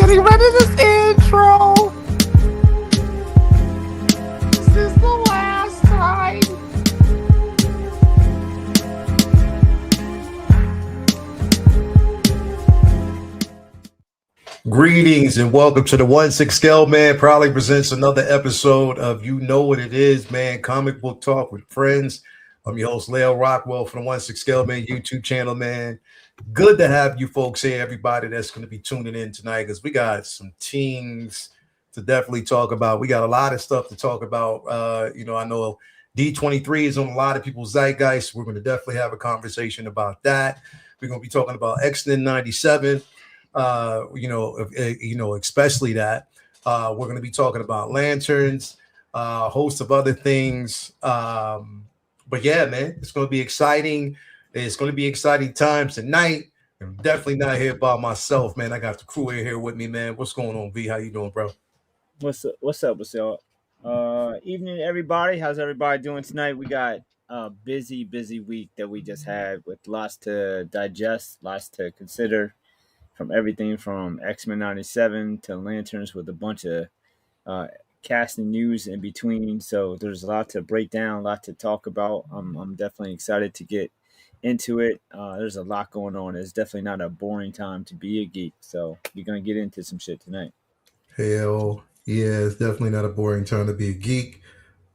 getting ready this intro. This is the last time. Greetings and welcome to the 1-6 Scale Man. Proudly presents another episode of You Know What It Is, man. Comic book talk with friends. I'm your host, Leo Rockwell from the 1-6 Scale Man YouTube channel, man. Good to have you folks here, everybody that's going to be tuning in tonight, because we got some teams to definitely talk about. We got a lot of stuff to talk about. I know D23 is on a lot of people's zeitgeist. We're going to definitely have a conversation about that. We're going to be talking about X-Men 97. Especially that. We're going to be talking about lanterns, a host of other things. But yeah, man, it's going to be exciting. It's going to be exciting times tonight. I'm definitely not here by myself, man. I got the crew in here with me, man. What's going on, V? How you doing, bro? What's up? Evening, everybody. How's everybody doing tonight? We got a busy week that we just had with lots to digest, lots to consider, from everything from X-Men 97 to Lanterns, with a bunch of casting news in between. So there's a lot to break down, a lot to talk about. I'm definitely excited to get into it. There's a lot going on. It's definitely not a boring time to be a geek. So you're going to get into some shit tonight. Hell yeah, it's definitely not a boring time to be a geek.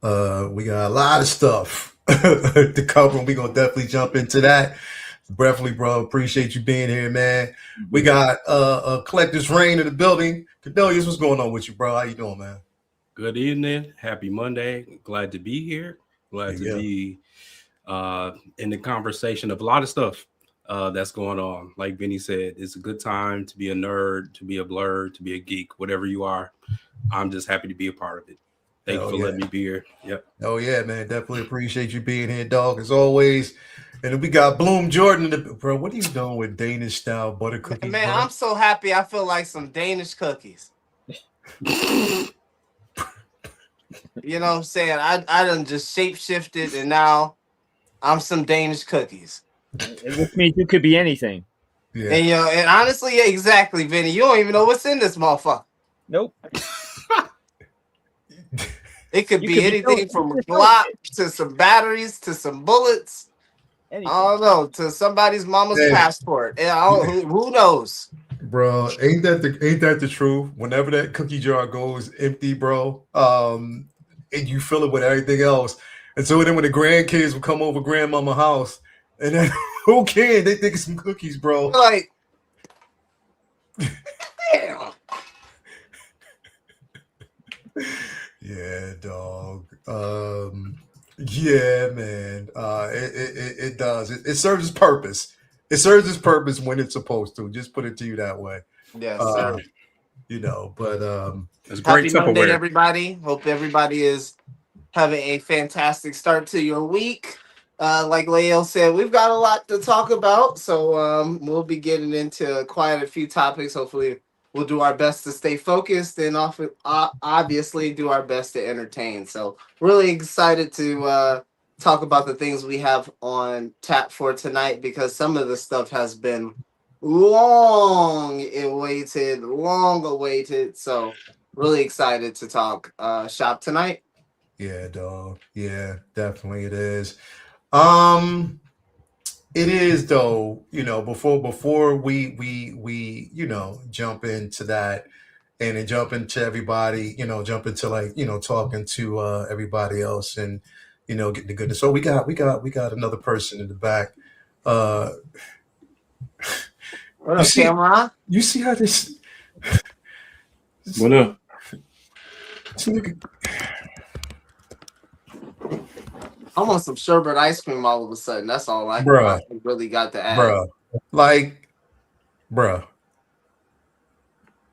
We got a lot of stuff to cover, and we're going to definitely jump into that. Definitely, bro. Appreciate you being here, man. We got Collector's Reign in the building. Cornelius, what's going on with you, bro? How you doing, man? Good evening. Happy Monday. Glad to be here. Glad to be in the conversation of a lot of stuff that's going on. Like Vinny said, it's a good time to be a nerd, to be a blur, to be a geek, whatever you are. I'm just happy to be a part of it. Thank you for letting me be here. Yep. Oh, yeah, man. Definitely appreciate you being here, dog, as always. And we got Bloom Jordan. Bro, what are you doing with Danish style butter cookies? Man, bro? I'm so happy. I feel like some Danish cookies. You know what I'm saying? I done just shape-shifted, and now I'm some Danish cookies. Which means you could be anything. Yeah. And honestly, yeah, exactly, Vinny. You don't even know what's in this motherfucker. Nope. It could be anything from a Glock to some batteries to some bullets. Anything. I don't know, to somebody's mama's passport. Who knows? Bro, ain't that the truth? Whenever that cookie jar goes empty, bro, and you fill it with everything else. And so then when the grandkids will come over grandmama's house, and then who can? They think it's some cookies, bro. Like, damn. Yeah, dog. Yeah, man. It does. It serves its purpose. It serves its purpose when it's supposed to. Just put it to you that way. Yes, sir. But it's great Happy Monday, everybody. Hope everybody is having a fantastic start to your week. Like Leo said, we've got a lot to talk about, so we'll be getting into quite a few topics. Hopefully, we'll do our best to stay focused and obviously do our best to entertain. So really excited to talk about the things we have on tap for tonight, because some of the stuff has been long awaited. So really excited to talk shop tonight. Yeah, dog. Yeah, definitely it is. It is, though, before we jump into that and then jump into everybody, jump into talking to everybody else and getting the goodness. So we got another person in the back. What up, Cameron? You see how this what up? I want some sherbet ice cream all of a sudden. That's all I really got to add. Bruh.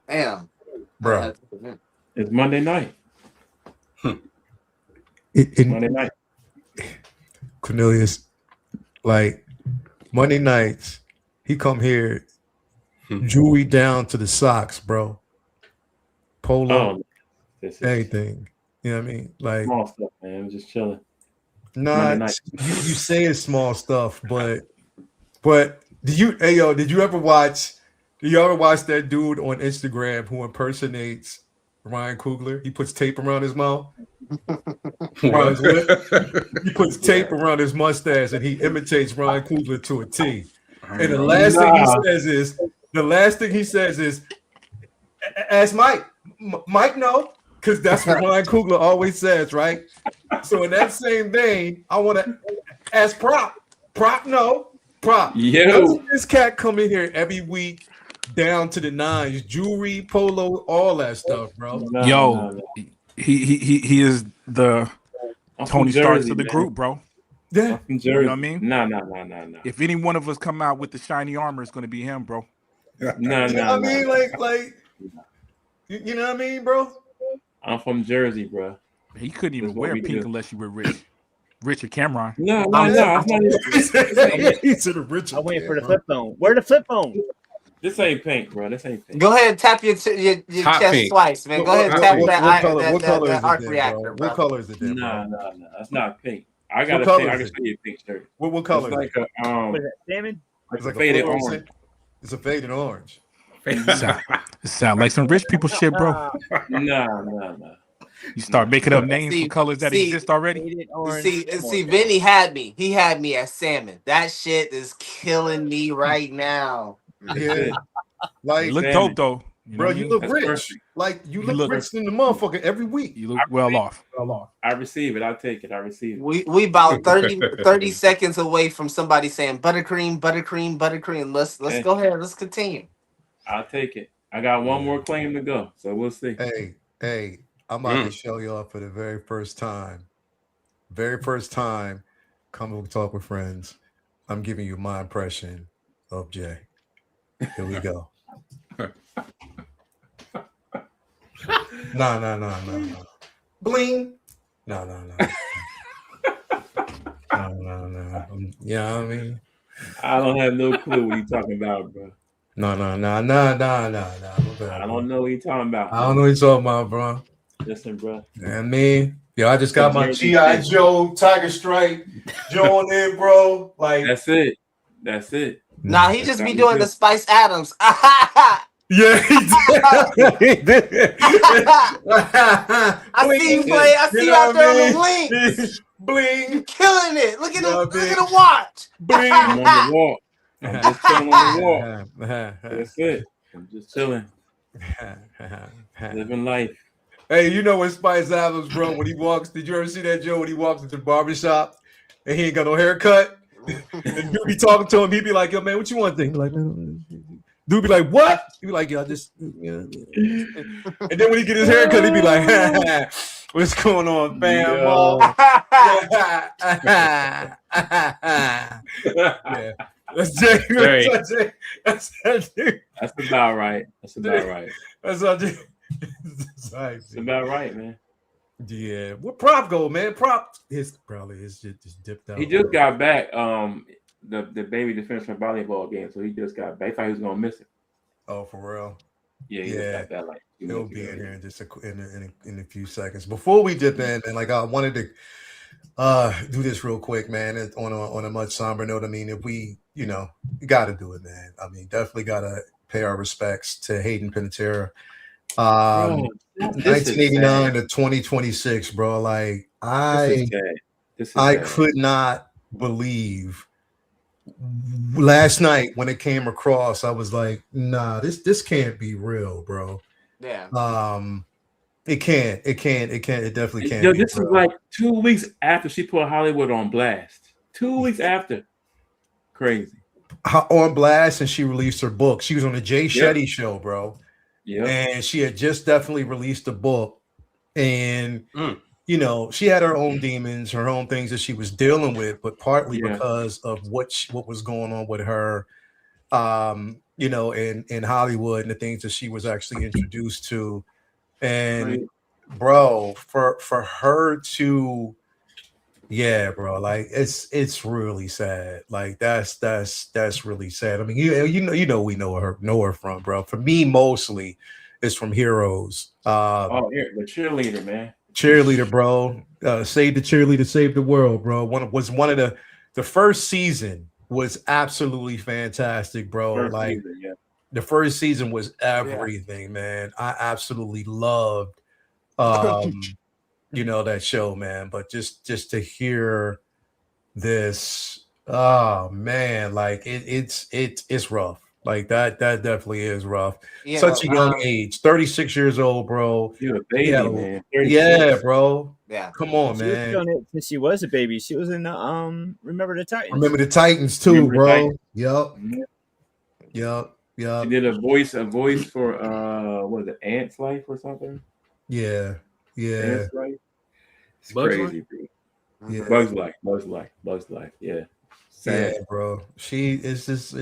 Damn. Bruh. It's Monday night. Monday night. Cornelius, like Monday nights, he come here jewelry down to the socks, bro. Polo, anything. You know what I mean? Like small stuff, man. I'm just chilling. Not you say it's small stuff, but did you ever watch You ever watch that dude on Instagram who impersonates Ryan Coogler? He puts tape around his mouth, around his lip. He puts tape around his mustache, and he imitates Ryan Coogler to a T. And the last thing he says is, "Ask Mike. Mike, no." Because that's what Ryan Coogler always says, right? So in that same vein, I want to ask Prop. Prop, no. Prop. Yo. This cat come in here every week, down to the nines, jewelry, polo, all that stuff, bro. He is the Tony Starks of the group, bro. Yeah. You know what I mean? No. If any one of us come out with the shiny armor, it's going to be him, bro. No. I mean, like, you know what I mean, bro? I'm from Jersey, bro. He couldn't even That's what wear we pink do. unless you were rich. Richard Cameron. No. It's not even, He's to the rich. I'm waiting for the flip phone. Where the flip phone? this ain't pink, bro. This ain't pink. Go ahead and tap your Hot chest pink. twice, man. Go ahead and tap that arc then, reactor, bro. What color is it then, No. bro? It's not pink. I got What a color pink. I is can it? show you a pink shirt. What color It's is like it? a What is that, salmon? It's like a faded fluorescent- orange. It's a faded orange. Sound like some rich people shit, bro. No. You start making up names for colors that exist already. Faded orange. See, Vinny had me. He had me as salmon. That shit is killing me right now. Yeah. Like, You look Salmon. dope though. You know bro, what I you mean? look That's rich. perfect. Like you You look look- rich in the motherfucker every week. You look well off. I receive it. I'll take it. I receive it. We about 30 seconds away from somebody saying buttercream. Let's Hey. go ahead. Let's continue. I'll take it. I got one more claim to go, so we'll see. Hey, I'm about to show y'all for the very first time. Come talk with friends. I'm giving you my impression of Jay. Here we go. No. Bling. No. No. Yeah, I mean. I don't have no clue what you're talking about, bro. No. I don't know what you're talking about. I don't know what you're talking about, bro. Listen, bro. I mean, I just got my G.I. Joe Tiger Stripe Joe in, bro. Like, That's it. Nah, he just be doing the Spice Adams. yeah, he did. I see you play. I see you out there on the link. Bling, Killing it. Look at Yeah, him. Look big. at the watch. bling. I'm on the walk. I'm just chilling on the walk. That's it. I'm just chilling, living life. Hey, you know what Spice Adams, bro? When he walks, did you ever see that Joe when he walks into the barbershop and he ain't got no haircut? And dude be talking to him, he be like, "Yo, man, what you want?" Thing like, dude be like, "What?" He be like, "Yo, I just." And then when he get his haircut, he be like, "What's going on, fam?" Yeah. That's Jay. Jay. That's Jay. That's about right. That's how Jay. It's about right, man. Yeah. What Prop go, man? Prop his probably is just dipped out. He just got back. The baby to finish my volleyball game, so he just got back. He thought he was gonna miss it. Oh, for real. Yeah, he just got that like. He'll be in here in just in a few seconds. Before we dip in, and like I wanted to do this real quick, man. On a much somber note. I mean, if we, you got to do it, man. I mean, definitely got to pay our respects to Hayden Panettiere. 1989 to 2026, bro. Like I could not believe last night when it came across. I was like, nah, this can't be real, bro. Yeah. It definitely can't. Yo, this is like 2 weeks after she put Hollywood on blast. 2 weeks after. Crazy. On blast, and she released her book. She was on the Jay Shetty show, bro. Yeah. And she had just definitely released a book. And she had her own demons, her own things that she was dealing with, but partly because of what was going on with her in Hollywood and the things that she was actually introduced to. And bro, for her to bro, like it's really sad. Like that's really sad. I mean, we know her from, bro. For me, mostly it's from Heroes. The cheerleader, man. Cheerleader, bro. Save the cheerleader, save the world, bro. One of the first season was absolutely fantastic, bro. The first season was everything, man. I absolutely loved that show, man. But just to hear this, oh man, like it's rough. Like that definitely is rough. Such a young age, 36 years old, bro. You're a baby, man. 36. Yeah, bro. Yeah. Come on, She man. was doing it since she was a baby. She was in the Remember the Titans. Remember the Titans too, Remember the bro. Titans. Yep. She did a voice for what is it, Ant's Life or something? Yeah. Ant's Life. It's Bugs crazy, bro. Yeah. Bugs Life. Yeah. Sad. Yeah, bro. She is just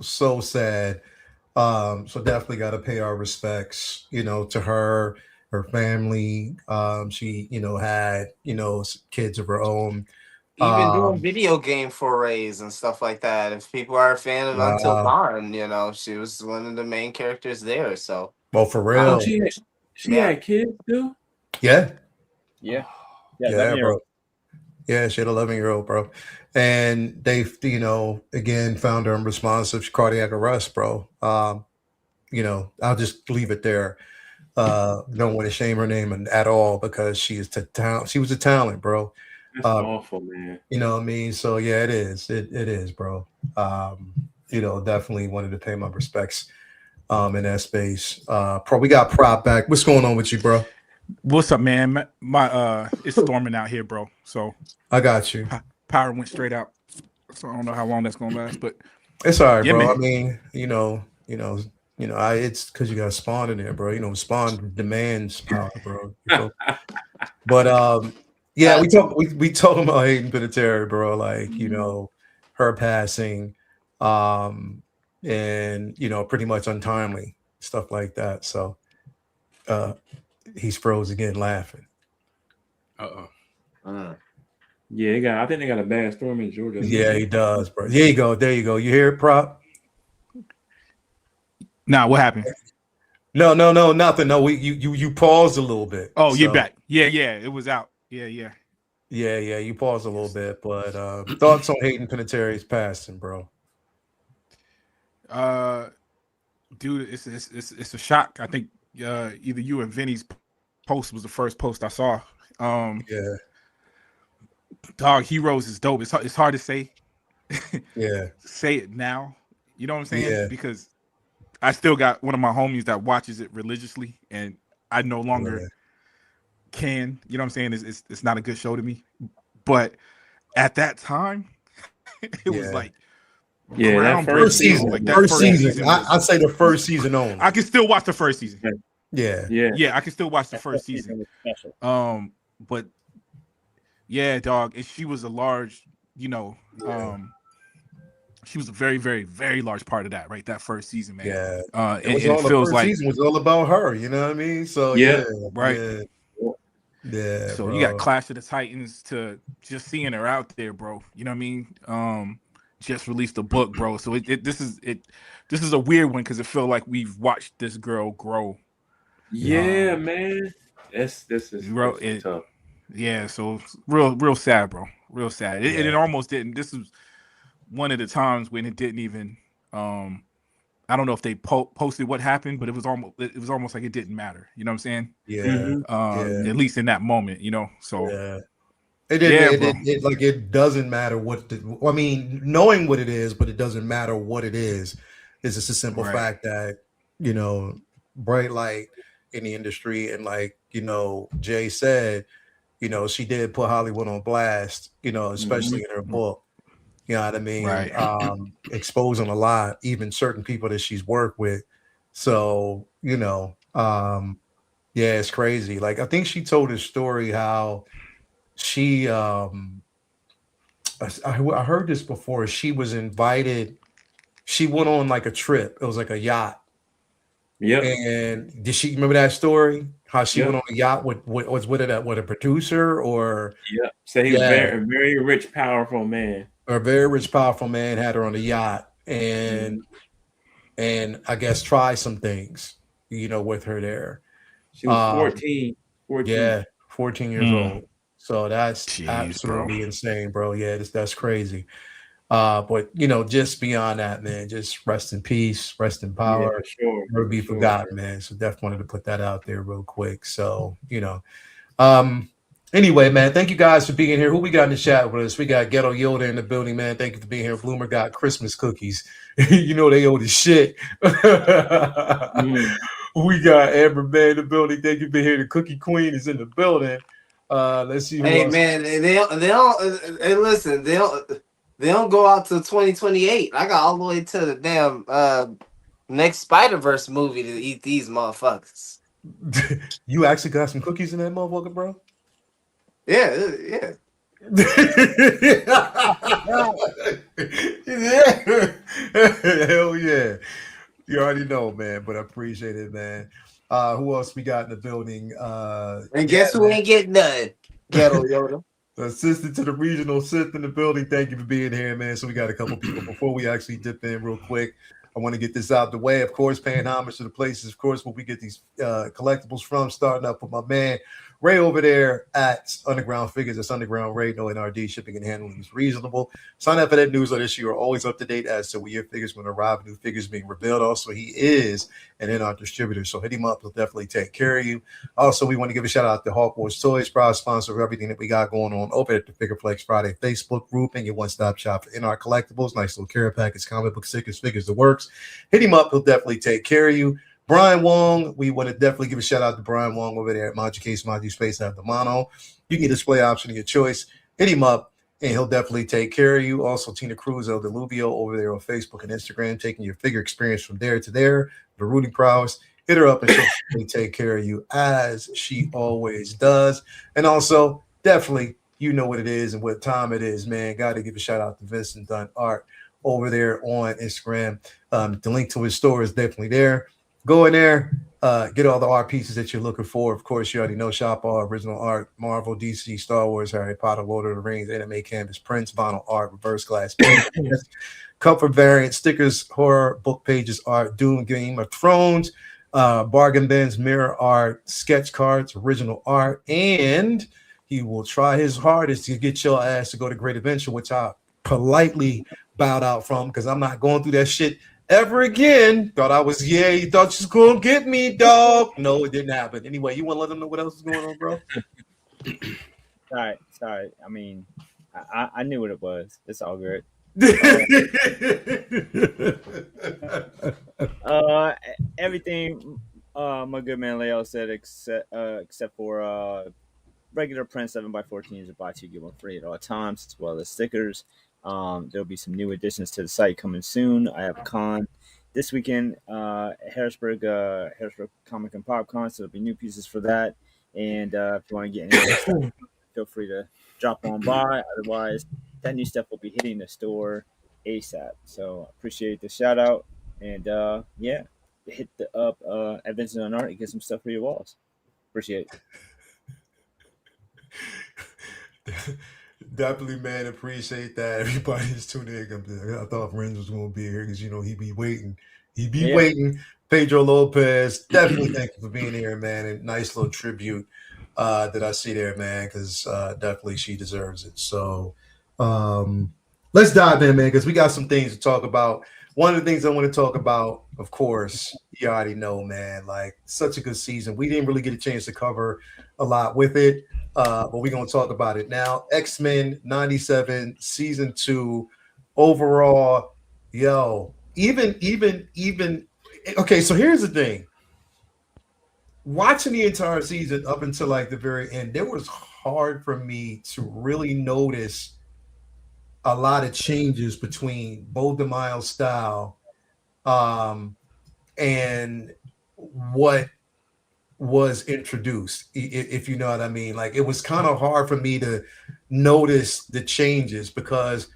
so sad. So definitely got to pay our respects, to her family. She, had, kids of her own. Even doing video game forays and stuff like that. If people are a fan of Until Dawn, she was one of the main characters there. So, well, for real. She had kids too. Yeah, bro. Yeah, she had 11-year-old, bro. And they, again, found her unresponsive cardiac arrest, bro. I'll just leave it there. Don't want to shame her name at all because she was a talent, bro. That's awful, man. You know what I mean? So yeah, it is. It is, bro. Definitely wanted to pay my respects in that space. We got Prop back. What's going on with you, bro? What's up, man? My it's storming out here, bro. So I got you. Power went straight out. So I don't know how long that's gonna last, but it's all right, bro. Man. I mean, it's because you got Spawn in there, bro. Spawn demands power, bro. But yeah, we talk about Hayden Panettiere, bro. Like, her passing, and pretty much untimely stuff like that. So, he's froze again, laughing. Yeah, I think they got a bad storm in Georgia. Yeah, he does, bro. There you go. You hear it, Prop? Nah, what happened? No, nothing. No, you paused a little bit. Oh, you're back. Yeah, it was out. Yeah. Yeah, you paused a little bit, but thoughts on Hayden Panettiere's passing, bro? Dude, it's a shock. I think either you and Vinny's post was the first post I saw. Yeah. Dog, Heroes is dope. It's hard to say. Yeah. Say it now. You know what I'm saying? Yeah. Because I still got one of my homies that watches it religiously, and I no longer can. You know what I'm saying? It's not a good show to me. But at that time, it was like that first season. Like that first season. I'd say the first season only. I can still watch the first season. Yeah. I can still watch the first season. But yeah, dog, she was a large, she was a very, very, very large part of that, right? That first season, man. Yeah. It feels like season was all about her, you know what I mean? So right. Yeah. So bro. You got Clash of the Titans to just seeing her out there, bro. You know what I mean? Just released a book, bro. So this is a weird one because it felt like we've watched this girl grow. Yeah, man. This is tough. Yeah, so real sad, bro. Real sad. It almost didn't. This is one of the times when it didn't even. I don't know if they posted what happened, but it was almost like it didn't matter. You know what I'm saying? Yeah. At least in that moment, So it doesn't matter knowing what it is, but it doesn't matter what it is. It's just a simple fact that bright light in the industry, and Jay said, she did put Hollywood on blast, especially in her book. You know what I mean? Right. Exposing a lot, even certain people that she's worked with. So, it's crazy. Like, I think she told a story how she, I heard this before. She was invited. She went on like a trip. It was like a yacht. Yeah. And did she remember that story? How she went on a yacht with a producer or? Yeah. So he was a very rich, powerful man. A very rich, powerful man had her on a yacht and I guess try some things, with her there. She was 14. Yeah, 14 years old. So that's absolutely insane, bro. Yeah, that's crazy. But you know, just beyond that, man, just rest in peace, rest in power. Yeah, for sure. Never be For sure. forgotten, man. So definitely wanted to put that out there real quick. So, you know. Anyway, man, thank you guys for being here. Who we got in the chat with us? We got Ghetto Yoda in the building, man. Thank you for being here. Bloomer got Christmas cookies. You know they owe the shit. We got Amber Man in the building. Thank you for being here. The Cookie Queen is in the building. Let's see. Hey man, they don't. Hey, listen, they don't go out till 2028. I got all the way to the damn next Spider-Verse movie to eat these motherfuckers. You actually got some cookies in that motherfucker, bro? Yeah. Hell yeah. You already know, man, but I appreciate it, man. Who else we got in the building? And guess who ain't getting none? Ghetto Yoda. Assistant to the regional Sith in the building. Thank you for being here, man. So we got a couple people before we actually dip in real quick. I want to get this out the way. Of course, paying homage to the places, of course, where we get these collectibles from. Starting up with my man Ray over there at Underground Figures. That's Underground Ray. No NRD. Shipping and handling is reasonable. Sign up for that newsletter so you're always up to date as to when your figures going to arrive, new figures being revealed. Also, he is an NR distributor, so hit him up. He'll definitely take care of you. Also, we want to give a shout out to Hawk Wars Toys, proud sponsor of everything that we got going on over at the Figure Flex Friday Facebook group and your one-stop shop for NR collectibles. Nice little care package, comic book stickers, figures, the works. Hit him up. He'll definitely take care of you. Brian Wong, we want to definitely give a shout out to Brian Wong over there at Manju Case, Manju Space at the Mono. You can get a display option of your choice. Hit him up, and he'll definitely take care of you. Also, Tina Cruz, El Deluvio over there on Facebook and Instagram, taking your figure experience from there to there. The Rudy Prowse. Hit her up, and she'll take care of you as she always does. And also, definitely, you know what it is and what time it is, man. Got to give a shout out to Vincent Dunn Art over there on Instagram. The link to his store is definitely there. Go in there, get all the art pieces that you're looking for. Of course, you already know shop all original art, Marvel, DC, Star Wars, Harry Potter, Lord of the Rings, anime canvas, prints, vinyl art, reverse glass, comfort variant, stickers, horror, book pages, art, Doom, Game of Thrones, bargain bins, mirror art, sketch cards, original art, and he will try his hardest to get your ass to go to Great Adventure, which I politely bowed out from because I'm not going through that shit ever again. Thought I was, you thought you was gonna get me, dog. No, it didn't happen. Anyway, you want to let them know what else is going on, bro? Sorry. I mean, I knew what it was. It's all good. Everything my good man Leo said, except for regular print 7x14s or buy two get one free at all times, as well as stickers. There'll be some new additions to the site coming soon. I have a con this weekend, Harrisburg Comic and Pop Con, so there'll be new pieces for that. And if you want to get any stuff, feel free to drop on by. Otherwise, that new stuff will be hitting the store ASAP. So appreciate the shout out, and hit the up at Vincent on Art and get some stuff for your walls. Appreciate it. Definitely, man. Appreciate that. Everybody's tuning in. I thought Renz was going to be here because, you know, he'd be waiting. Waiting. Pedro Lopez, definitely thank you for being here, man. And nice little tribute that I see there, man, because definitely she deserves it. So let's dive in, man, because we got some things to talk about. One of the things I want to talk about, of course, you already know, man, like such a good season. We didn't really get a chance to cover a lot with it. But we're going to talk about it now. X-Men 97 season 2 overall. Even okay, so here's the thing. Watching the entire season up until like the very end, it was hard for me to really notice a lot of changes between Bo DeMaio's style and what was introduced, if you know what I mean. Like, it was kind of hard for me to notice the changes because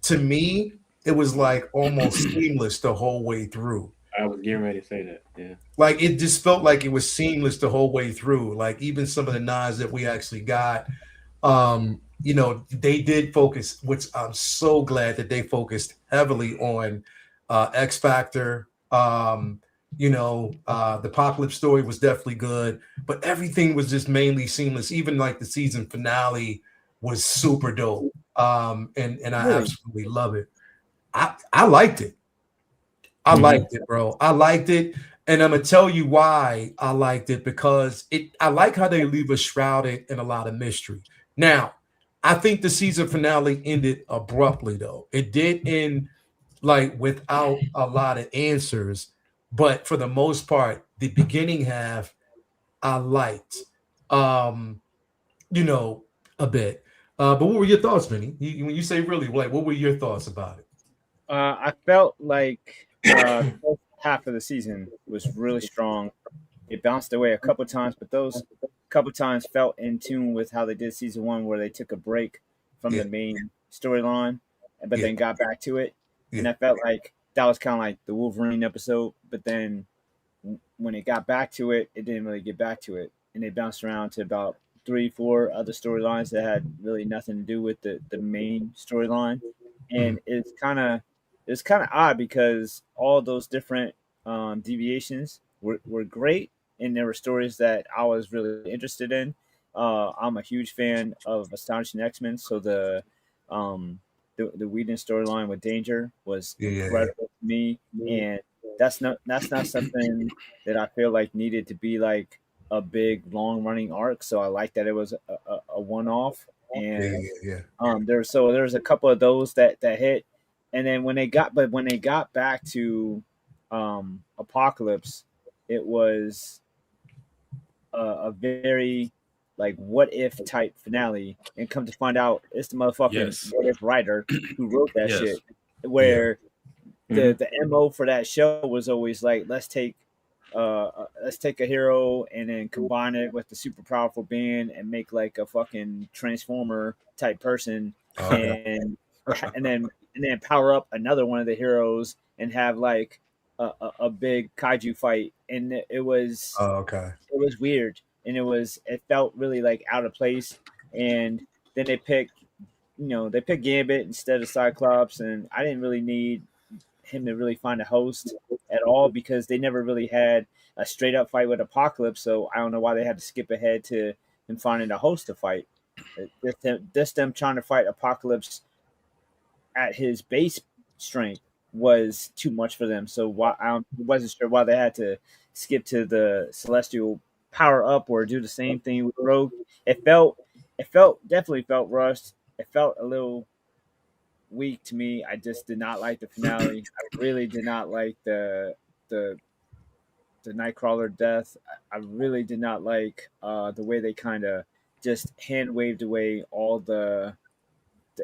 to me it was like almost seamless the whole way through. I was getting ready to say that. Yeah, like it just felt like it was seamless the whole way through. Like even some of the nods that we actually got, you know, they did focus, which I'm so glad that they focused heavily on X Factor. You know, the Apocalypse story was definitely good, but everything was just mainly seamless. Even like the season finale was super dope. And I absolutely love it. I liked it. I liked it, bro. I liked it. And I'm gonna tell you why I liked it, because I like how they leave us shrouded in a lot of mystery. Now, I think the season finale ended abruptly, though. It did end like without a lot of answers, but for the most part, the beginning half I liked. You know, a bit. But what were your thoughts, Vinny? When you say really, like, what were your thoughts about it? I felt like the first half of the season was really strong. It bounced away a couple times, but those couple times felt in tune with how they did season one, where they took a break from Yeah. the main storyline, but Yeah. then got back to it. And Yeah. I felt like that was kind of like the Wolverine episode, but then when it got back to it, it didn't really get back to it, and they bounced around to about 3-4 other storylines that had really nothing to do with the main storyline. And it's kind of odd, because all those different deviations were great, and there were stories that I was really interested in. I'm a huge fan of Astonishing X-Men, so the Whedon storyline with Danger was incredible to me, and that's not something that I feel like needed to be like a big long running arc. So I like that it was a one off, and there's a couple of those that hit, and then when they got back to Apocalypse, it was a very like what if type finale, and come to find out it's the motherfucking what if writer who wrote that shit, where the MO for that show was always like, let's take a hero and then combine it with the super powerful being and make like a fucking transformer type person, and then power up another one of the heroes and have like a big kaiju fight. And it was it was weird, and it felt really like out of place. And then they picked Gambit instead of Cyclops, and I didn't really need him to really find a host at all, because they never really had a straight up fight with Apocalypse. So I don't know why they had to skip ahead to him finding a host to fight. Just them trying to fight Apocalypse at his base strength was too much for them. So I wasn't sure why they had to skip to the Celestial power up or do the same thing with Rogue. It definitely felt rushed. It felt a little weak to me. I just did not like the finale. I really did not like the Nightcrawler death. I really did not like the way they kind of just hand waved away all the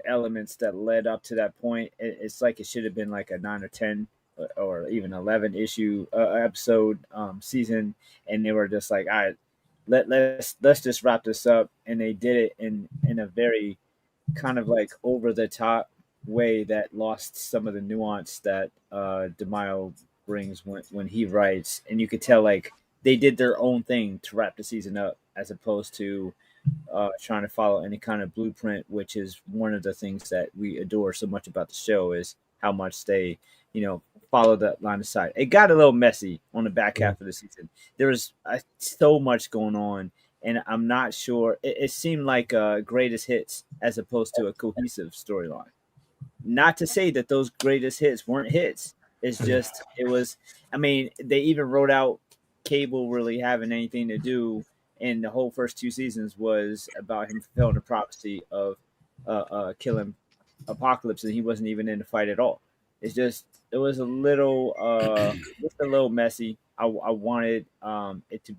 elements that led up to that point. It's like it should have been like a 9 or 10 or even 11 issue episode season, and they were just like, all right, let's just wrap this up. And they did it in a very kind of like over the top way that lost some of the nuance that DeMaio brings when he writes. And you could tell like they did their own thing to wrap the season up, as opposed to trying to follow any kind of blueprint, which is one of the things that we adore so much about the show, is how much they, follow that line of sight. It got a little messy on the back half of the season. There was so much going on, and I'm not sure. It seemed like greatest hits as opposed to a cohesive storyline. Not to say that those greatest hits weren't hits. It's just, it was, I mean, they even wrote out Cable really having anything to do, and the whole first 2 seasons was about him fulfilling the prophecy of killing Apocalypse, and he wasn't even in the fight at all. It's just, it was a little just a little messy. I wanted it to,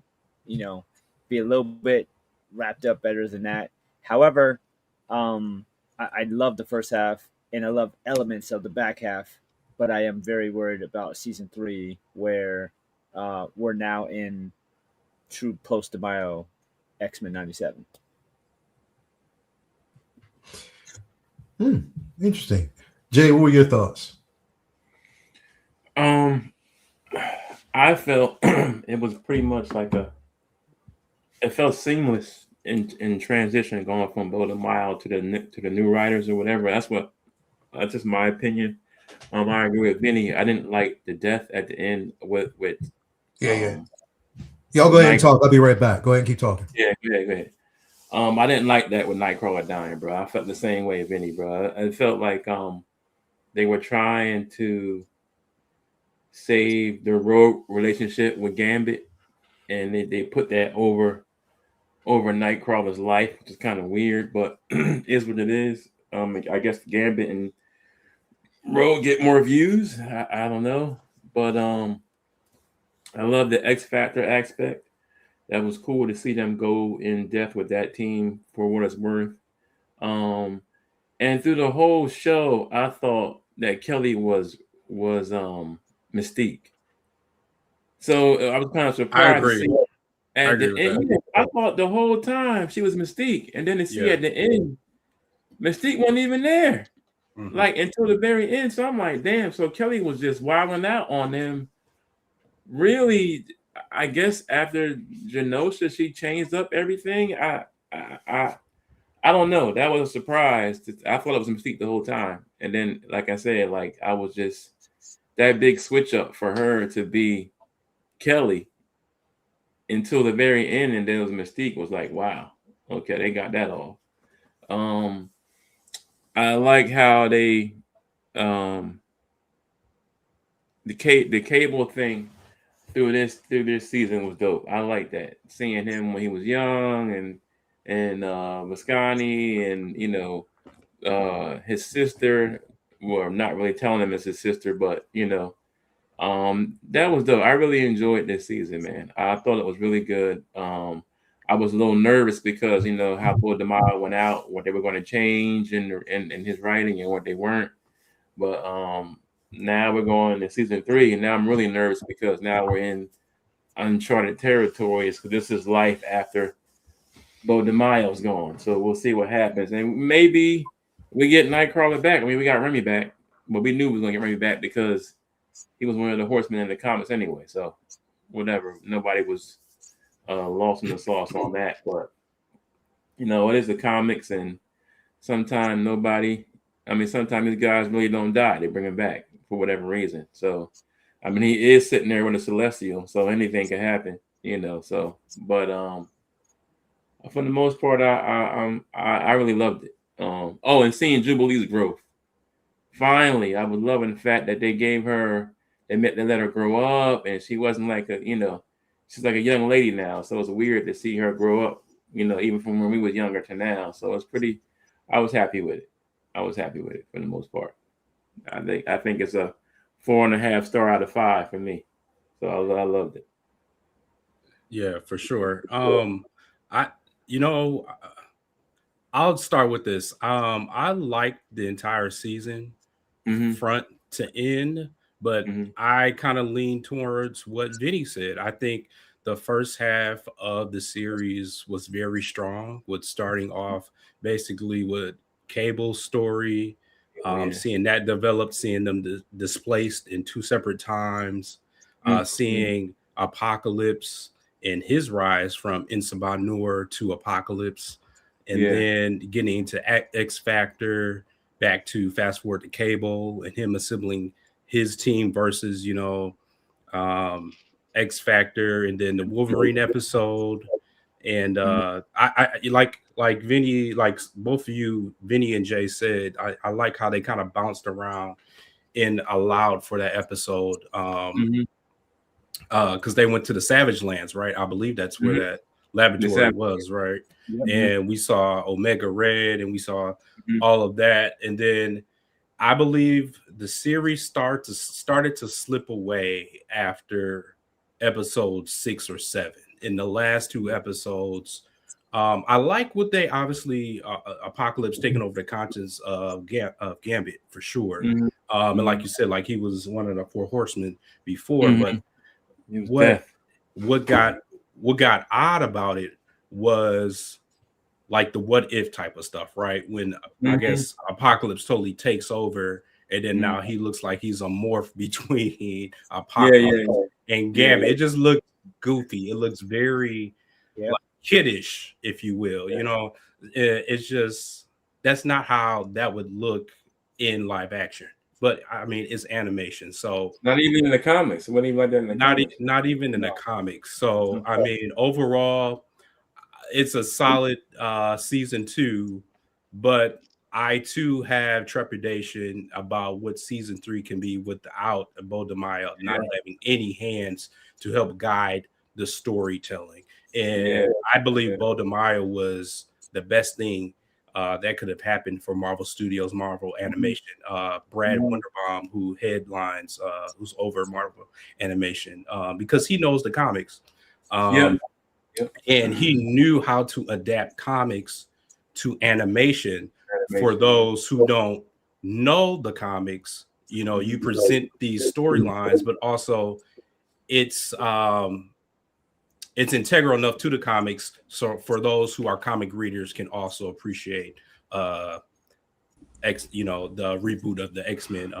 be a little bit wrapped up better than that. However, I love the first half, and I love elements of the back half, but I am very worried about season 3, where we're now in true post DeMaio X-Men 97. Interesting. Jay, what were your thoughts? I felt it was pretty much like it felt seamless in transition, going from Bo DeMaio to the new writers or whatever. That's just my opinion. I agree with Vinny. I didn't like the death at the end with Y'all go ahead and talk. I'll be right back. Go ahead and keep talking. Yeah, go ahead. I didn't like that with Nightcrawler dying, bro. I felt the same way, Vinny, bro. It felt like they were trying to save the Rogue relationship with Gambit, and they put that over Nightcrawler's life, which is kind of weird, but is what it is. I guess Gambit and Rogue get more views. I don't know, but I love the X Factor aspect. That was cool to see them go in depth with that team for what it's worth. And through the whole show, I thought that Kelly was Mystique. So I was kind of I surprised to agree. see. I At agree the with end, that. I thought the whole time she was Mystique, and then to see Yeah. at the end, Mystique wasn't even there, Mhm. like until the very end. So I'm like, damn. So Kelly was just wilding out on them. Really, I guess after Genosha, she changed up everything. I don't know. That was a surprise. I thought it was a Mystique the whole time, and then, like I said, like I was just that big switch up for her to be Kelly until the very end, and then it was Mystique. Was like, wow, okay, they got that off. I like how they the cable thing through this season was dope. I like that, seeing him when he was young and Viscani and his sister. Well, not really telling him it's his sister, but that was dope. I really enjoyed this season, man. I thought it was really good. I was a little nervous because how Bo DeMille went out, what they were going to change in his writing and what they weren't. But now we're going to season 3, and now I'm really nervous because now we're in uncharted territories. Because this is life after Bo DeMille's gone. So we'll see what happens, and maybe we get Nightcrawler back. I mean, we got Remy back, but we knew we was going to get Remy back because he was one of the Horsemen in the comics anyway. So whatever, nobody was lost in the sauce on that. But it is the comics, and sometimes sometimes these guys really don't die. They bring him back for whatever reason. So I mean, he is sitting there with a Celestial, so anything can happen. So but for the most part, I really loved it. And seeing Jubilee's growth. Finally, I was loving the fact that they let her grow up, and she wasn't like she's like a young lady now. So it's weird to see her grow up, even from when we was younger to now. So it's I was happy with it. For the most part. I think it's a 4.5 star out of 5 for me. So I loved it. Yeah, for sure. I'll start with this. I liked the entire season, front to end, but I kind of lean towards what Vinny said. I think the first half of the series was very strong, with starting off basically with Cable's story, seeing that develop, seeing them displaced in 2 separate times, seeing Apocalypse and his rise from Insabar Nur to Apocalypse, and then getting into X Factor, back to fast forward to Cable and him assembling his team versus X Factor, and then the Wolverine episode. And I like Vinny, like both of you, Vinny and Jay said, I like how they kind of bounced around and allowed for that episode. Because they went to the Savage Lands, right? I believe that's where that laboratory was, right? And we saw Omega Red, and we saw all of that, and then I believe the series started to slip away after episode 6 or 7. In the last 2 episodes, I like what they obviously Apocalypse taking over the conscience of Gambit for sure. And like you said, like he was one of the 4 horsemen before, but what got odd about it was like the what if type of stuff, right? When I guess Apocalypse totally takes over, and then now he looks like he's a morph between Apocalypse and Gambit. It just looked goofy. It looks very like, kiddish, if you will. It's just that's not how that would look in live action. But I mean, it's animation, so not even in the comics. What even like that in the comics? Not even in the comics. So I mean, overall, it's a solid season 2, but I too have trepidation about what season 3 can be without Bo DeMaio not having any hands to help guide the storytelling. And I believe Bo DeMaio was the best thing that could have happened for Marvel Studios, Marvel Animation. Brad Wunderbaum, who headlines, who's over Marvel Animation, because he knows the comics. And he knew how to adapt comics to animation. For those who don't know the comics, you know, you present these storylines, but also it's integral enough to the comics, so for those who are comic readers can also appreciate the reboot of the X-Men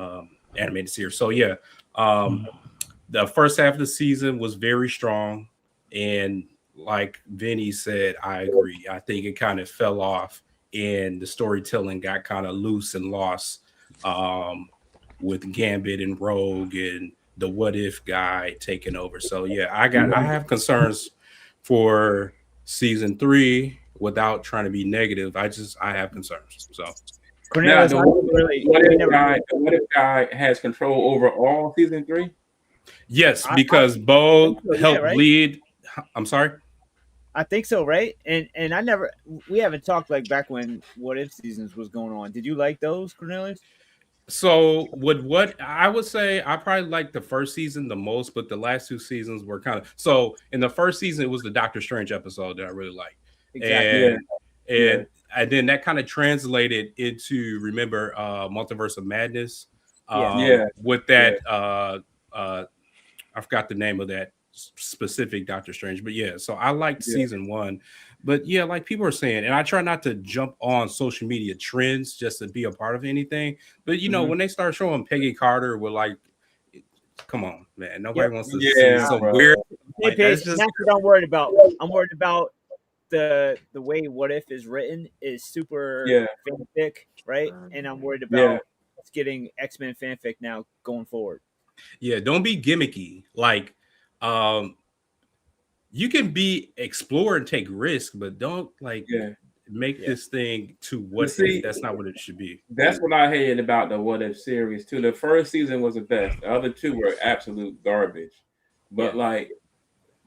animated series. So yeah, the first half of the season was very strong, and like Vinny said, I agree. I think it kind of fell off, and the storytelling got kind of loose and lost with Gambit and Rogue and the What If guy taking over. So yeah, I have concerns for season 3 without trying to be negative. I have concerns. So now, the What If guy has control over all season 3? Yes, because Bo helped lead. I'm sorry. I think so, right? And we haven't talked like back when What If seasons was going on. Did you like those, Cornelius? So what I would say, I probably liked the first season the most, but the last 2 seasons were kind of, so in the first season it was the Doctor Strange episode that I really liked. Exactly. And then that kind of translated into, remember, Multiverse of Madness. With that I forgot the name of that specific Doctor Strange, but yeah, so I liked season 1. But yeah, like people are saying, and I try not to jump on social media trends just to be a part of anything, but you know, when they start showing Peggy Carter, we're like, come on, man, nobody wants to see some weird. Hey, Paige, that's what I'm worried about. I'm worried about the way What If is written is super fanfic, right? And I'm worried about us getting X-Men fanfic now going forward. Yeah, don't be gimmicky. Like, you can explore and take risks, but don't make this thing to what if. That's not what it should be. That's what I hated about the What If series too. The first season was the best. The other 2 were absolute garbage. But like,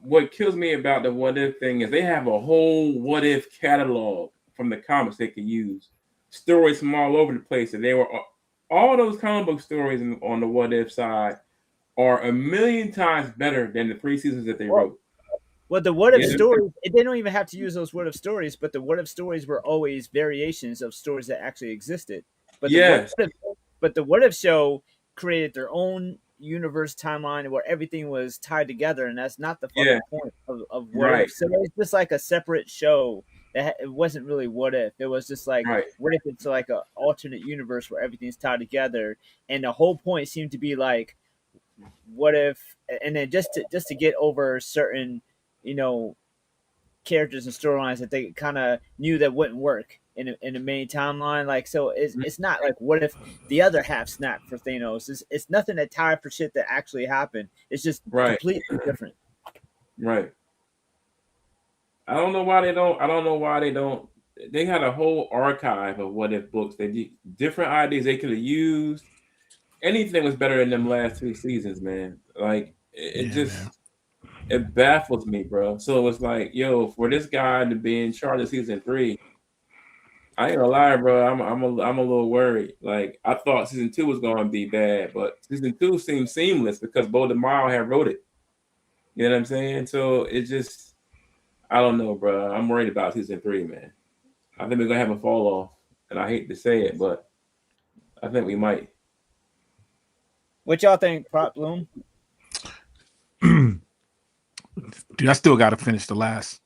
what kills me about the What If thing is they have a whole What If catalog from the comics they could use. Stories from all over the place, and they were all those comic book stories on the What If side are a million times better than the 3 seasons that they wrote. Well, the What If stories, they don't even have to use those What If stories, but the What If stories were always variations of stories that actually existed. But the What If show created their own universe timeline where everything was tied together, and that's not the fucking point of What If. So it's just like a separate show. It wasn't really What If. It was just like, what if it's like an alternate universe where everything's tied together, and the whole point seemed to be like, what if, and then just to get over certain, you know, characters and storylines that they kind of knew that wouldn't work in the main timeline. Like, so it's not like what if the other half snapped for Thanos. It's nothing that tied for shit that actually happened. It's just completely different. Right. I don't know why they don't. They had a whole archive of what if books. They different ideas they could have used. Anything was better than them last 2 seasons, man. Like it baffles me, bro. So it was like, yo, for this guy to be in charge of season 3, I ain't gonna lie, bro. I'm a little worried. Like, I thought season 2 was gonna be bad, but season 2 seemed seamless because Bo DeMaio had wrote it. You know what I'm saying? So it just, I don't know, bro. I'm worried about season 3, man. I think we're gonna have a fall off, and I hate to say it, but I think we might. What y'all think, Prop Bloom? Dude, I still got to finish the last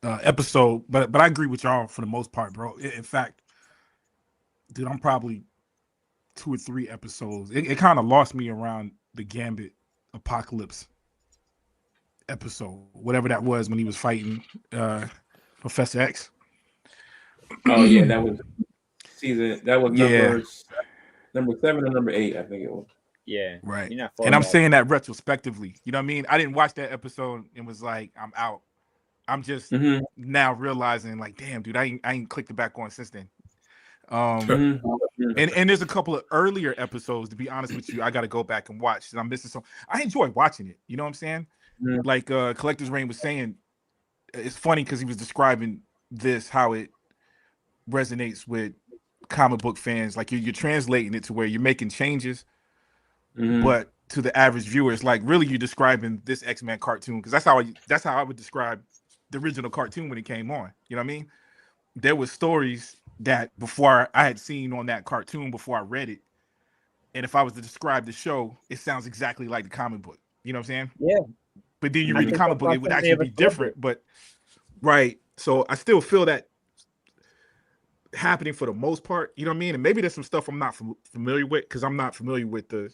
episode, but I agree with y'all for the most part, bro. In fact, dude, I'm probably 2 or 3 episodes. It kind of lost me around the Gambit Apocalypse episode, whatever that was when he was fighting Professor X. Oh yeah, that was season. That was number 7 or number 8, I think it was. Yeah, right. And I'm saying that retrospectively. You know what I mean? I didn't watch that episode and was like, I'm out. I'm just now realizing, like, damn, dude, I ain't clicked it back on since then. Mhm. And there's a couple of earlier episodes. To be honest with you, I got to go back and watch. And I'm missing some. I enjoy watching it. You know what I'm saying? Mhm. Like Collector's Reign was saying, it's funny because he was describing this how it resonates with comic book fans. Like you're translating it to where you're making changes, Mhm. but to the average viewer, it's like really you're describing this X-Men cartoon because that's how I would describe the original cartoon when it came on. You know what I mean? There was stories that before I had seen on that cartoon before I read it, and if I was to describe the show, it sounds exactly like the comic book. You know what I'm saying? Yeah. But then you I read the think comic that's book, why it would so many actually of be us love different. But right, so I still feel that happening for the most part. You know what I mean? And maybe there's some stuff I'm not familiar with because I'm not familiar with the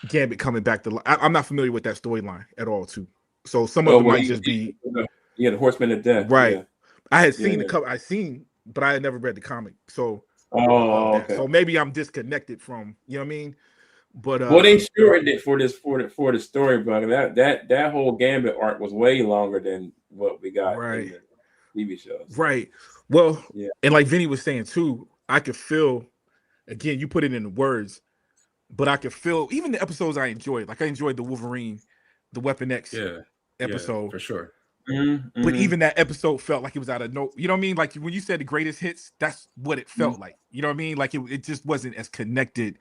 Gambit coming back to. I'm not familiar with that storyline at all, too. So some of Oh, it well, might just be yeah, the Horseman of Death. right. Yeah. I had Yeah, seen the yeah. cover. I seen, but I had never read the comic. So Oh, that. okay. So maybe I'm disconnected from. You know what I mean? But Well, they shortened it for the story, brother. That whole Gambit arc was way longer than what we got in right. the TV shows. Right. Well, Yeah. and like Vinny was saying too, I could feel again, you put it in the words, but I could feel even the episodes I enjoyed. Like I enjoyed the Wolverine, the Weapon X Yeah, episode. for sure. Mm-hmm. But even that episode felt like it was out of no, you know what I mean? Like when you said the greatest hits, that's what it felt like. You know what I mean? Like it just wasn't as connected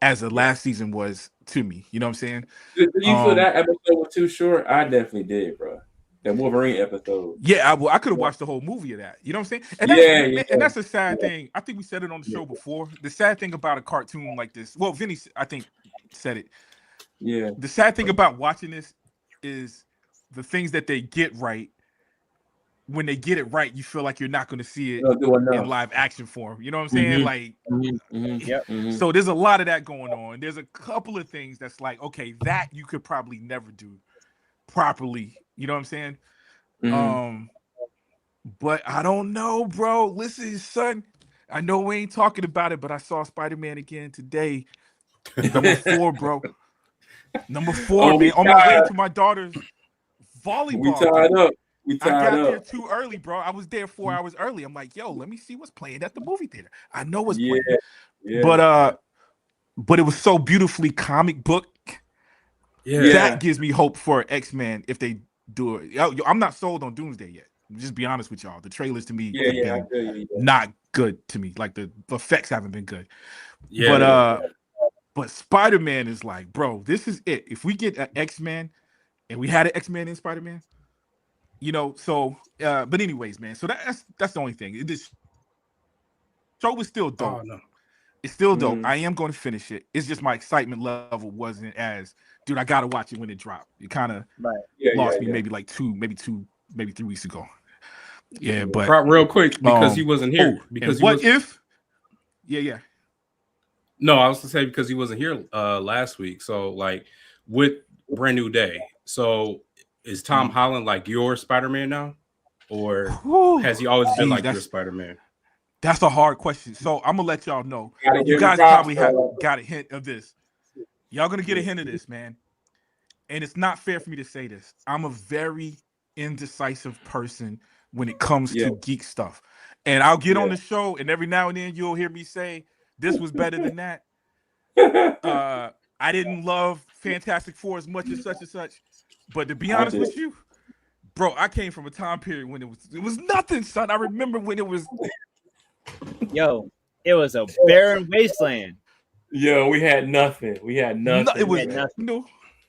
as the last season was to me. You know what I'm saying? Did you feel that episode was too short? I definitely did, bro. That Wolverine episode. Yeah, I could have watched the whole movie of that. You know what I'm saying? And Yeah. that's a sad thing. I think we said it on the show before. The sad thing about a cartoon like this, well, Vinny, I think, said it. Yeah. The sad thing about watching this is the things that they get right. When they get it right, you feel like you're not going to see it in live action form. You know what I'm saying? Like, so there's a lot of that going on. There's a couple of things that's like, okay, that you could probably never do properly. You know what I'm saying? But I don't know, bro. Listen, son, I know we ain't talking about it, but I saw Spider-Man again today. Number 4, bro. Number 4, man. On my way to my daughter's volleyball. We tied up. I got there too early, bro. I was there 4 hours early. I'm like, yo, let me see what's playing at the movie theater. I know what's playing. Yeah. But it was so beautifully comic book. Yeah. That gives me hope for X-Men if they do it. I'm not sold on Doomsday yet. Just be honest with y'all. The trailers to me have been not good to me. Like the effects haven't been good. Yeah. But Spider-Man is like, bro, this is it. If we get an X-Men and we had an X-Men in Spider-Man, you know, so but anyways, man. So that's the only thing. This show was still dope. Oh, no. It's still dope. I am going to finish it. It's just my excitement level wasn't as, dude, I gotta watch it when it dropped. It kind of lost me maybe like 3 weeks ago. Yeah, but real quick because he wasn't here. Because Yeah. No, I was to say because he wasn't here last week. So like with Brand New Day. So is Tom Holland like your Spider-Man now, or has he always been like your Spider-Man? That's a hard question. So I'm gonna let y'all know. You guys probably got a hint of this. Y'all gonna get a hint of this, man. And it's not fair for me to say this. I'm a very indecisive person when it comes to geek stuff. And I'll get on the show, and every now and then you'll hear me say, this was better than that. I didn't love Fantastic Four as much as such and such. But to be honest with you, bro, I came from a time period when it was nothing, son. I remember when it was it was a barren wasteland. Yo, we had nothing. It was nothing.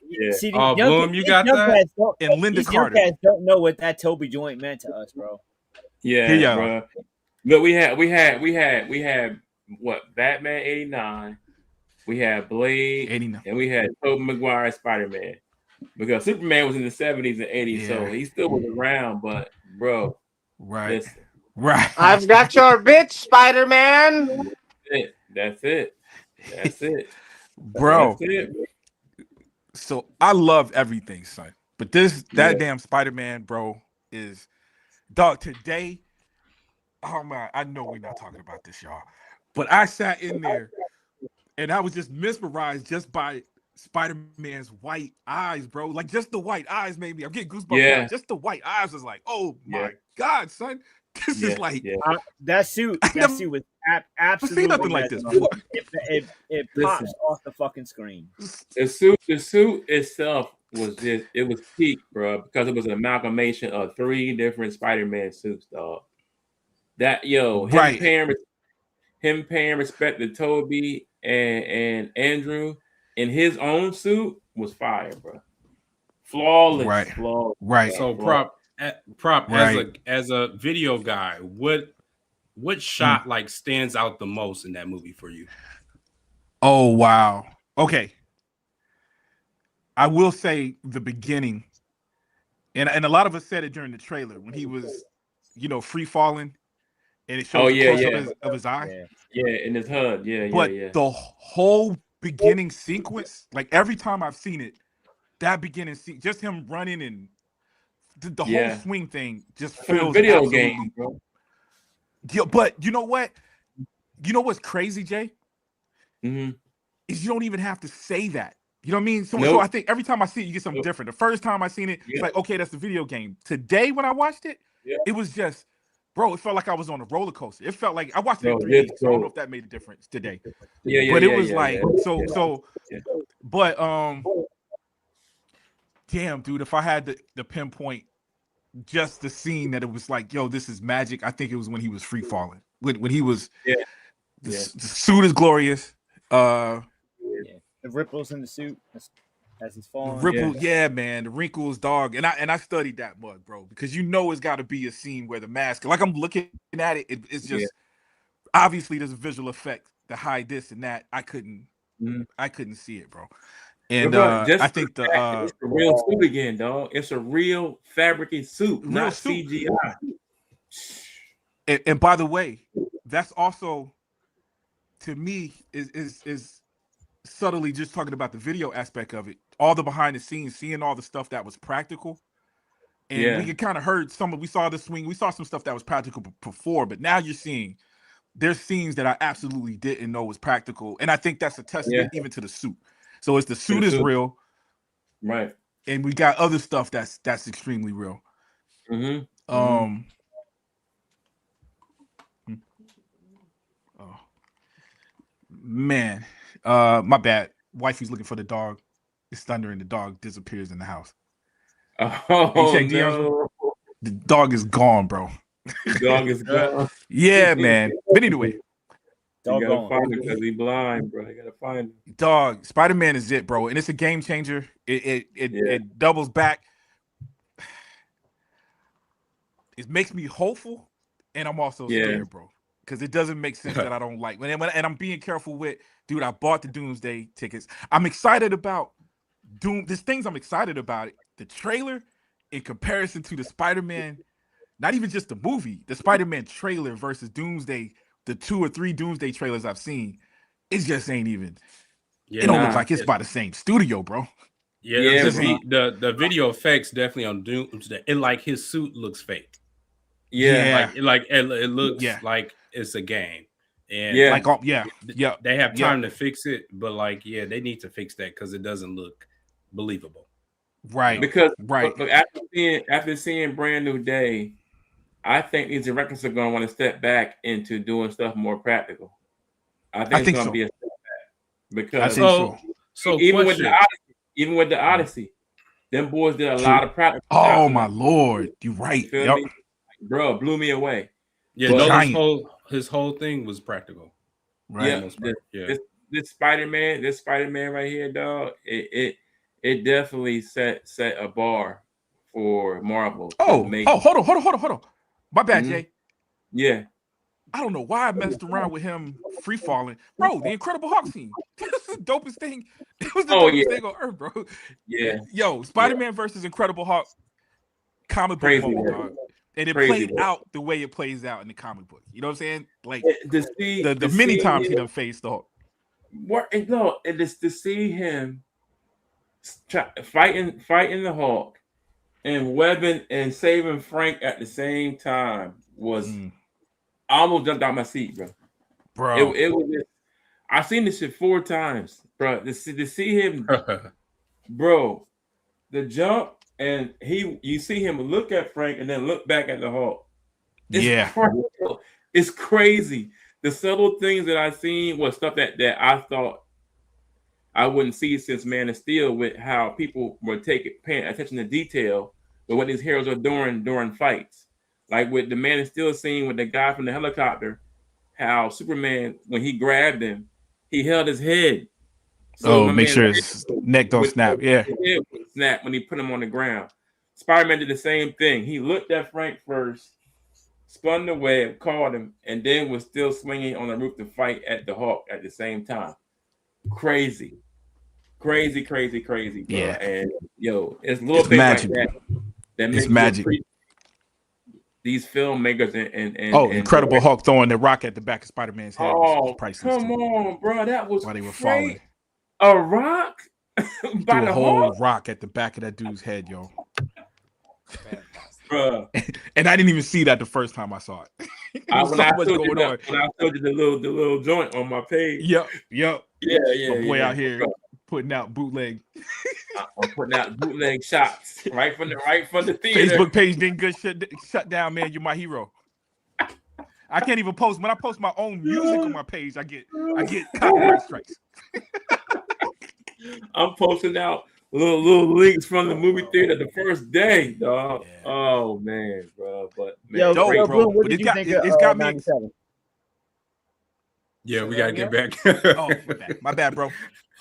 Yeah. See, Boom, you got that? And Linda Carter. Young cats don't know what that Toby joint meant to us, bro. Yeah, bro. But we had what? Batman 89. We had Blade 89. And we had Tobey Maguire Spider-Man. Because Superman was in the 70s and 80s, so he still was around, but bro. Right. Listen. Right. I've got your bitch, Spider-Man. That's it. Bro. That's it. So I love everything, son. But that damn Spider-Man, bro, is dog today. Oh man, I know we're not talking about this, y'all. But I sat in there and I was just mesmerized just by Spider-Man's white eyes, bro. Like just the white eyes made me. I'm getting goosebumps. Yeah. Just the white eyes was like, oh my God, son. This is like that suit. I That never suit was seen absolutely nothing like this before. It Listen. pops off the fucking screen. The suit itself was just it was peak, bro, because it was an amalgamation of 3 different Spider-Man suits, dog. That Right. him paying respect to Toby and Andrew in his own suit was fire, bro. Flawless, Right. flawless. Right. So Flawless. prop Right. as a video guy, what shot like stands out the most in that movie for you? Oh wow. Okay. I will say the beginning, and a lot of us said it during the trailer when he was, free falling, and it shows a close-up of his eye. Yeah, in his HUD. But Yeah. the whole beginning sequence, like every time I've seen it, that beginning scene, just him running and the whole swing thing just From feels a video absolutely- game, bro. Yeah, but you know what? You know what's crazy, Jay? Mm-hmm. Is you don't even have to say that. You know what I mean? So Nope. I think every time I see it, you get something different. The first time I seen it, it's like, okay, that's the video game. Today, when I watched it, it was just, bro, it felt like I was on a roller coaster. It felt like I watched it in 3D, so I don't know if that made a difference today. But it was but damn, dude, if I had the pinpoint just the scene that it was like, yo, this is magic. I think it was when he was free falling. When he was the suit is glorious. The ripples in the suit as he's falling. Ripples, man, the wrinkles, dog. And I studied that mug, bro, because it's got to be a scene where the mask, like I'm looking at it, it's just obviously there's a visual effect to hide this and that. I couldn't see it, bro. And I think it's a real suit again, dog. It's a real fabricated suit, not CGI. And by the way, that's also to me is subtly just talking about the video aspect of it, all the behind the scenes, seeing all the stuff that was practical. And we kind of heard we saw the swing, we saw some stuff that was practical before, but now you're seeing there's scenes that I absolutely didn't know was practical. And I think that's a testament even to the suit. So it's the suit is real. Right. And we got other stuff that's extremely real. Oh man. My bad. Wifey's looking for the dog. It's thunder and the dog disappears in the house. No. The dog is gone, bro. The dog is gone. Yeah, man. But anyway. You gotta find him because he's blind, bro. You gotta find him. Dog, Spider-Man is it, bro. And it's a game changer. It doubles back. It makes me hopeful, and I'm also scared, bro. Because it doesn't make sense that I don't like. And I'm being careful with, dude, I bought the Doomsday tickets. I'm excited about there's things I'm excited about it. The trailer in comparison to the Spider-Man, not even just the movie, the Spider-Man trailer versus Doomsday, the 2 or 3 Doomsday trailers I've seen, it just ain't even. It don't look like it's by the same studio, bro. The video effects definitely on Doomsday. It like his suit looks fake. It looks like it's a game. And they have time to fix it, but they need to fix that because it doesn't look believable. Right. Because but after seeing Brand New Day, I think these directors are going to want to step back into doing stuff more practical. I think it's going to be a step back because even with the Odyssey, them boys did a lot of practical. Oh my lord, you're right. Bro, blew me away. Yeah, his whole thing was practical. Right. This Spider-Man right here, dog. It definitely set a bar for Marvel. Hold on. My bad, Jay. Yeah. I don't know why I messed around with him free falling. Bro, the Incredible Hulk scene. This is the dopest thing. It was the dopest thing on earth, bro. Yeah. Yo, Spider-Man versus Incredible Hulk comic book moment, dog. And it played out the way it plays out in the comic book. You know what I'm saying? Like the many times he done faced the Hulk. And just to see him fighting the Hulk and webbing and saving Frank at the same time was I almost jumped out my seat, bro. It was just, I've seen this shit 4 times, bro. To see him, bro, the jump and you see him look at Frank and then look back at the Hulk. Yeah. It's crazy. The subtle things that I've seen was stuff that I thought I wouldn't see since Man of Steel, with how people were paying attention to detail with what these heroes are doing during fights. Like with the Man of Steel scene with the guy from the helicopter, how Superman, when he grabbed him, he held his head. So Oh, my make man sure his neck don't snap. Yeah. his head would snap when he put him on the ground. Spider-Man did the same thing. He looked at Frank first, spun the web, called him, and then was still swinging on the roof to fight at the Hulk at the same time. Crazy, crazy, bro. Yeah. And yo, it's little It's things magic. like that It's make you magic. appreciate these filmmakers and Incredible Hulk throwing the rock at the back of Spider-Man's head was priceless. come on, bro, that was While they were great. falling. A rock He by threw a the whole Hulk, rock at the back of that dude's head, yo. bro. And I didn't even see that the first time I saw it. When I showed you going on. the little joint on my page. Yep. Yeah. My boy out here putting out bootleg. I'm putting out bootleg shots right from the theater. Facebook page didn't get shut down, man. You're my hero. I can't even post. When I post my own music on my page, I get copyright strikes. I'm posting out little links from the movie theater the first day, dog. Yeah. Oh man, bro. But man, yo, bro. What did you think it's got me. 97? Yeah, we gotta get back. Oh, my bad, bro.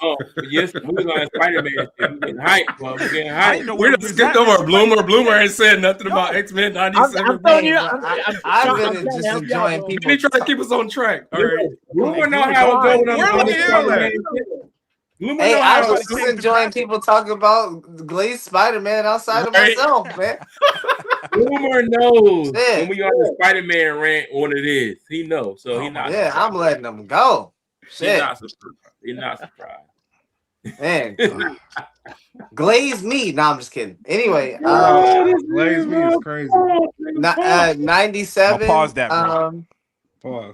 Oh yes, moving on Spider-Man. We're getting hyped, bro. We're getting hyped. We're just skipped over Bloomer ain't said nothing about X-Men 97. I'm telling you, I've been just enjoying people. He trying to keep us on track. All right. Bloomer know how to go on the Spider-Man. Hey, I was just enjoying people talking about Glazed Spider-Man outside of myself, man. Bloomer knows when we on the Spider-Man rant what it is. He knows, so he not. Yeah, surprised. I'm letting them go. Shit. He's not surprised. Man, Glaze me. No, I'm just kidding. Anyway, Glaze me is crazy. 97. Pause that, bro. Pause.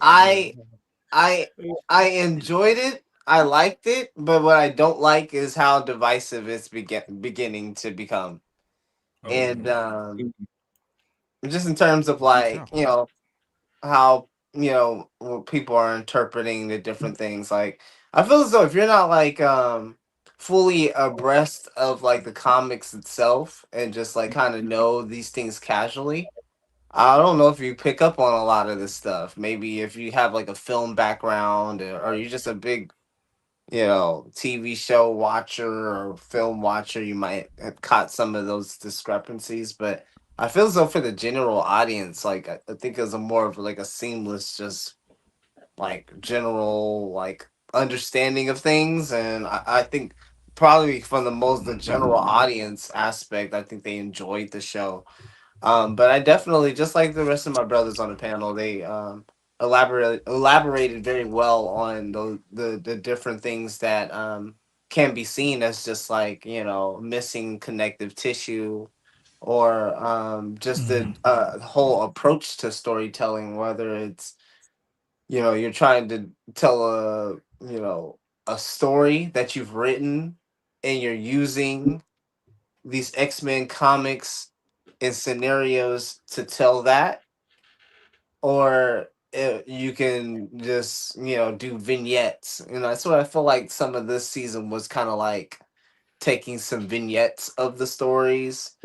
I enjoyed it. I liked it, but what I don't like is how divisive it's beginning to become. And just in terms of like, you know, how, you know, people are interpreting the different things. Like, I feel as though if you're not like fully abreast of like the comics itself and just like kind of know these things casually, I don't know if you pick up on a lot of this stuff. Maybe if you have like a film background or you're just a big, you know, TV show watcher or film watcher, you might have caught some of those discrepancies. But I feel as though for the general audience, like I think it's a more of like a seamless, just like general like understanding of things. And I think probably from the general audience aspect, I think they enjoyed the show. But I definitely, just like the rest of my brothers on the panel, they elaborated very well on the different things that can be seen as just like, you know, missing connective tissue or just the whole approach to storytelling, whether it's, you know, you're trying to tell a story that you've written and you're using these X-Men comics in scenarios to tell that, or you can just, you know, do vignettes. You know, that's what I feel like some of this season was kind of like, taking some vignettes of the stories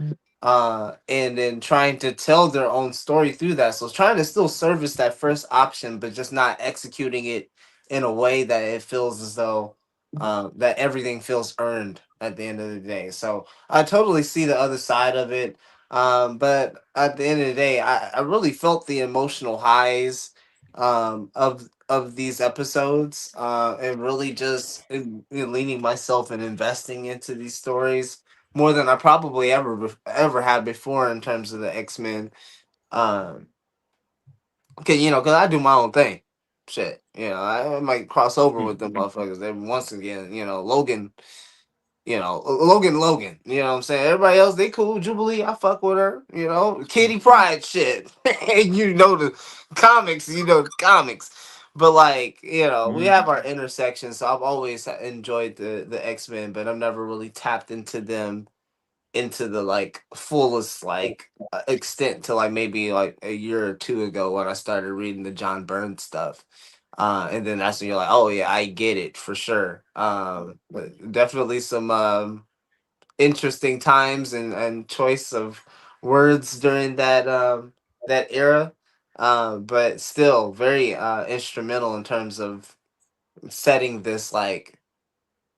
and then trying to tell their own story through that. So trying to still service that first option, but just not executing it in a way that it feels as though that everything feels earned at the end of the day. So I totally see the other side of it. But at the end of the day, I really felt the emotional highs of these episodes and really just leaning myself and investing into these stories more than I probably ever had before in terms of the X-Men. Okay, you know, because I do my own thing. Shit, you know, I might cross over with them motherfuckers every once again. You know, Logan. You know, Logan, you know what I'm saying? Everybody else, they cool. Jubilee, I fuck with her. You know, Kitty Pryde shit. And you know the comics, But like, you know, we have our intersections. So I've always enjoyed the X-Men, but I've never really tapped into them into the like fullest like extent to like maybe like a year or two ago when I started reading the John Byrne stuff. And then that's when you're like, oh yeah, I get it for sure. But definitely some interesting times and choice of words during that era. But still very instrumental in terms of setting this like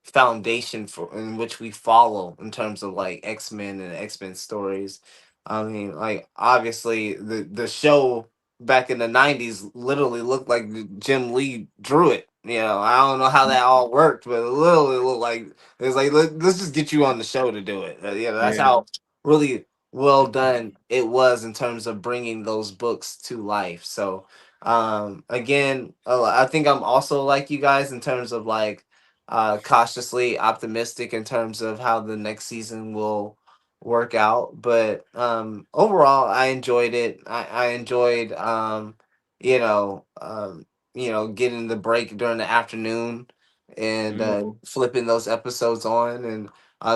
foundation for in which we follow in terms of like X-Men and X-Men stories. I mean, like obviously the show back in the 90s literally looked like Jim Lee drew it. You know, I don't know how that all worked, but it literally looked like it's like let's just get you on the show to do it. You know, that's Yeah. how really well done it was in terms of bringing those books to life. So again, I think I'm also like you guys in terms of like cautiously optimistic in terms of how the next season will work out. But overall, I enjoyed it. I enjoyed getting the break during the afternoon and flipping those episodes on, and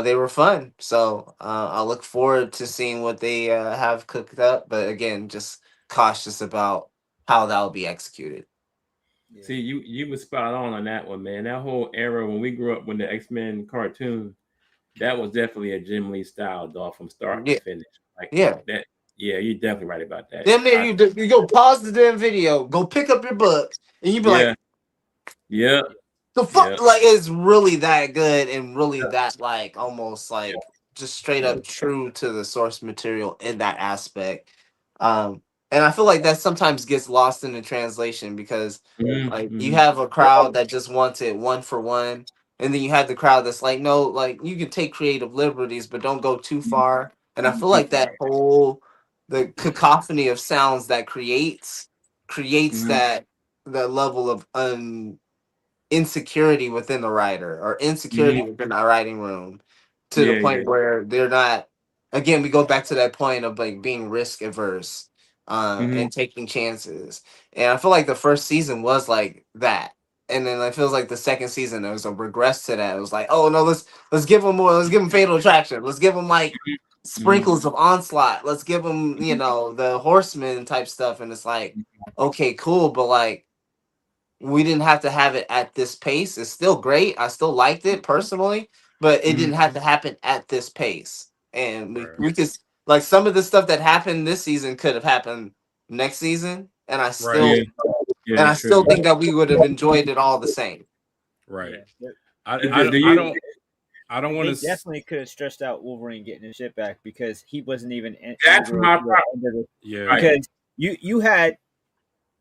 they were fun. So I look forward to seeing what they have cooked up. But again, just cautious about how that will be executed. Yeah. See, you was spot on that one, man. That whole era when we grew up with the X-Men cartoon, that was definitely a Jim Lee style, dog, from start Yeah, to finish. Like yeah. that. Yeah, you're definitely right about that. Damn near you go pause the damn video, go pick up your book, and you be Yeah, like, yeah, the yeah. fuck, like it's really that good and really that like almost like just straight up true to the source material in that aspect. And I feel like that sometimes gets lost in the translation because like you have a crowd that just wants it one for one, and then you have the crowd that's like, no, like you can take creative liberties, but don't go too far. And I feel like that whole the cacophony of sounds that creates that the level of insecurity within the writer or insecurity within the writing room to the Yeah, point where they're not, again, we go back to that point of like being risk averse and taking chances. And I feel like the first season was like that, and then it feels like the second season there was a regress to that. It was like, oh no, let's give them more, let's give them Fatal Attraction, let's give them like sprinkles of Onslaught, let's give them the Horseman type stuff. And it's like, okay, cool, but like we didn't have to have it at this pace. It's still great. I still liked it personally, but it didn't have to happen at this pace. And we could like some of the stuff that happened this season could have happened next season, and I still yeah. and I still think that we would have enjoyed it all the same. Right. Yeah. I don't want They to. definitely could have stressed out Wolverine getting his shit back because he wasn't even. That's my problem. Yeah. Because you had.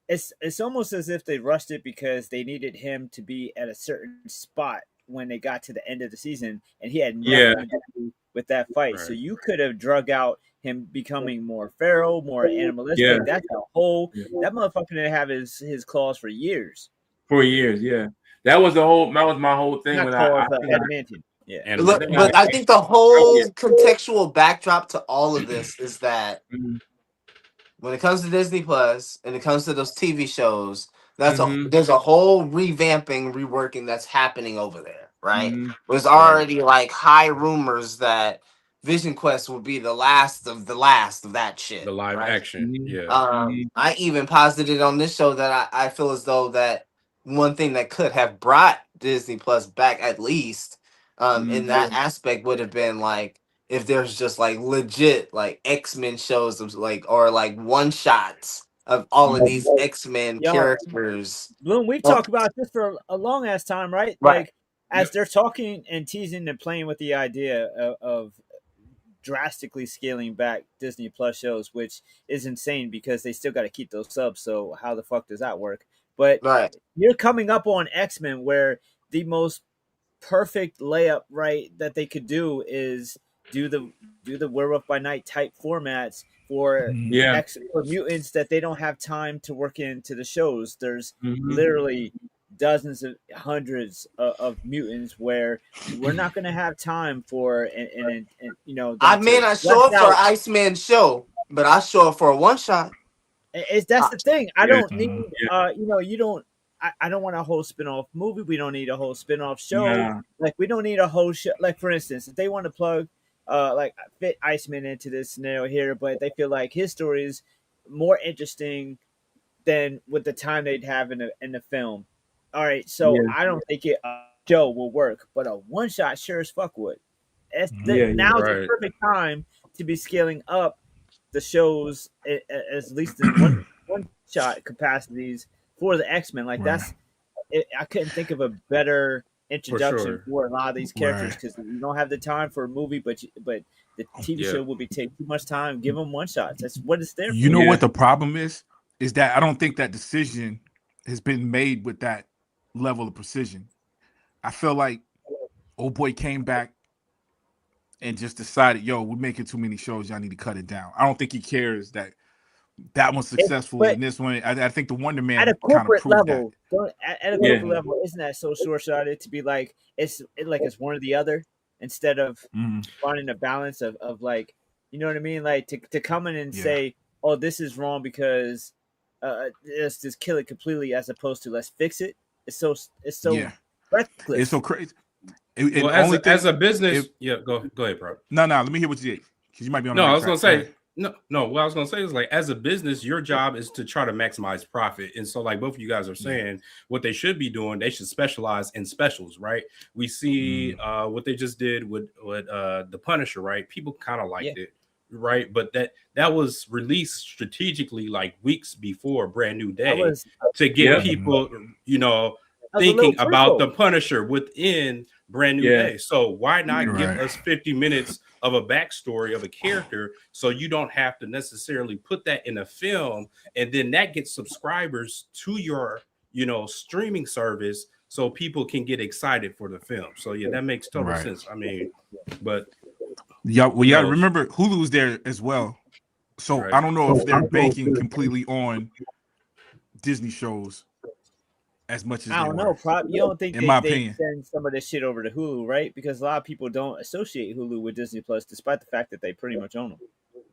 It's almost as if they rushed it because they needed him to be at a certain spot when they got to the end of the season, and he had nothing to do with that fight. Right. So you could have drug out him becoming more feral, more animalistic. Yeah. That's a whole that motherfucker didn't have his claws for years. For years, yeah. That was my whole thing. Not When claws, I adamantium. Yeah. And But I think the whole contextual backdrop to all of this is that when it comes to Disney Plus and it comes to those TV shows, there's a whole revamping, reworking that's happening over there, right? There's already like high rumors that Vision Quest will be the last of that shit. the live action. Yeah. I even posited on this show that I feel as though that one thing that could have brought Disney Plus back at least in that aspect would have been like if there's just like legit like X-Men shows of like or like one shots of all of these X-Men characters. Bloom, we've talked about this for a long ass time, right? Like as they're talking and teasing and playing with the idea of drastically scaling back Disney Plus shows, which is insane because they still got to keep those subs. So how the fuck does that work? But you're coming up on X-Men where the most perfect layup right that they could do is do the Werewolf by Night type formats for for mutants that they don't have time to work into the shows. There's literally dozens of hundreds of mutants where we're not going to have time for and I may not show up for Iceman show, but I show up for a one shot. That's the thing. I don't need you don't. I don't want a whole spin-off movie. We don't need a whole spin-off show. Like we don't need a whole show. Like for instance, if they want to plug like fit Iceman into this scenario here, but they feel like his story is more interesting than with the time they'd have in the film. All right, so Yeah. I don't think a show will work, but a one shot sure as fuck would. Yeah, Now's the right. perfect time to be scaling up the shows at least in one shot capacities for the X-Men. Like Right. I couldn't think of a better introduction sure. for a lot of these characters Right. because you don't have the time for a movie, but the TV Yeah. show will be taking too much time. Give them one shots. That's what it's there You for. know Yeah. what the problem is that I don't think that decision has been made with that level of precision. I feel like old boy came back and just decided, yo, we're making too many shows. Y'all need to cut it down. I don't think he cares that one's successful but- and this one. I think the Wonder Man At a kind of corporate proved level, at a Yeah. corporate level, isn't that so short-sighted to be like it's one or the other instead of that. Mhm. finding a balance of like, you know what I mean? Like to come in and Yeah. say, oh, this is wrong because let's just kill it completely as opposed to let's fix it. It's so Yeah. reckless. It's so crazy. Well, as a business, go ahead, bro. No, let me hear what you did because you might be on. No, the right I was gonna track. Go say no. What I was gonna say is like as a business, your job is to try to maximize profit, and so like both of you guys are saying, what they should be doing, they should specialize in specials, right? We see what they just did with the Punisher, right? People kind of liked it, right? But that was released strategically like weeks before Brand New Day to get people, thinking about the Punisher within Brand New Day. So why not give us 50 minutes of a backstory of a character so you don't have to necessarily put that in a film, and then that gets subscribers to your streaming service so people can get excited for the film. So yeah, that makes total sense. I mean, but remember Hulu's there as well. So I don't know if they're banking completely on Disney shows as much as I don't know. You don't think in my they opinion send some of this shit over to Hulu, right? Because a lot of people don't associate Hulu with Disney Plus, despite the fact that they pretty much own them.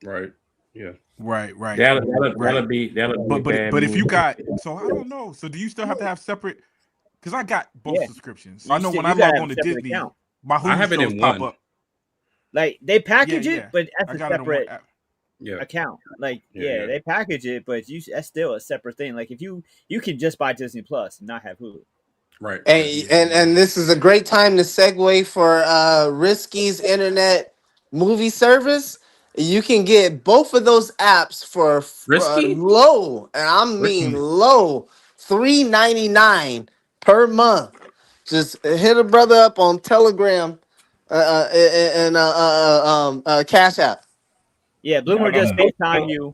Right. Yeah. Right. That'll be but if you got, so I don't know. So do you still have to have separate? Because I got both subscriptions. So I know when I log on to Disney, my Hulu shows pop up. Like they package it, but that's a separate account. Like they package it, but that's still a separate thing. Like if you can just buy Disney Plus and not have Hulu. Right. And this is a great time to segue for Risky's internet movie service. You can get both of those apps for low, and I mean low, $3.99 per month. Just hit a brother up on Telegram and Cash App. Yeah, Bloomer just FaceTime you.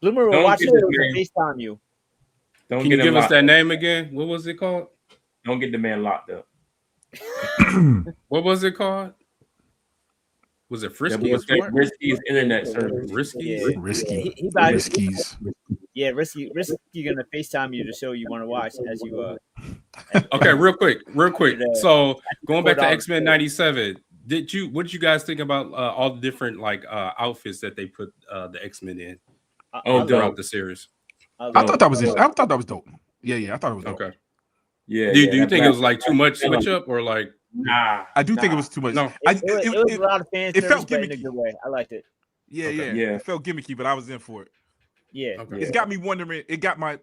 Bloomer will watch it and FaceTime you. Can you give us that name again? What was it called? Don't get the man locked up. What was it called? Was it Frisky's? Risky's internet service. Risky's? Risky's. Yeah, Risky gonna FaceTime you to show you want to watch as you Okay, real quick. So going back to X-Men 97, what did you guys think about all the different outfits that they put the X-Men in throughout the series? I thought that was dope. Yeah, I thought it was dope. Okay. Yeah. Do you think it was too much switch up or like? Nah. I do think it was too much. No, it was a lot of fan service, felt gimmicky in a good way. I liked it. Yeah. It felt gimmicky, but I was in for it. Yeah. Okay. It's got me wondering. It got my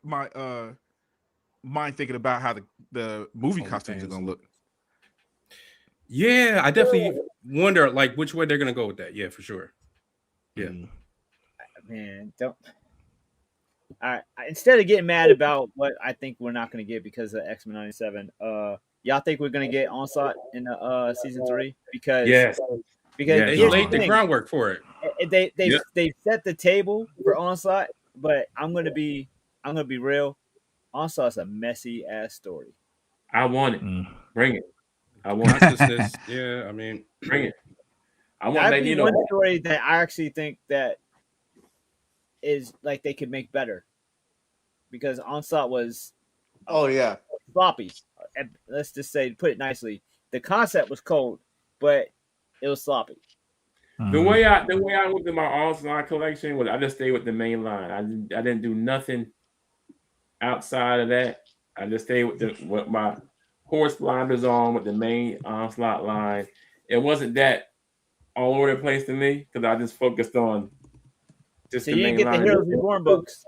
mind thinking about how the movie costumes are gonna look. Yeah, I definitely wonder which way they're gonna go with that. Yeah, for sure. Yeah. Man, don't. Instead of getting mad about what I think we're not going to get because of X-Men 97, y'all think we're going to get Onslaught in season 3? Because they laid the groundwork for it. They set the table for Onslaught, but I'm gonna be real. Onslaught's a messy ass story. I want it. Bring it. I want it. Yeah, I mean, bring it. I want Magneto. One story that I actually think that is they could make better, because Onslaught was sloppy. Let's just say, put it nicely, the concept was cold, but it was sloppy. The way I looked at my Onslaught collection was I just stayed with the main line. I didn't do nothing outside of that. I just stayed with my horse blinders on with the main Onslaught line. It wasn't that all over the place to me because I just focused on just So the you didn't main get the line. Heroes Reborn books.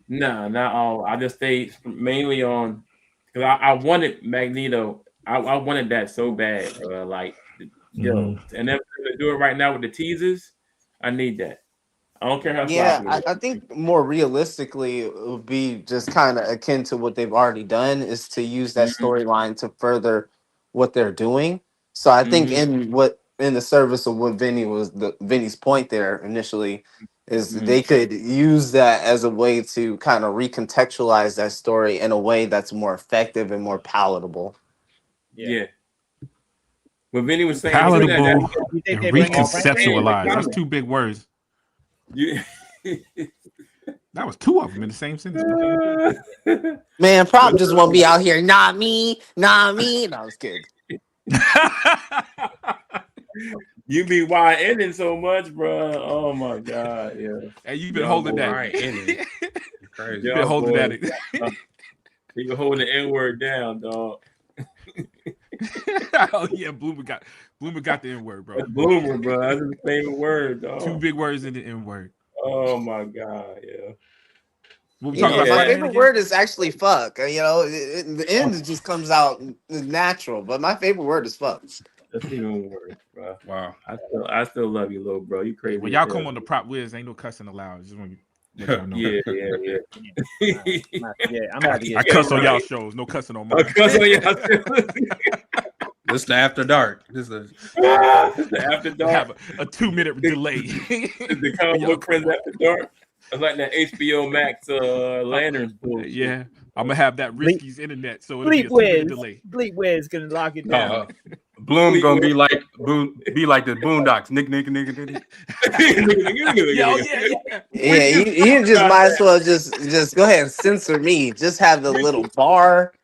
No, not all. I just stayed mainly on because I wanted Magneto. I wanted that so bad. Yo, and then to do it right now with the teasers, I need that. I don't care how Yeah, sloppy it I is. think more realistically, it would be just kind of akin to what they've already done is to use that Mhm, storyline to further what they're doing. So I think mhm, in the service of what Vinny's point there initially is mhm. they could use that as a way to kind of recontextualize that story in a way that's more effective and more palatable. Yeah. But Vinny was saying you that Palatable You think and they bring in Frank? reconceptualize. That's comment. two big words. You, That was two of them in the same sentence, bro. Man, Prop just won't be out here. Not me, not me. No, I was kidding. you be wide ending so much, bro. Oh my god, yeah. Hey, you've been Y'all holding boys- that. Right, ending. Crazy. You've been holding boys, at it. You holding the N word down, dog. Oh yeah, Bloomer got the N word, bro. That's Bloomer, bro. That's his favorite word, dog. Two big words in the N word. Oh my god, yeah. What we Yeah, talking about? my Spider-Man favorite again? word is actually fuck. You know, the end it just comes out natural, but my favorite word is fuck. That's even worse, bro. Wow. I still love you, little bro. You crazy. When as y'all hell. come on the Prop Wiz, ain't no cussing allowed. Just want to let y'all know. Yeah. Yeah, I'm about to I get. cuss on y'all right. shows. No cussing on I mine. cuss on y'all. This the after dark. This is The after dark. Have a 2-minute delay. The comic book friends after dark. It's like that HBO Max Lanterns bullshit. Yeah, I'm gonna have that Risky's internet, so it'll be a Bleep 2-minute Wiz. delay. Bleep Wiz gonna lock it down. Bloom gonna be like the Boondocks. Nick. Yeah. Yeah, you just might as well just go ahead and censor me. Just have the little bar.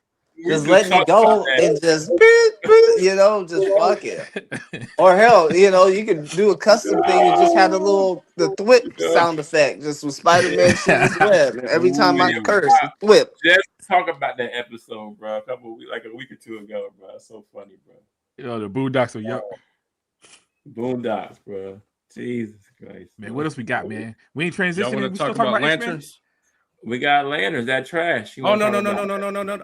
Just let me go and just just fuck it. Or hell, you could do a custom thing and just have the thwip sound effect, just with Spider-Man shooting his web. And every time I curse, thwip. Just talk about that episode, bro. A week or two ago, bro. It's so funny, bro. The Boondocks are young. Boondocks, bro. Jesus Christ. Man, what else we got, man? We ain't Y'all transitioning. want We to still talk talking about X-Men? lanterns? We got Lanterns, that trash. Oh no.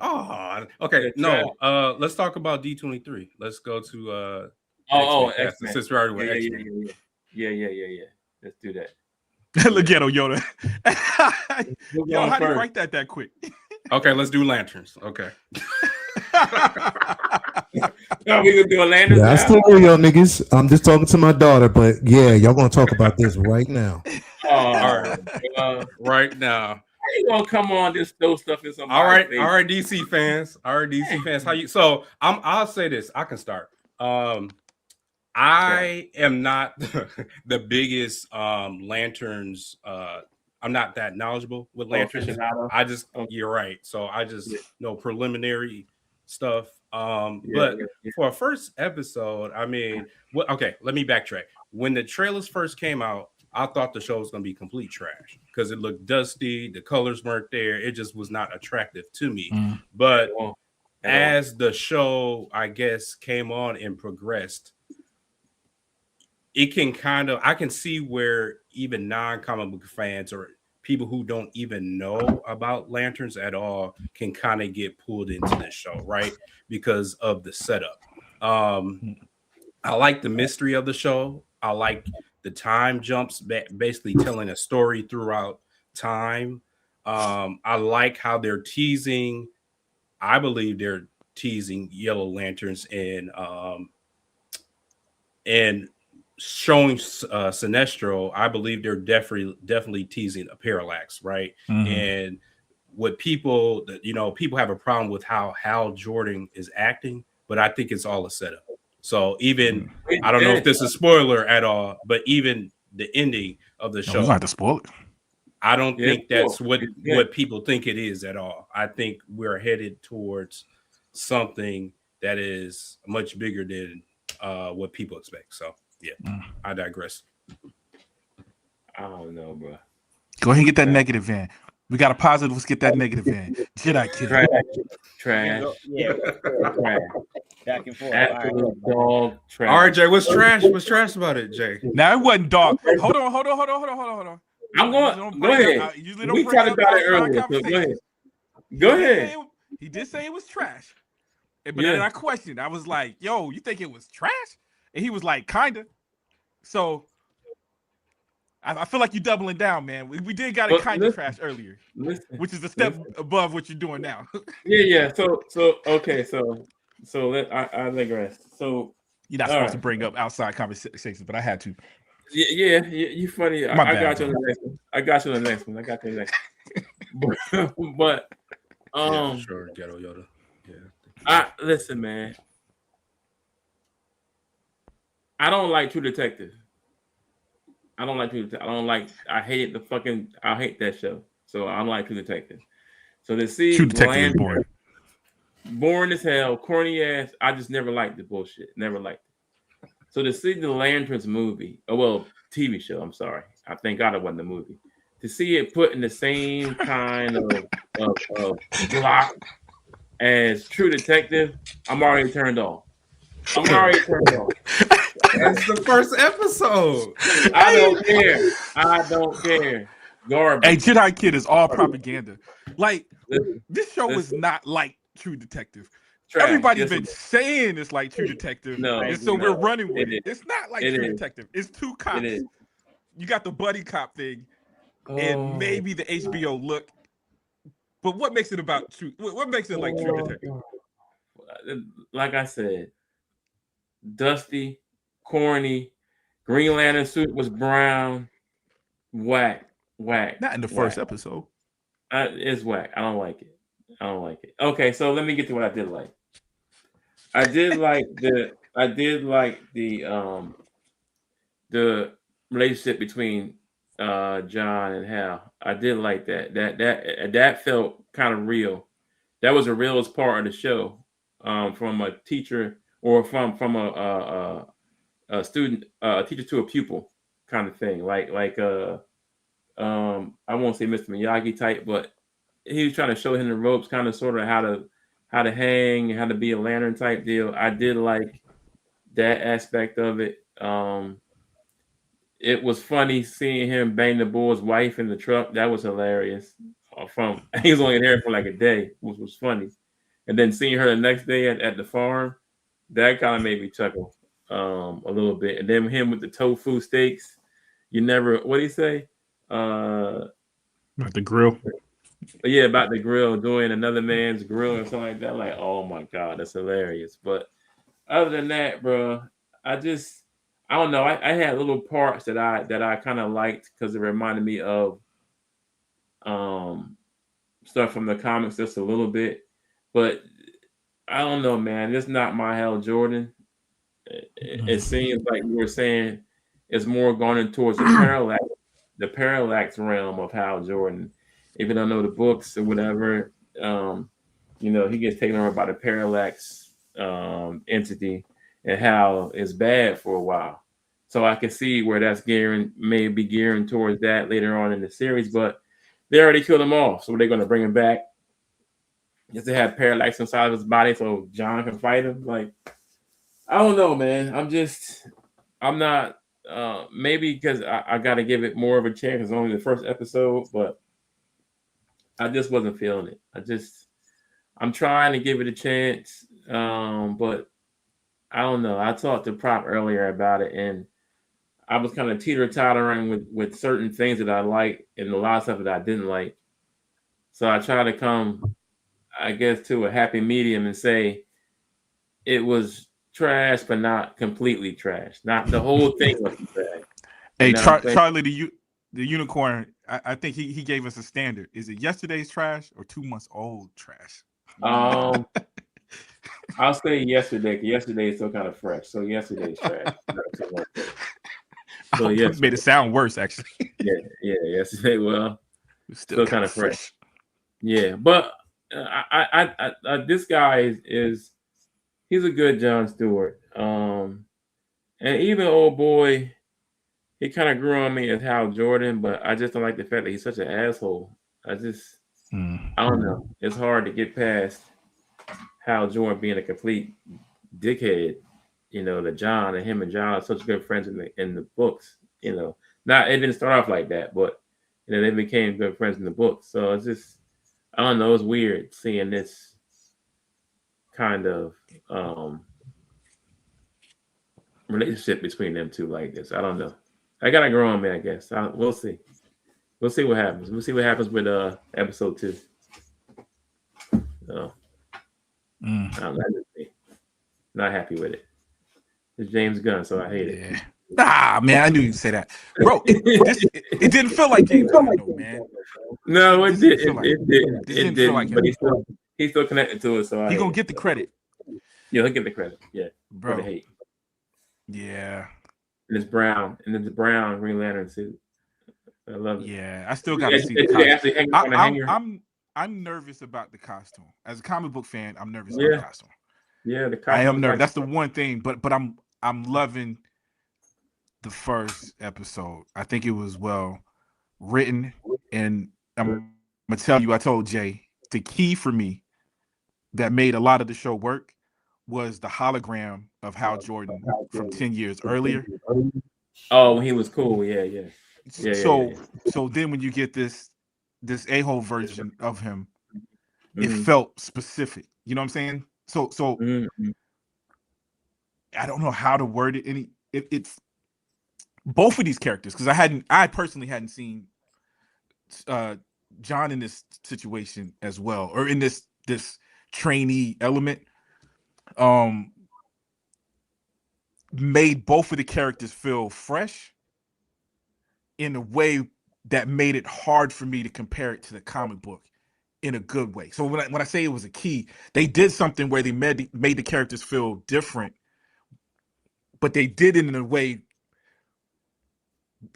Oh, okay. No. Let's talk about D23. Let's go to X-Men. since we're already with X-Men. Yeah. Let's do that. Legato Yoda. Yo, how do you first? write that quick? Okay, let's do lanterns. Okay. No, we gonna do a Lanterns. Yeah, I now? still know y'all niggas. I'm just talking to my daughter, but yeah, y'all gonna talk about this right now. All right. Right now. How you gonna come on this throw stuff in some? All right, DC fans. How you? So I'll say this. I can start. I am not the biggest lanterns. I'm not that knowledgeable with lanterns. I just you're right. So I just know preliminary stuff. But for a first episode, I mean, okay, let me backtrack. When the trailers first came out, I thought the show was going to be complete trash because it looked dusty. The colors weren't there. It just was not attractive to me. But as the show, I guess, came on and progressed, it can I can see where even non-comic book fans or people who don't even know about lanterns at all can kind of get pulled into this show, right? Because of the setup. I like the mystery of the show. I like the time jumps, basically telling a story throughout time. I like how they're teasing. I believe they're teasing Yellow Lanterns and showing Sinestro. I believe they're definitely teasing a Parallax, right? And what people have a problem with how Hal Jordan is acting, but I think it's all a setup. So even I don't know if this is a spoiler at all, but even the ending of the show, not to spoil it. I don't think that's what people think it is at all. I think we're headed towards something that is much bigger than what people expect. So yeah, I digress. I don't know, bro. Go ahead and get that negative in. We got a positive. Let's get that negative in. Jedi Kid. Trash. Yeah, Trash. back and forth. All right. Absolute dog trash. RJ, what's trash? What's trash about it, Jay? Now it wasn't dog. Hold on. I'm going. Go ahead. We talked about it earlier. So go ahead. Go ahead. He did say it was trash. But Yeah. then I questioned. I was like, yo, you think it was trash? And he was like, kinda. So I feel like you're doubling down, man. We did got it kind of trash earlier, which is a step above what you're doing now. Yeah. So okay. So I digress. So You're not supposed to bring up outside conversations, but I had to. Yeah. You funny. I got you on the next one. I got you on the next one. But yeah, sure, Ghetto Yoda. Yeah. Listen, man. I don't like True Detective. I hate that show. So I don't like True Detective. So to see True Detective is boring. Boring as hell, corny ass. I just never liked the bullshit. Never liked it. So to see the Lanterns movie, TV show, I'm sorry. I thank God it wasn't the movie. To see it put in the same kind of block as True Detective, I'm already turned off. That's the first episode. I don't care. Garbage. Hey, Jedi Kid is all propaganda. Like, this show is not like True Detective. Trash. Everybody's been saying it's like True Detective, we're running with it. It's not like True Detective. It's two cops. You got the buddy cop thing, and maybe the HBO look. But what makes it about True? What makes it like True Detective? Like I said, dusty, corny. Green Lantern suit was brown. Whack. Not in the first episode. It's whack. I don't like it. Okay, so let me get to what I did like. I did like the relationship between John and Hal. I did like that. That felt kind of real. That was the realest part of the show, from a teacher or from a student, a teacher to a pupil kind of thing. Like I won't say Mr. Miyagi type, but he was trying to show him the ropes, kind of sort of how to hang, how to be a lantern type deal. I did like that aspect of it. It was funny seeing him bang the boy's wife in the truck. That was hilarious. He was only there for like a day, which was funny. And then seeing her the next day at the farm, that kind of made me chuckle a little bit. And then him with the tofu steaks. What do you say? About the grill. Yeah, about the grill, doing another man's grill or something like that. Like, oh my God, that's hilarious. But other than that, bro, I don't know. I had little parts that I kind of liked because it reminded me of stuff from the comics just a little bit. But I don't know, man. It's not my Hal Jordan. It seems like you were saying it's more going towards the parallax realm of Hal Jordan. Even though I know the books or whatever, he gets taken over by the parallax entity, and Hal is bad for a while. So I can see where that's maybe gearing towards that later on in the series, but they already killed him off. So they're going to bring him back just to have parallax inside of his body so John can fight him. Like, I don't know, man. I'm not, maybe because I got to give it more of a chance. It's only the first episode, but I just wasn't feeling it. I'm trying to give it a chance, but I don't know. I talked to Prop earlier about it, and I was kind of teeter-tottering with certain things that I like and a lot of stuff that I didn't like. So I try to come, I guess, to a happy medium and say it was trash, but not completely trash. Not the whole thing was trash. Hey, Charlie, the unicorn, I think he gave us a standard. Is it yesterday's trash or 2 months old trash? I'll say yesterday, because yesterday is still kind of fresh. So yesterday's trash. So made it sound worse, actually. yeah, yesterday. Well, still kind of fresh. Yeah, but I this guy is he's a good Jon Stewart. And even old boy, he kind of grew on me as Hal Jordan, but I just don't like the fact that he's such an asshole. I don't know. It's hard to get past Hal Jordan being a complete dickhead. To John, and him and John are such good friends in the books. Not it didn't start off like that, but they became good friends in the books. So it's just, I don't know. It's weird seeing this kind of relationship between them two like this. I don't know. I gotta grow on me, I guess. We'll see. We'll see what happens. We'll see what happens with episode 2. So, not happy with it. It's James Gunn, so I hate it. Nah, man, I knew you'd say that, bro. It didn't feel like James Gunn, though, man. No, it didn't. It didn't feel like but him. he's still connected to it, so He gonna get the credit. Yeah, he'll get the credit. Yeah, bro. For the hate. Yeah. And it's brown, Green Lantern suit. I love it. Yeah, I still gotta see the costume. I'm nervous about the costume. As a comic book fan, I'm nervous about the costume. Yeah, the costume. I am nervous. That's the one thing, but I'm loving the first episode. I think it was well written, and I'm gonna tell you, I told Jay, the key for me that made a lot of the show work was the hologram of Hal Jordan from 10 years earlier. Oh, when he was cool, yeah. So then when you get this a-hole version of him, it felt specific. You know what I'm saying? So I don't know how to word it. It's both of these characters, because I personally hadn't seen John in this situation as well, or in this trainee element. Made both of the characters feel fresh in a way that made it hard for me to compare it to the comic book in a good way. So when I say it was a key, they did something where they made the characters feel different, but they did it in a way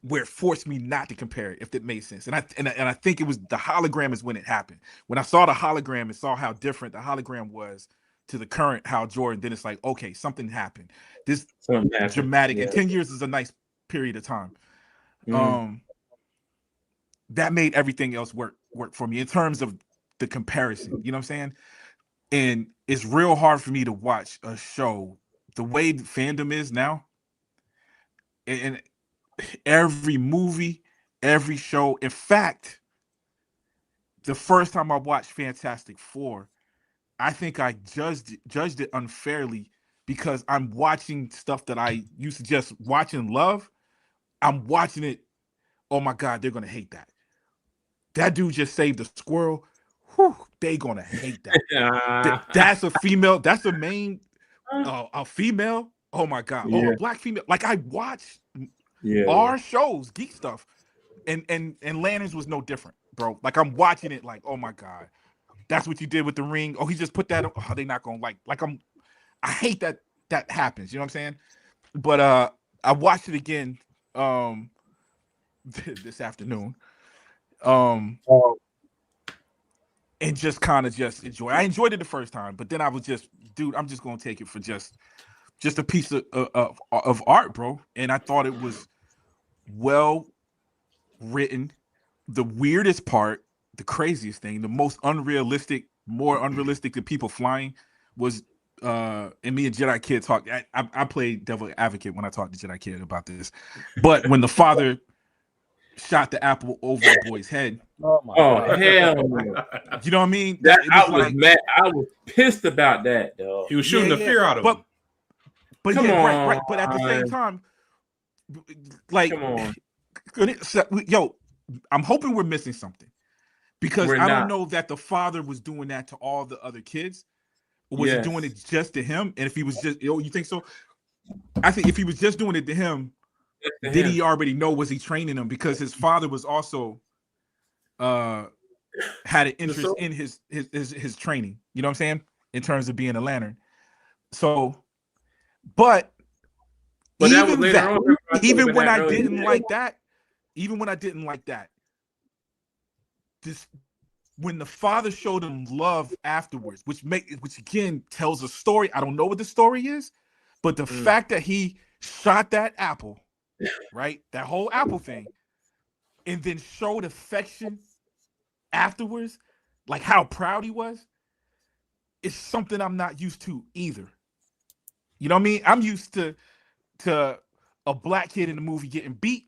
where it forced me not to compare it, if that made sense. And I think it was the hologram is when it happened. When I saw the hologram and saw how different the hologram was to the current Hal Jordan, then it's like, okay, something happened. This dramatic, and 10 years is a nice period of time. That made everything else work for me in terms of the comparison. You know what I'm saying? And it's real hard for me to watch a show the way fandom is now. And every movie, every show. In fact, the first time I watched Fantastic Four, I think I judged it unfairly because I'm watching stuff that I used to just watch and love. I'm watching it. Oh my God, they're gonna hate that. That dude just saved a squirrel. Whew, they gonna hate that. That's a female. That's a main. A female. Oh my God. Oh, a black female. Like I watch our shows, geek stuff, and Lanterns was no different, bro. Like I'm watching it. Like, oh my God, that's what you did with the ring. Oh, he just put that. Oh, they not gonna like. I hate that happens. You know what I'm saying? But I watched it again this afternoon. And just kind of just enjoy. I enjoyed it the first time, but then I was just, dude, I'm just gonna take it for just a piece of art, bro. And I thought it was well written. The weirdest part, the craziest thing, the most unrealistic, more unrealistic than people flying was and me and Jedi Kid talked. I played devil advocate when I talked to Jedi Kid about this. But when the father shot the apple over the boy's head. Oh hell no. You know what I mean? I was mad. I was pissed about that, though. He was shooting the fear out of him. But Come on. right. But at the same time, like, come on. Yo, I'm hoping we're missing something. Because We're I not. don't know that the father was doing that to all the other kids. Or was he doing it just to him? And if he was just, you think so? I think if he was just doing it to him, did he already know? Was he training him? Because his father was also had an interest in his training. You know what I'm saying? In terms of being a Lantern. So, but even that, even when I didn't like that, this when the father showed him love afterwards, which again tells a story. I don't know what the story is, but the fact that he shot that apple, right? That whole apple thing, and then showed affection afterwards, like how proud he was, it's something I'm not used to either. You know what I mean? I'm used to a black kid in the movie getting beat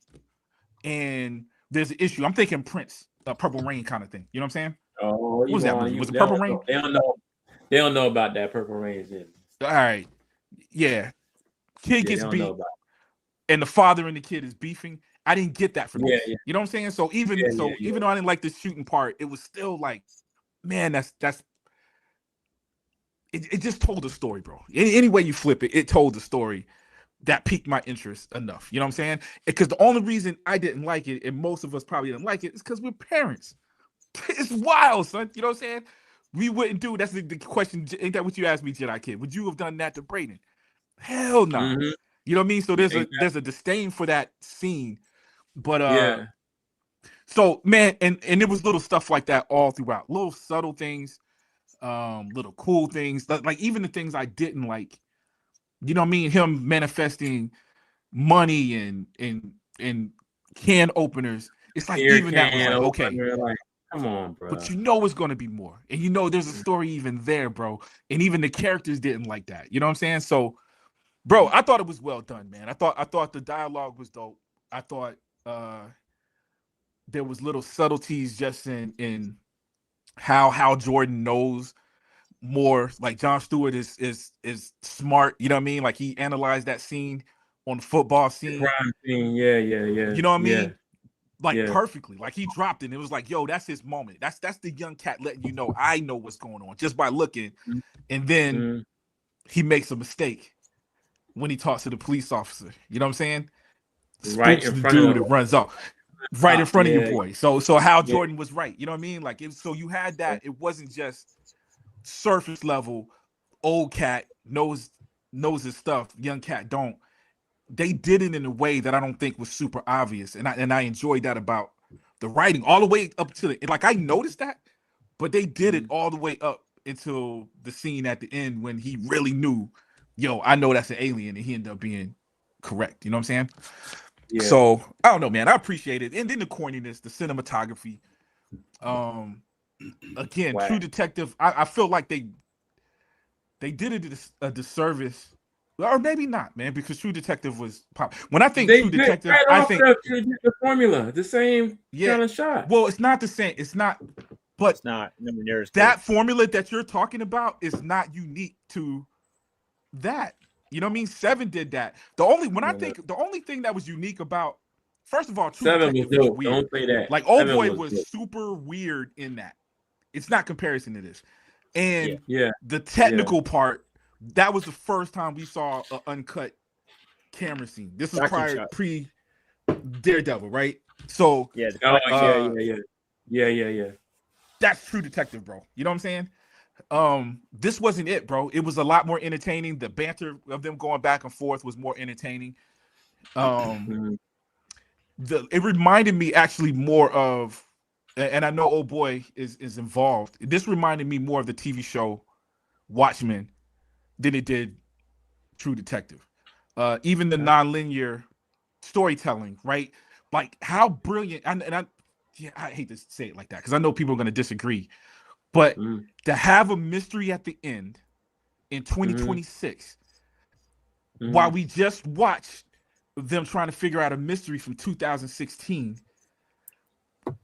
and there's an issue. I'm thinking Prince, Purple Rain kind of thing. You know what I'm saying? Oh, What was that movie? Was it Purple Rain? They don't know. They don't know about that Purple Rain shit. All right. Yeah. Kid Yeah, gets they don't beat know about and the father and the kid is beefing. I didn't get that from Yeah, this. yeah. You know what I'm saying? So even Yeah, so, yeah, yeah. even though I didn't like the shooting part, it was still like, man, that's it just told the story, bro. Any way you flip it, it told the story that piqued my interest enough. You know what I'm saying? Because the only reason I didn't like it, and most of us probably didn't like it, is because we're parents. It's wild, son. You know what I'm saying? We wouldn't do. That's the question. Ain't that what you asked me, Jedi Kid? Would you have done that to Brayden? Hell no. Nah. Mhm. You know what I mean? So there's Exactly. there's a disdain for that scene. But Yeah. so man, and it was little stuff like that all throughout. Little subtle things, little cool things. Like even the things I didn't like. You know what I mean? Him manifesting money and can openers. It's like Beer even that was can like, okay. opener, like, come on, bro. But you know it's going to be more. And you know there's a story even there, bro. And even the characters didn't like that. You know what I'm saying? So, bro, I thought it was well done, man. I thought the dialogue was dope. I thought there was little subtleties just in how Jordan knows more. Like Jon Stewart is smart, you know what I mean? Like he analyzed that scene on the football scene. Crime scene. Yeah. You know what I mean? Like Yeah. perfectly. Like he dropped it and it was like, yo, that's his moment. That's the young cat letting you know I know what's going on just by looking. And then he makes a mistake when he talks to the police officer. You know what I'm saying? Right Spooks in the front dude of and runs off. Right in front of your Yeah. boy. So Hal Jordan was right. You know what I mean? Like so you had that. It wasn't just surface level, old cat knows his stuff, young cat don't. They did it in a way that I don't think was super obvious, and I enjoyed that about the writing all the way up to like I noticed that, but they did it all the way up until the scene at the end when he really knew, yo, I know that's an alien, and he ended up being correct. You know what I'm saying? Yeah. So I don't know, man. I appreciate it, and then the corniness, the cinematography. Again, Wow. True Detective. I feel like they did it a disservice. Or maybe not, man, because True Detective was pop. When I think True Detective, right I off think the formula, the same kind of shot. Well, it's not the same. It's not, but It's not nowhere near as that good. formula that you're talking about is not unique to that. You know what I mean? Seven did that. The only thing that was unique about, first of all, True Seven Detective was was dope. weird. Don't say that. Like Old Seven Boy was was dope. super weird in that. It's not comparison to this. And Yeah. the technical part, that was the first time we saw an uncut camera scene. This was pre Daredevil, right? So Yeah. Yeah. That's True Detective, bro. You know what I'm saying? This wasn't it, bro. It was a lot more entertaining. The banter of them going back and forth was more entertaining. It reminded me actually more of, and I know Old Boy is involved. This reminded me more of the TV show Watchmen than it did True Detective. Even the nonlinear storytelling, right? Like how brilliant, and I hate to say it like that because I know people are going to disagree, but to have a mystery at the end in 2026, while we just watched them trying to figure out a mystery from 2016,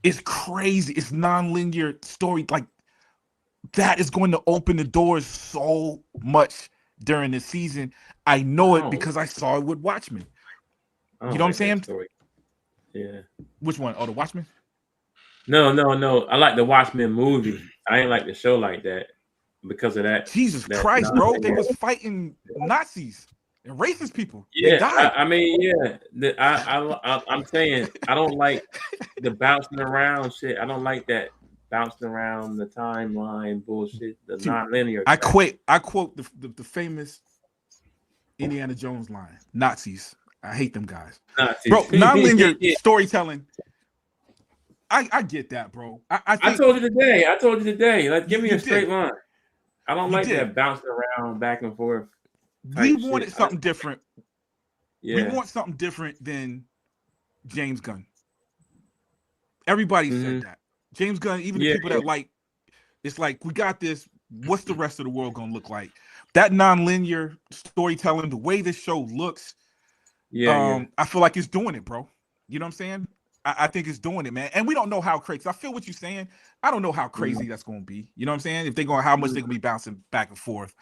is crazy. It's nonlinear story. Like that is going to open the doors so much during the season. I know it because I saw it with Watchmen. You know what I'm saying? Yeah. Which one? Oh, the Watchmen? No. I like the Watchmen movie. I ain't like the show like that because of that. Jesus Christ, bro! They was fighting Nazis and racist people. Yeah, they died. I mean, yeah. I'm saying I don't like the bouncing around shit. I don't like that bouncing around the timeline bullshit. The non-linear. I quote the famous Indiana Jones line: "Nazis. I hate them guys." Nazis. Bro, nonlinear storytelling. I get that, bro. I told you today. Like, give me a straight line. I don't like that bouncing around back and forth. We wanted something different. Yeah. We want something different than James Gunn. Everybody said that. James Gunn, even the people that like, it's like, we got this. What's the rest of the world gonna look like? That non-linear storytelling, the way this show looks, I feel like it's doing it, bro. You know what I'm saying? I think it's doing it, man. And we don't know how crazy. I feel what you're saying. I don't know how crazy that's gonna be. You know what I'm saying? If they're going, how much they're gonna be bouncing back and forth.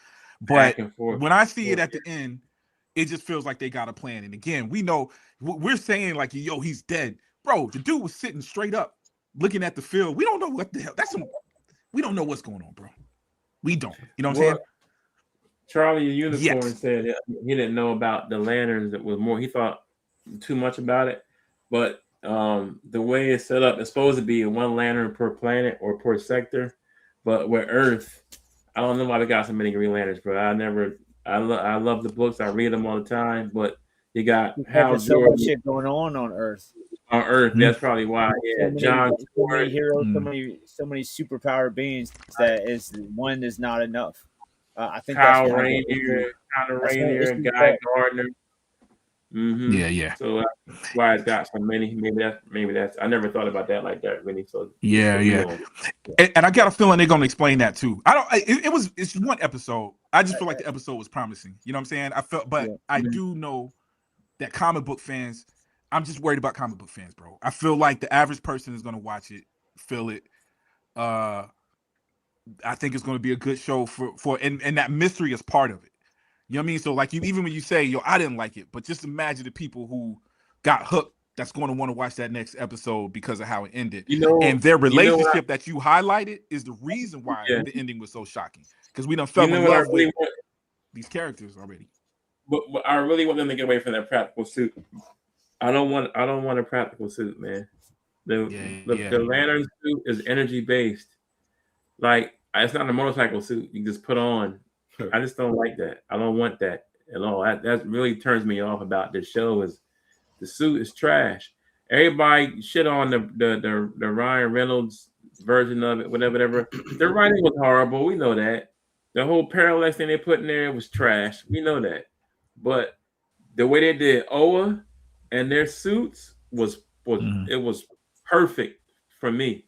But when I see it at the end, it just feels like they got a plan. And again, we know we're saying like, yo, he's dead, bro. The dude was sitting straight up, looking at the field. We don't know what the hell. We don't know what's going on, bro. We don't. You know what I'm saying? Charlie the Unicorn said he didn't know about the lanterns. That was more. He thought too much about it, but the way it's set up, it's supposed to be one lantern per planet or per sector. But with Earth, I don't know why they got so many Green Lanterns, bro. I love the books. I read them all the time, but you got Hal so Jordan much shit going on Earth. On Earth, that's probably why. Yeah, so many heroes, so many superpowered beings that one is not enough. I think Kyle Rayner, Guy Gardner. Mm-hmm. Yeah. So that's why it's got so many. Maybe that's. I never thought about that like that, really. So yeah. And I got a feeling they're gonna explain that too. It's one episode. I just feel like the episode was promising. You know what I'm saying? I do know that comic book fans. I'm just worried about comic book fans, bro. I feel like the average person is gonna watch it, feel it. I think it's gonna be a good show and that mystery is part of it. You know what I mean? So like even when you say, yo, I didn't like it, but just imagine the people who got hooked that's going to want to watch that next episode because of how it ended. And their relationship that you highlighted is the reason why the ending was so shocking. Because we done fell in love with these characters already. But I really want them to get away from that practical suit. I don't want a practical suit, man. The lantern suit is energy based. Like, it's not a motorcycle suit you just put on. I just don't like that. I don't want that at all. That really turns me off about this show. Is the suit is trash. Everybody shit on the Ryan Reynolds version of it, whatever. The writing was horrible. We know that. The whole parallax thing they put in there was trash. We know that. But the way they did Oa and their suits was perfect for me.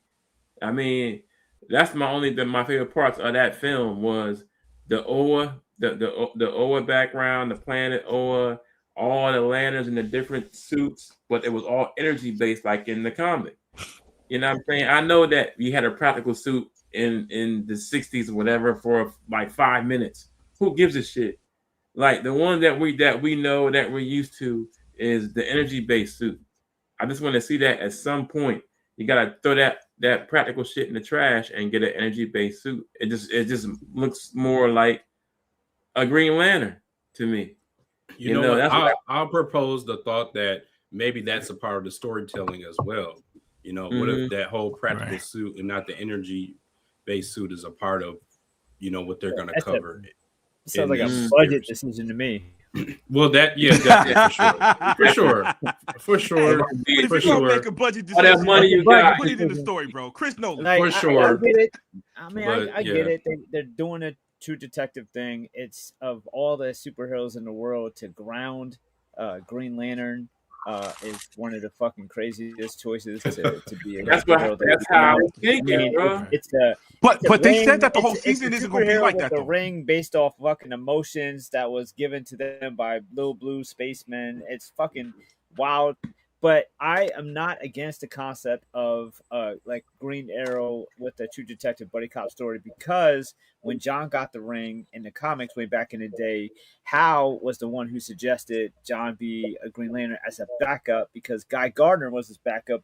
I mean, that's my favorite parts of that film was the Oa, the Oa background, the planet Oa, all the lanterns and the different suits, but it was all energy based, like in the comic. You know what I'm saying? I know that you had a practical suit in the 60s or whatever for like 5 minutes. Who gives a shit? Like the one that we know that we're used to is the energy based suit. I just want to see that at some point. You gotta throw that practical shit in the trash and get an energy based suit. It just looks more like a Green Lantern to me. You know what? I'll propose the thought that maybe that's a part of the storytelling as well. You know, what if that whole practical suit and not the energy based suit is a part of, what they're going to cover? Sounds like a budget decision to me. Well, definitely for sure. But if you're gonna make a budget decision, all that money you got, put it in the story, bro. Chris Nolan, for sure. I get it. I mean, I get it. They're doing a true detective thing. It's of all the superheroes in the world to ground Green Lantern is one of the fucking craziest choices to be a superhero. That's how I was thinking, bro. But they said that the whole season isn't going to be like that. The ring based off fucking emotions that was given to them by Little Blue Spaceman. It's fucking wild. But I am not against the concept of like Green Arrow with a true detective buddy cop story, because when John got the ring in the comics way back in the day, Hal was the one who suggested John be a Green Lantern as a backup because Guy Gardner was his backup,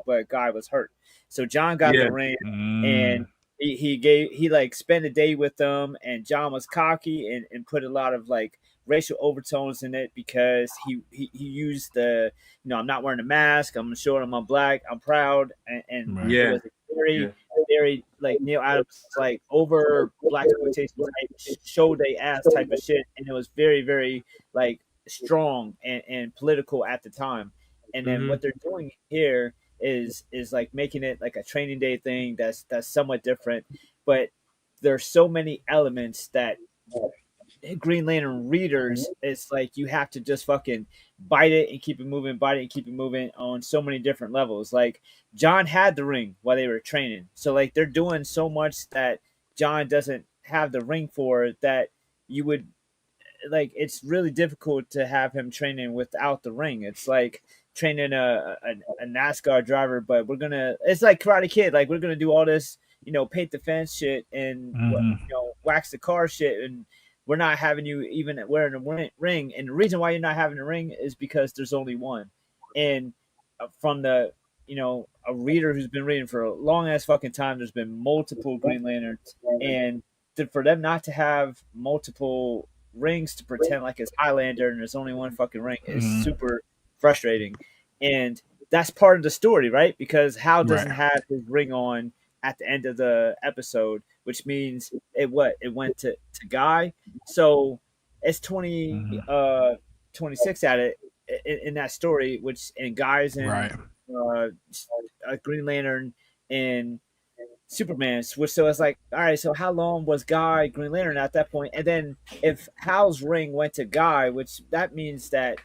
but Guy was hurt. So John got the ring and he like spent a day with them, and John was cocky and put a lot of like racial overtones in it because he used the, I'm not wearing a mask, I'm showing I'm black, I'm proud, and it was a very like Neil Adams like over black exploitation type show they ass type of shit, and it was very, very like strong and political at the time. And then what they're doing here is like making it like a training day thing that's somewhat different, but there's so many elements that Green Lantern readers, it's like you have to just fucking bite it and keep it moving, bite it and keep it moving on so many different levels. Like John had the ring while they were training, so like they're doing so much that John doesn't have the ring for, that you would like. It's really difficult to have him training without the ring. It's like training a NASCAR driver, but it's like Karate Kid. Like we're gonna do all this, paint the fence shit and wax the car shit, and we're not having you even wearing a ring. And the reason why you're not having a ring is because there's only one. And from the, a reader who's been reading for a long ass fucking time, there's been multiple Green Lanterns. And for them not to have multiple rings to pretend like it's Highlander and there's only one fucking ring is super frustrating. And that's part of the story, right? Because Hal doesn't have his ring on at the end of the episode, which means it went to Guy. So it's 26 at it in that story, and Guy's in Green Lantern and Superman. So it's like, all right, so how long was Guy Green Lantern at that point? And then if Hal's ring went to Guy, which that means that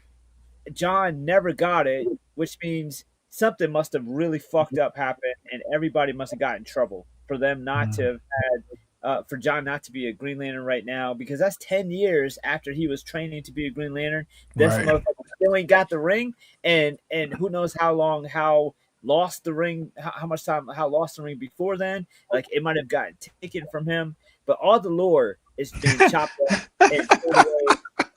John never got it, which means something must have really fucked up happened, and everybody must have gotten in trouble for them not to have had, for John not to be a Green Lantern right now, because that's 10 years after he was training to be a Green Lantern. This motherfucker still ain't got the ring, and who knows how long Hal lost the ring, how much time Hal lost the ring before then. Like it might have gotten taken from him, but all the lore is being chopped up and thrown away.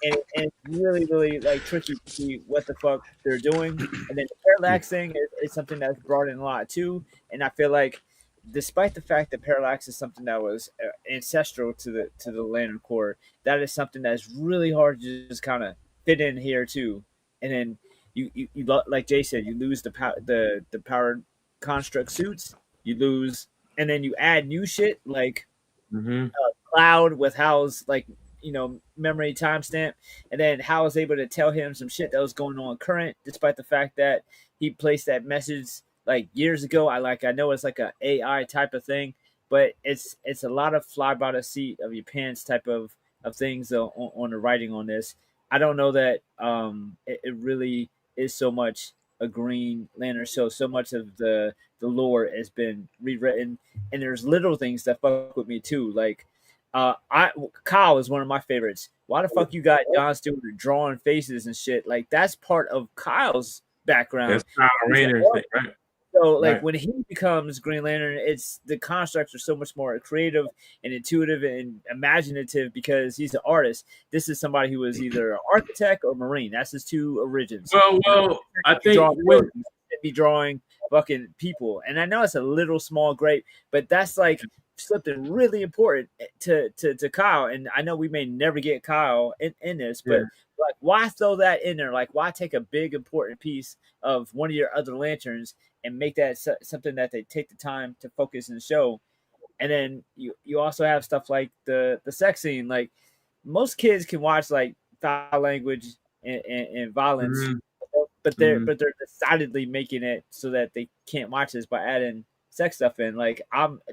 And it's really, really like tricky to see what the fuck they're doing. And then the Parallax thing is something that's brought in a lot too. And I feel like, despite the fact that Parallax is something that was ancestral to the Lantern Corps, that is something that's really hard to just kind of fit in here too. And then you like Jay said, you lose the powered construct suits. You lose, and then you add new shit like Cloud with Hal's like, memory timestamp, and then Hal was able to tell him some shit that was going on current, despite the fact that he placed that message like years ago. I know it's like a AI type of thing, but it's a lot of fly by the seat of your pants type of things on the writing on this. I don't know that it really is so much a Green Lantern show. So much of the lore has been rewritten, and there's little things that fuck with me too, like Kyle is one of my favorites. Why the fuck you got John Stewart drawing faces and shit? Like that's part of Kyle's background. That's Kyle Rayner's thing, right? So like when he becomes Green Lantern, it's the constructs are so much more creative and intuitive and imaginative because he's an artist. This is somebody who was either an architect or marine. That's his two origins. Well, I think be drawing fucking people, and I know it's a little small grape, but that's like something really important to Kyle. And I know we may never get Kyle in this, but like, why throw that in there? Like, why take a big important piece of one of your other lanterns and make that something that they take the time to focus and show? And then you also have stuff like the sex scene. Like most kids can watch like foul language and violence, but they're decidedly making it so that they can't watch this by adding sex stuff in. Like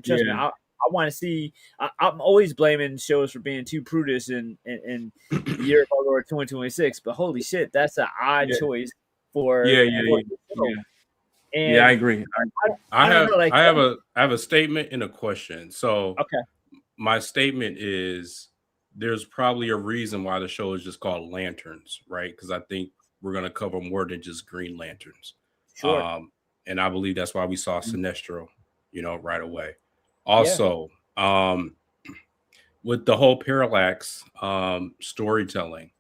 trust me, I want to see. I'm always blaming shows for being too prudish in the year of our Lord 2026, but holy shit, that's an odd choice for And I agree. I have a statement and a question. So my statement is there's probably a reason why the show is just called Lanterns, right? Because I think we're going to cover more than just Green Lanterns. Sure. And I believe that's why we saw Sinestro, right away. Also, with the whole Parallax storytelling,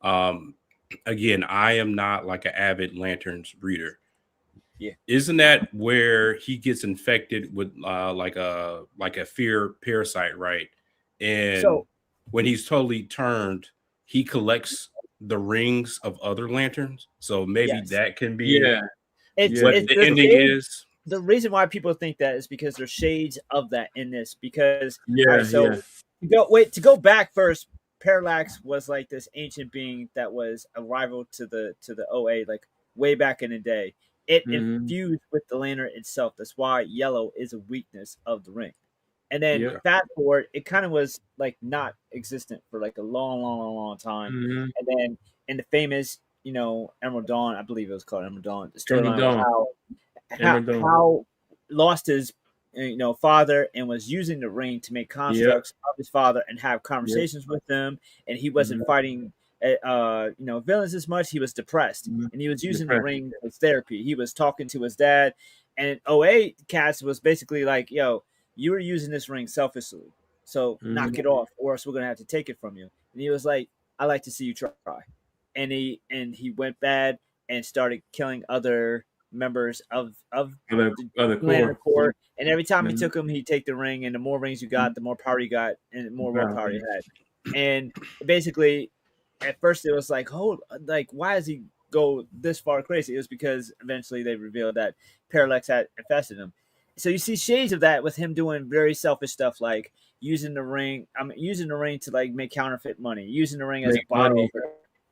again, I am not like an avid Lanterns reader. Yeah, isn't that where he gets infected with like a fear parasite, right? And so, when he's totally turned, he collects the rings of other lanterns. So maybe that can be what the ending is. The reason why people think that is because there's shades of that in this. Because to go back first, Parallax was like this ancient being that was a rival to the OA, like way back in the day. It infused with the lantern itself. That's why yellow is a weakness of the ring. And then Yeah. fast forward, it kind of was like not existent for like a long time. Mhm. And then in the famous, Emerald Dawn, I believe it was called Emerald Dawn, the Emerald storyline Dawn. of Emerald Dawn. how lost his father and was using the ring to make constructs of his father and have conversations with them, and he wasn't fighting villains as much. He was depressed, and he was using the ring as therapy. He was talking to his dad, and 08 Cass was basically like, yo, you were using this ring selfishly, so knock it off, or else we're gonna have to take it from you. And he was like, I like to see you try. And he went bad and started killing other members of other Lantern core. Corps. And every time he took them, he'd take the ring, and the more rings you got, the more power you got, and the more willpower you had. And basically, at first it was like, why does he go this far crazy? It was because eventually they revealed that Parallax had infested him. So you see shades of that with him doing very selfish stuff, like using the ring to like make counterfeit money, using the ring as a bottle.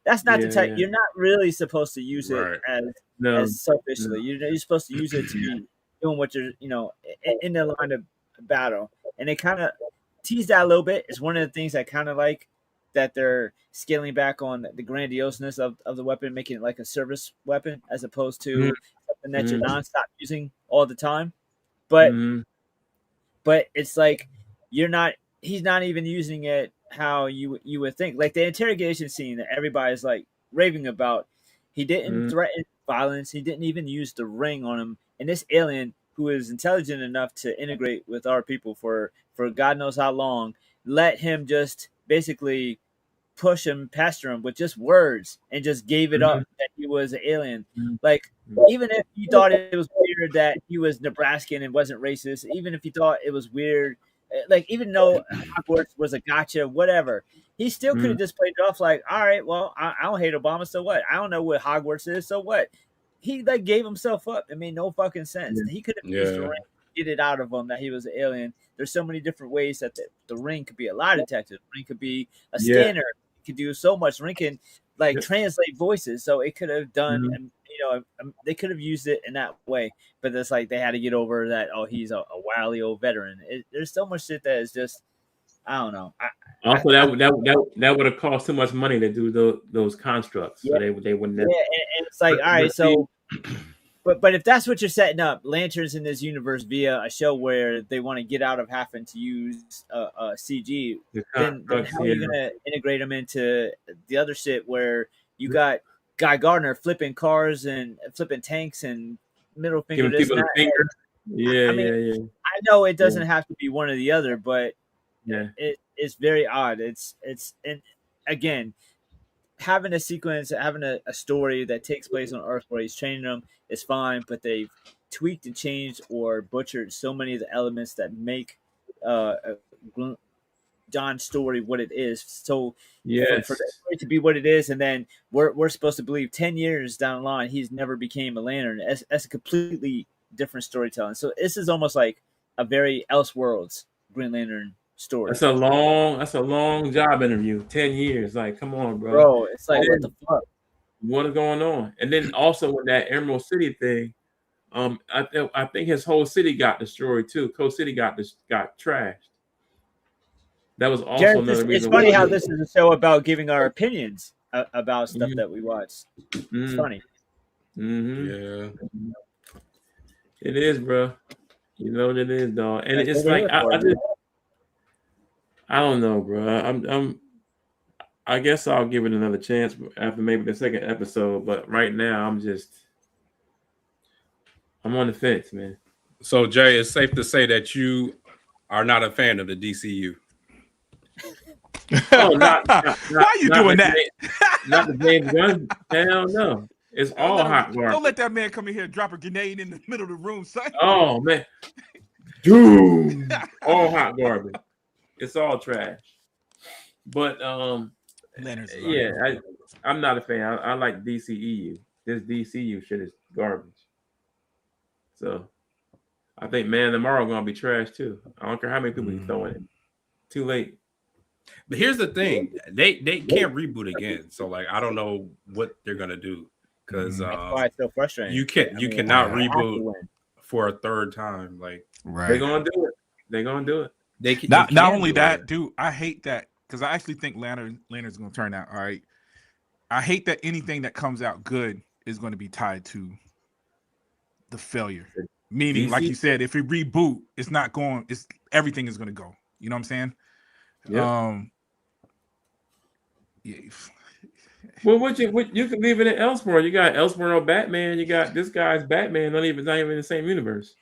That's not the type. You're not really supposed to use it as selfishly. You're supposed to use it to be doing what you're, in the line of battle. And they kind of tease that a little bit. It's one of the things I kind of like, that they're scaling back on the grandioseness of the weapon, making it like a service weapon as opposed to something that you're nonstop using all the time. But it's like he's not even using it how you would think. Like the interrogation scene that everybody's like raving about, he didn't threaten violence. He didn't even use the ring on him. And this alien, who is intelligent enough to integrate with our people for God knows how long, let him just basically push him, pester him with just words, and just gave it up that he was an alien. Like, even if you thought it was weird that he was Nebraskan and wasn't racist, even if you thought it was weird, like, even though Hogwarts was a gotcha, whatever, he still could have just played it off like, all right, well, I don't hate Obama, so what? I don't know what Hogwarts is, so what? He like gave himself up. It made no fucking sense. He could have used the ring, get it out of him that he was an alien. There's so many different ways that the ring could be a lie detector. The ring could be a scanner. It could do so much. The ring can like translate voices. So it could have done, they could have used it in that way. But it's like they had to get over that. Oh, he's a wily old veteran. There's so much shit that is just, I don't know. Also, that would have cost too much money to do those constructs. So they wouldn't. And it's like, all right, so. But if that's what you're setting up, Lanterns in this universe via a show where they want to get out of having to use CG, then how are you going to integrate them into the other shit where you got Guy Gardner flipping cars and flipping tanks and middle finger this and that? I know it doesn't have to be one or the other, but it's very odd. It's and again, having a sequence, having a story that takes place on Earth where he's training them is fine, but they've tweaked and changed or butchered so many of the elements that make John's story what it is. So for the story to be what it is, and then we're supposed to believe 10 years down the line he's never became a Lantern. That's a completely different storytelling. So this is almost like a very Elseworlds Green Lantern story. That's a long job interview. 10 years. Like, come on, bro. It's like, what the fuck? What is going on? And then also with that Emerald City thing, I think his whole city got destroyed too. Coast City got trashed. That was also Jared, another reason. It's funny how this is a show about giving our opinions about stuff that we watch. It's funny. Yeah, it is, bro. You know what it is, dog. And it's like I don't know, bro. I guess I'll give it another chance after maybe the second episode. But right now, I'm on the fence, man. So, Jay, it's safe to say that you are not a fan of the DCU. Oh, why are you doing that? Not the James Gunn. Hell no. It's all hot garbage. Don't let that man come in here and drop a grenade in the middle of the room, son. Oh, man. Dude. All hot garbage. It's all trash. But I'm not a fan. I like DCEU. This DCU shit is garbage. So I think Man of Tomorrow gonna be trash too. I don't care how many people you throw in. Too late. But here's the thing: they can't reboot again. So like I don't know what they're gonna do because that's why it's so frustrating. You cannot reboot for a third time. Like they're gonna do it. They're gonna do it. Not only that, dude, I hate that because I actually think Lantern's going to turn out all right. I hate that anything that comes out good is going to be tied to the failure. Meaning, DC? like you said, if we reboot, it's not going. It's everything is going to go. You know what I'm saying? Yeah. Yeah. Well, you can leave it in Elseworld. You got Elseworld on Batman. You got this guy's Batman. Not even in the same universe.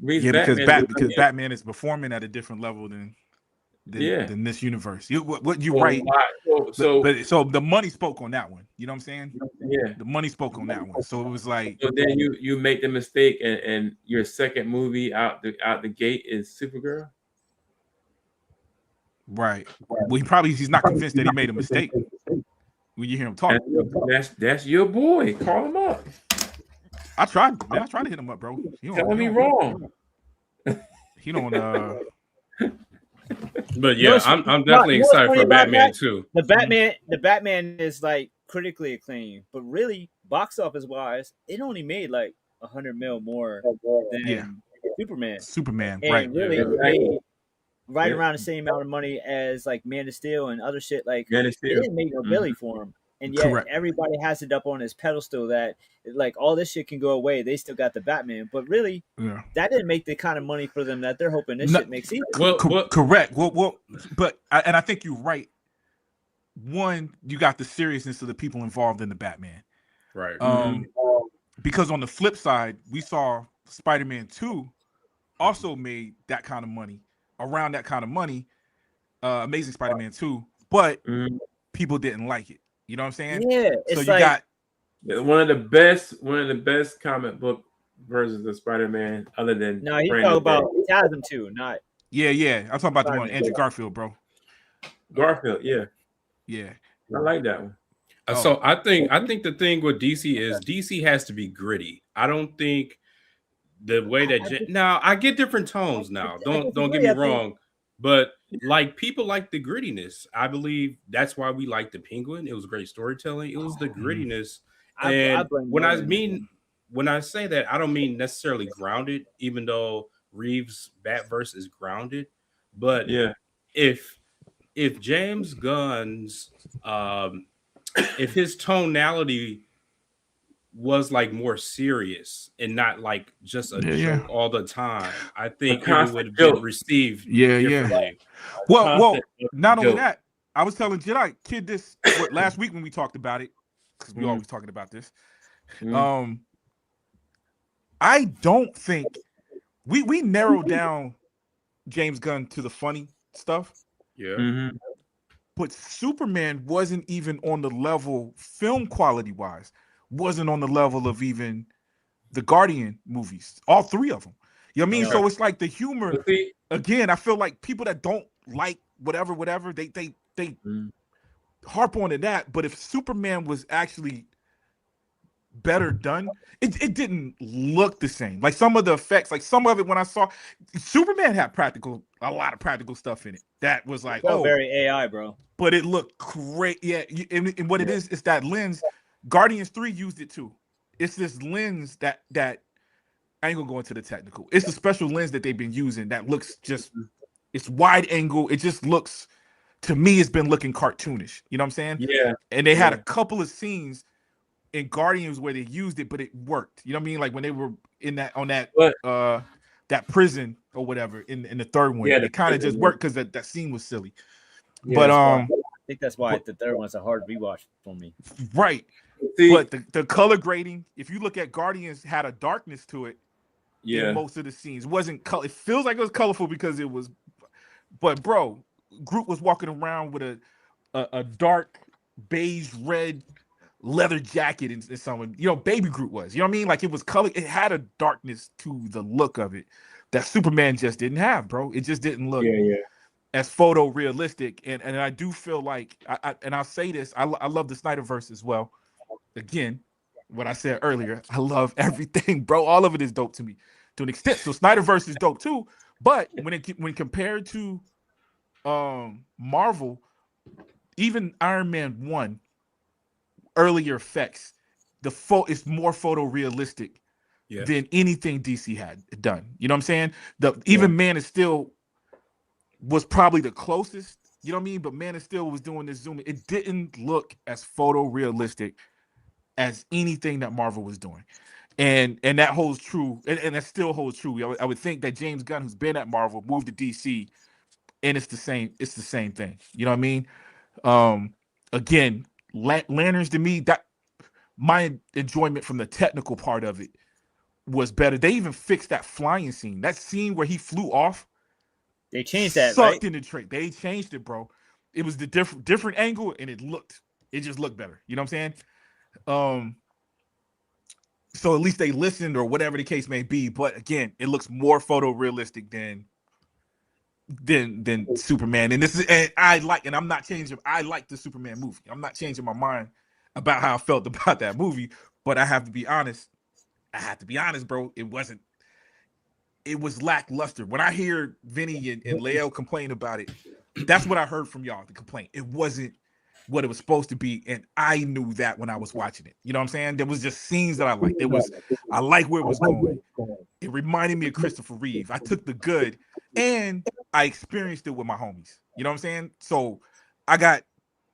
Yeah, because Batman is performing at a different level than this universe. What you right? So the money spoke on that one. You know what I'm saying? Yeah, the money spoke on that one. So it was like. So then you make the mistake, and your second movie out the gate is Supergirl. Right. Well, he's not convinced that he made a mistake. When you hear him talk, that's your boy. Call him up. I tried to hit him up, bro. Telling me wrong. He don't. But yeah, I'm definitely excited for Batman too. The Batman is like critically acclaimed, but really box office wise, it only made like $100 million more than Superman, and right? Really made right around the same amount of money as like Man of Steel and other shit. Like it didn't make no Billy for him, and yet everybody has it up on his pedestal that like all this shit can go away. They still got the Batman, but really, that didn't make the kind of money for them that they're hoping this shit makes either. Well, correct. Well, but I think you're right. One, you got the seriousness of the people involved in the Batman, right? Because on the flip side, we saw Spider-Man 2 also made that kind of money. Around that kind of money, Amazing Spider-Man 2, but people didn't like it. You know what I'm saying? Yeah. So you got one of the best comic book versions of Spider-Man, other than he's talking about Chasm 2, not. Yeah. I'm talking about the one Andrew Garfield, bro. Garfield, yeah. I like that one. So I think the thing with DC is DC has to be gritty. I don't think. The way that now I get different tones now. Don't get me wrong, but like people like the grittiness. I believe that's why we like the Penguin. It was great storytelling. It was the grittiness. And when I say that, I don't mean necessarily grounded, even though Reeves' Batverse is grounded. But if James Gunn's if his tonality was like more serious and not like just a joke all the time, I think it would have been received differently. Well, not only that, I was telling Jedi Kid this last week when we talked about it, because we always talking about this. I don't think we narrowed down James Gunn to the funny stuff. But Superman wasn't even on the level, film quality wise, wasn't on the level of even the Guardian movies, all three of them. You know what I mean? So it's like the humor. Again, I feel like people that don't like whatever, they harp on to that. But if Superman was actually better done, it didn't look the same. Like some of the effects, like some of it when I saw Superman had a lot of practical stuff in it. That was like, very AI, bro. But it looked great. Yeah, and what it is that lens. Guardians 3 used it too. It's this lens that I ain't gonna go into the technical. It's a special lens that they've been using that looks it's wide angle. It just looks, to me, it's been looking cartoonish. You know what I'm saying? Yeah. And they had a couple of scenes in Guardians where they used it, but it worked. You know what I mean? Like when they were in that prison or whatever in the third one, it kind of just worked because that scene was silly. But I think that's why the third one's a hard rewatch for me. Right. But the color grading, if you look at Guardians, had a darkness to it. In most of the scenes, wasn't color. It feels like it was colorful because it was. But bro, Groot was walking around with a dark beige red leather jacket and someone. Baby Groot was. You know what I mean? Like it was color. It had a darkness to the look of it that Superman just didn't have, bro. It just didn't look. As photorealistic, and I do feel like I'll say this, I love the Snyderverse as well. Again, what I said earlier, I love everything, bro. All of it is dope to me to an extent. So Snyderverse is dope too, but when compared to Marvel, even Iron Man 1 earlier effects, it's more photorealistic than anything DC had done. You know what I'm saying? Even Man is still was probably the closest. You know what I mean? But Man of Steel was doing this zoom. It didn't look as photorealistic as anything that Marvel was doing. And that holds true, and that still holds true. I would think that James Gunn, who's been at Marvel, moved to DC, and it's the same thing. You know what I mean? Again, Lanterns to me, that my enjoyment from the technical part of it was better. They even fixed that flying scene. That scene where he flew off. They changed that, sucked right? in the trick. They changed it, bro. It was the different angle, and it just looked better. You know what I'm saying? So at least they listened, or whatever the case may be. But again, it looks more photorealistic than Superman. And I'm not changing. I like the Superman movie. I'm not changing my mind about how I felt about that movie. But I have to be honest. Bro. It was lackluster. When I hear Vinny and Leo complain about it, that's what I heard from y'all, the complaint. It wasn't what it was supposed to be, and I knew that when I was watching it. You know what I'm saying? There was just scenes that I liked. I like where it was going. It reminded me of Christopher Reeve. I took the good, and I experienced it with my homies. You know what I'm saying? So I got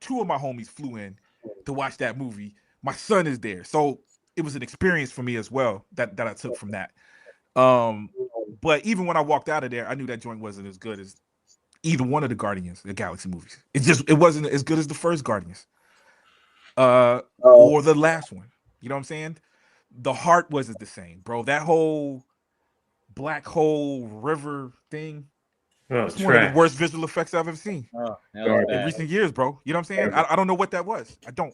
2 of my homies flew in to watch that movie. My son is there, so it was an experience for me as well that I took from that. But even when I walked out of there, I knew that joint wasn't as good as either one of the Guardians of the Galaxy movies. It wasn't as good as the first Guardians, or the last one. You know what I'm saying? The heart wasn't the same, bro. That whole black hole river thing. It's one of the worst visual effects I've ever seen in recent years, bro. You know what I'm saying? I don't know what that was. I don't.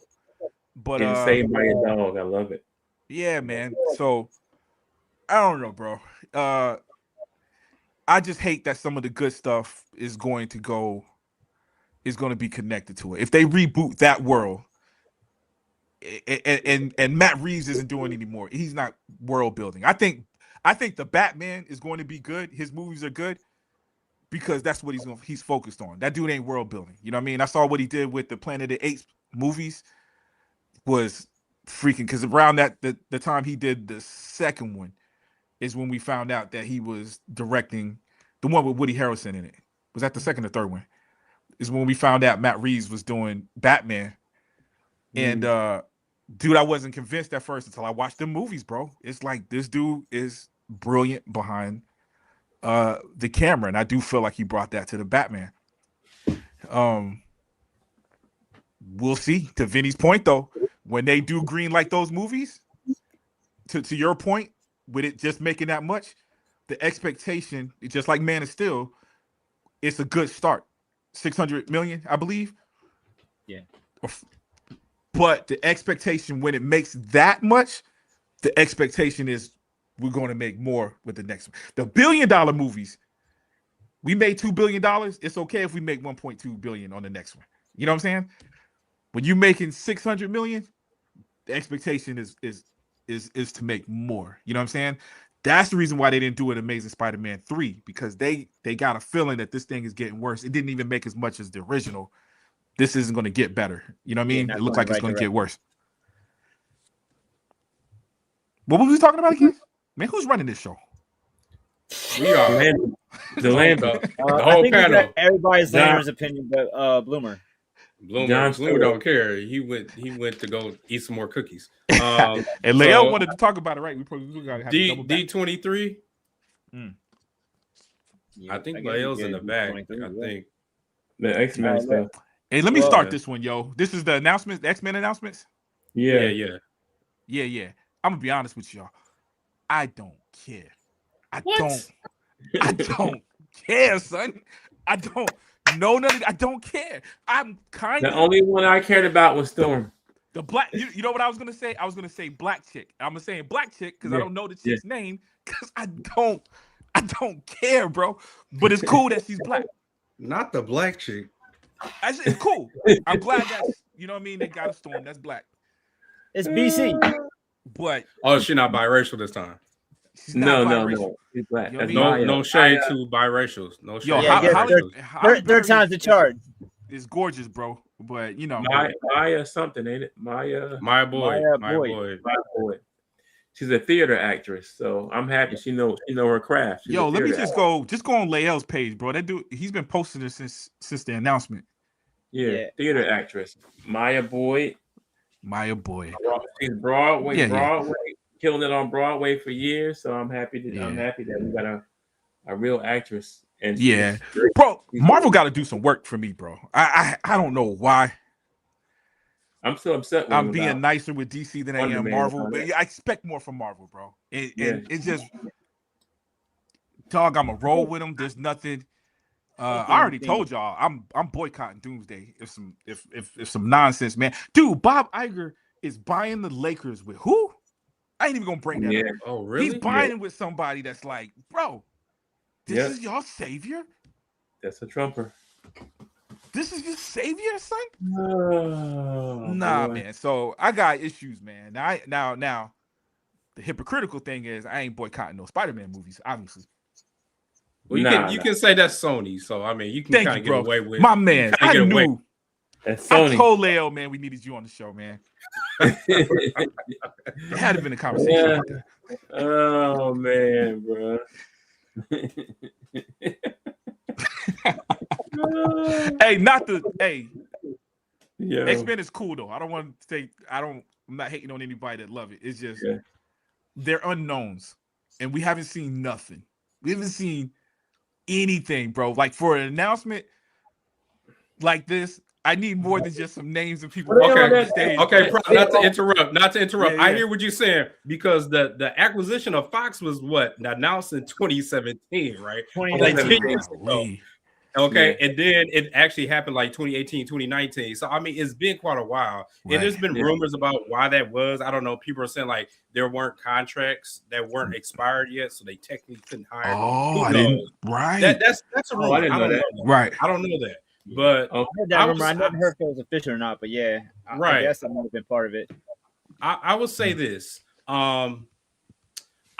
But Saved by Your Dog. I love it. Yeah, man. So I don't know, bro. I just hate that some of the good stuff is going to be connected to it. If they reboot that world, and Matt Reeves isn't doing anymore, he's not world building. I think the Batman is going to be good. His movies are good because that's what he's focused on. That dude ain't world building. You know what I mean? I saw what he did with the Planet of the Apes movies was freaking, because around the time he did the second one is when we found out that he was directing the one with Woody Harrelson in it. Was that the second or third one? Is when we found out Matt Reeves was doing Batman. And dude, I wasn't convinced at first until I watched the movies, bro. It's like this dude is brilliant behind the camera, and I do feel like he brought that to the Batman. We'll see. To Vinny's point, though, when they do green like those movies, to your point, with it just making that much, the expectation, just like Man of Steel, it's a good start. 600 million, I believe. Yeah. But the expectation when it makes that much, the expectation is we're going to make more with the next one. The $1 billion movies, we made $2 billion. It's okay if we make 1.2 billion on the next one. You know what I'm saying? When you're making 600 million, the expectation is to make more. You know what I'm saying? That's the reason why they didn't do it Amazing Spider-Man 3, because they got a feeling that this thing is getting worse. It didn't even make as much as the original. This isn't going to get better. You know what I mean? It looks like it's going to get worse. What were we talking about again? Man, who's running this show? We are the Lambda. The whole panel. Everybody's Lanter's opinion, but Bloomer. Bloomer don't care. He went to go eat some more cookies. And Leo wanted to talk about it, right? We gotta have D23. Yeah, I think Leo's in the back. I think the X-Men stuff. Hey, let me start this one, yo. This is the announcements, the X-Men announcements. Yeah. I'm gonna be honest with y'all. I don't care. I don't care, son. I don't. No, I don't care. I'm kind of. The only one I cared about was Storm. The black. You know what I was gonna say? I was gonna say black chick. I'm gonna say black chick because I don't know the chick's name, because I don't care, bro. But it's cool that she's black. not the black chick. It's cool. I'm glad that's, you know what I mean, they got a Storm that's black. It's BC. But She's not biracial this time. she's not No. biracial. He's black. You know That's what I Maya. No shade to biracials. No shade. Yo, to Halle Third time's the charge. It's gorgeous, bro. But you know, Maya something, ain't it? Maya My boy. Maya Boyd. Boyd. she's a theater actress, so I'm happy she know her craft. She's Yo, a let me theater just go on Lael's page, bro. That dude, he's been posting this since the announcement. Yeah, theater actress. Maya Boyd. Maya Boyd. She's Broadway, Yeah. killing it on Broadway for years. So I'm happy that we got a real actress. And yeah, bro, Marvel got to do some work for me, bro. I don't know why. I'm still upset with I'm being nicer with DC than I am Marvel, but I expect more from Marvel, bro. And it's just, dog, I'm a roll with them. There's nothing. I already told y'all I'm boycotting Doomsday if some nonsense, man. Dude, Bob Iger is buying the Lakers with who? I ain't even gonna bring that up. Oh, really? He's buying with somebody that's like, bro, this is your savior? That's a Trumper. This is your savior, son? Oh, nah, boy. man. So I got issues, man. Now, the hypocritical thing is I ain't boycotting no Spider-Man movies, obviously. Well, you can say that's Sony, so I mean you can kind of get away with my man. I knew. That's Sony. I told Leo, man, we needed you on the show, man. It had to been a conversation like that. Oh man, bro. Yeah. X-Men is cool though. I don't want to say I'm not hating on anybody that love it. It's just they're unknowns, and we haven't seen nothing. We haven't seen anything, bro. Like for an announcement like this, I need more than just some names of people. Okay, not to interrupt. Yeah. I hear what you're saying because the acquisition of Fox was announced in 2017, right? Like 10 years ago. Okay, and then it actually happened like 2018, 2019. So I mean, it's been quite a while, and there's been rumors about why that was. I don't know. People are saying like there weren't contracts that weren't expired yet, so they technically couldn't hire. Oh, I didn't. Right. That's a rumor. I didn't know that. Right. I don't know that, but I heard that rumor. I never heard if it was official or not, but yeah, I guess that might have been part of it. I will say this.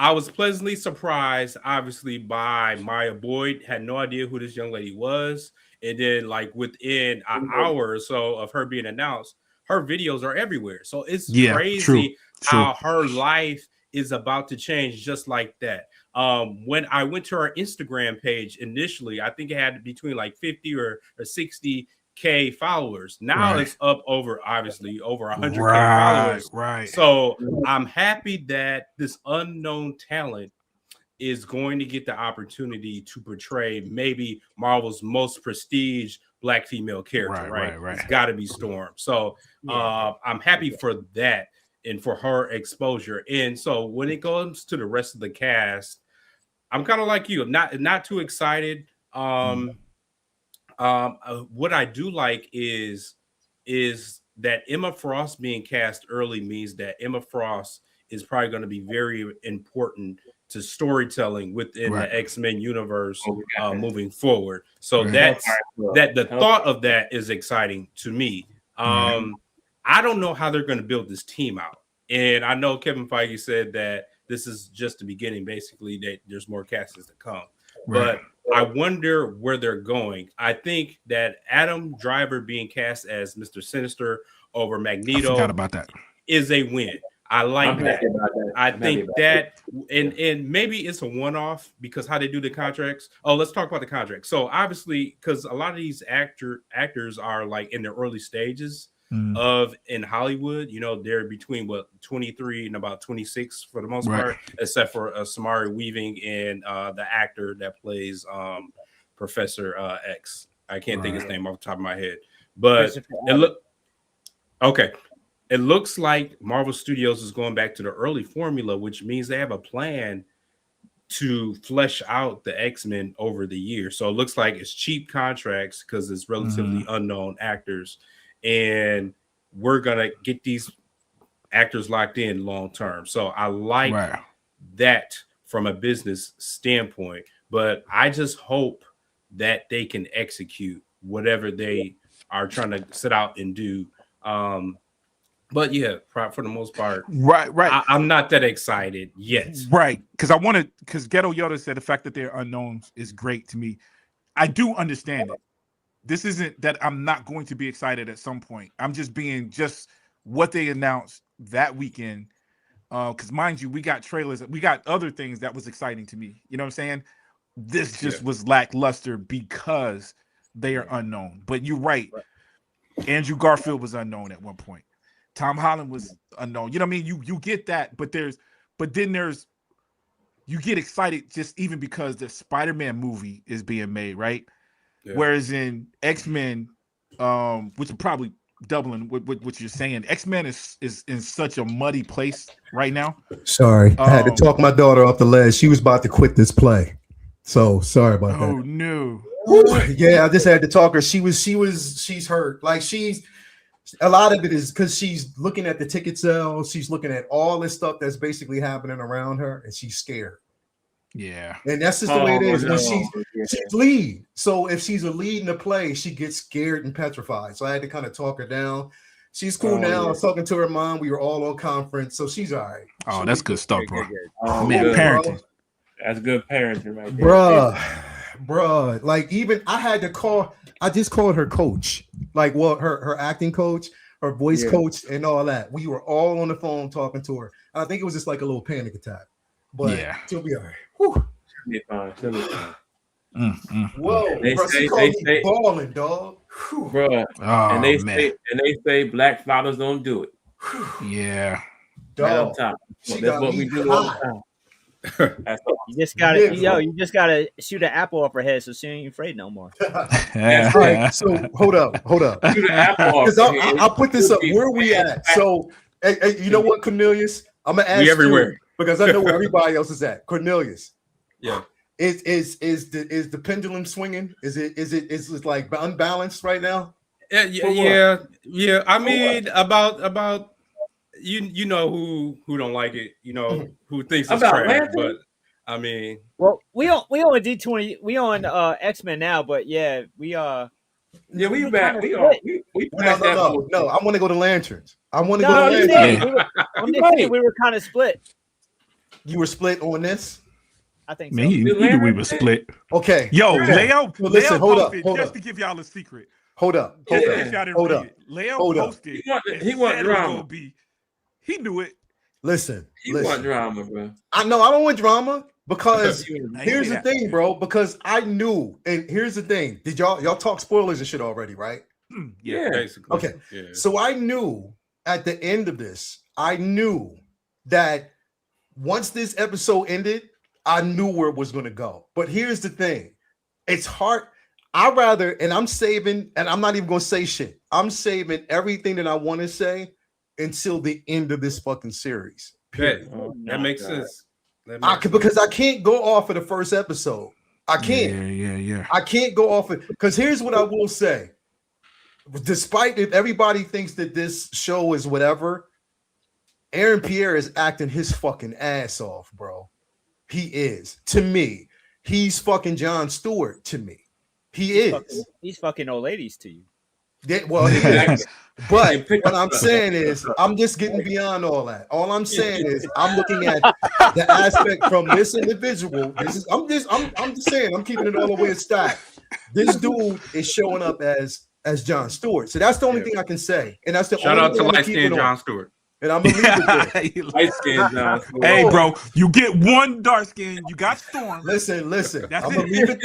I was pleasantly surprised, obviously, by Maya Boyd. Had no idea who this young lady was. And then, like, within an hour or so of her being announced, her videos are everywhere. So it's crazy how her life is about to change just like that. When I went to her Instagram page initially, I think it had between like 50 or 60K followers. Now it's up over 100K followers. Right. So I'm happy that this unknown talent is going to get the opportunity to portray maybe Marvel's most prestige Black female character. Right. It's got to be Storm. So I'm happy for that and for her exposure. And so when it comes to the rest of the cast, I'm kind of like you. I'm not too excited. What I do like is that Emma Frost being cast early means that Emma Frost is probably going to be very important to storytelling within the X-Men universe moving forward. So that the thought of that is exciting to me. I don't know how they're going to build this team out. And I know Kevin Feige said that this is just the beginning, basically, that there's more castings to come. But I wonder where they're going. I think that Adam Driver being cast as Mr. Sinister over Magneto is a win. I like that. I think that, and maybe it's a one-off because how they do the contracts. Oh, let's talk about the contract. So obviously, because a lot of these actors are like in their early stages of in Hollywood, they're between 23 and about 26 for the most part, except for Samari Weaving and the actor that plays Professor X. I can't think his name off the top of my head, but it looks like Marvel Studios is going back to the early formula, which means they have a plan to flesh out the X-Men over the year. So it looks like it's cheap contracts because it's relatively unknown actors. And we're going to get these actors locked in long term. So I like that from a business standpoint. But I just hope that they can execute whatever they are trying to set out and do. But yeah, for the most part, I'm not that excited yet. Because Ghetto Yoda said the fact that they're unknowns is great to me. I do understand it. This isn't that I'm not going to be excited at some point. I'm just being what they announced that weekend. Because mind you, we got trailers, we got other things that was exciting to me. You know what I'm saying? This just was lackluster because they are unknown. But you're right. Andrew Garfield was unknown at one point. Tom Holland was unknown. You know what I mean? You get that, but then you get excited just even because the Spider-Man movie is being made, right? Yeah. Whereas in X-Men, which is probably doubling what you're saying, X-Men is in such a muddy place right now. Sorry, I had to talk my daughter off the ledge. She was about to quit this play, so sorry about that. Oh no! Yeah, I just had to talk her. She's hurt. Like a lot of it is because she's looking at the ticket sales. She's looking at all this stuff that's basically happening around her, and she's scared. Yeah, and that's just the way it is. When she's lead, so if she's a lead in the play, she gets scared and petrified. So I had to kind of talk her down. She's cool now. I was talking to her mom. We were all on conference, so she's all right. Oh, that's good stuff, bro. Man, parenting. That's good parenting, right there, bro. Like even I had to call. I just called her coach, like her acting coach, her voice coach, and all that. We were all on the phone talking to her. I think it was just like a little panic attack, but she'll be all right. Whew. She'll be fine. She'll be fine. Whoa, they say balling, dog, bro. And they say black fathers don't do it. Yeah, right on top. That's what we do all the time. You just gotta shoot an apple off her head, so she ain't afraid no more. All right, so hold up. Shoot an apple because I'll put this up. Where are we at? So, hey, you know what, Cornelius? I'm gonna ask you because I know where everybody else is at. Cornelius, yeah, is the pendulum swinging? Is it like unbalanced right now? Yeah. I mean, about. You know who don't like it, you know who thinks it's trash, but I mean, well, we on D20, we on X-Men now, but we back. No, I want to go to Lanterns. I want to go to Lanterns. I'm just saying we were kind of split. You were split on this? I think so. Man, you knew we were split. Okay. Yo, Leo, listen, hold up. Just to give y'all a secret. Hold up. Leo posted. He want drama. He knew it. Listen. He want drama, bro. I don't want drama because here's the thing, bro. Because I knew, and here's the thing. Did y'all talk spoilers and shit already, right? Yeah, basically. Okay. Yeah. So I knew at the end of this, I knew that once this episode ended, I knew where it was going to go. But here's the thing. It's hard. And I'm saving, and I'm not even going to say shit. I'm saving everything that I want to say until the end of this fucking series. That makes sense. Because I can't go off of the first episode. I can't. Yeah. I can't go off it because here's what I will say. Despite if everybody thinks that this show is whatever, Aaron Pierre is acting his fucking ass off, bro. He is. To me, he's fucking Jon Stewart to me. He's fucking old ladies to you. Yeah, well, but what I'm saying is, I'm just getting beyond all that. All I'm saying is, I'm looking at the aspect from this individual. I'm just saying, I'm keeping it all the way stacked. This dude is showing up as Jon Stewart, so that's the only thing I can say, and that's the shout only out to light skinned Jon Stewart. And I'm gonna leave it there. Light-skinned Jon Stewart. Hey, bro, you get one dark skin, you got Storm. Listen. I'm gonna leave it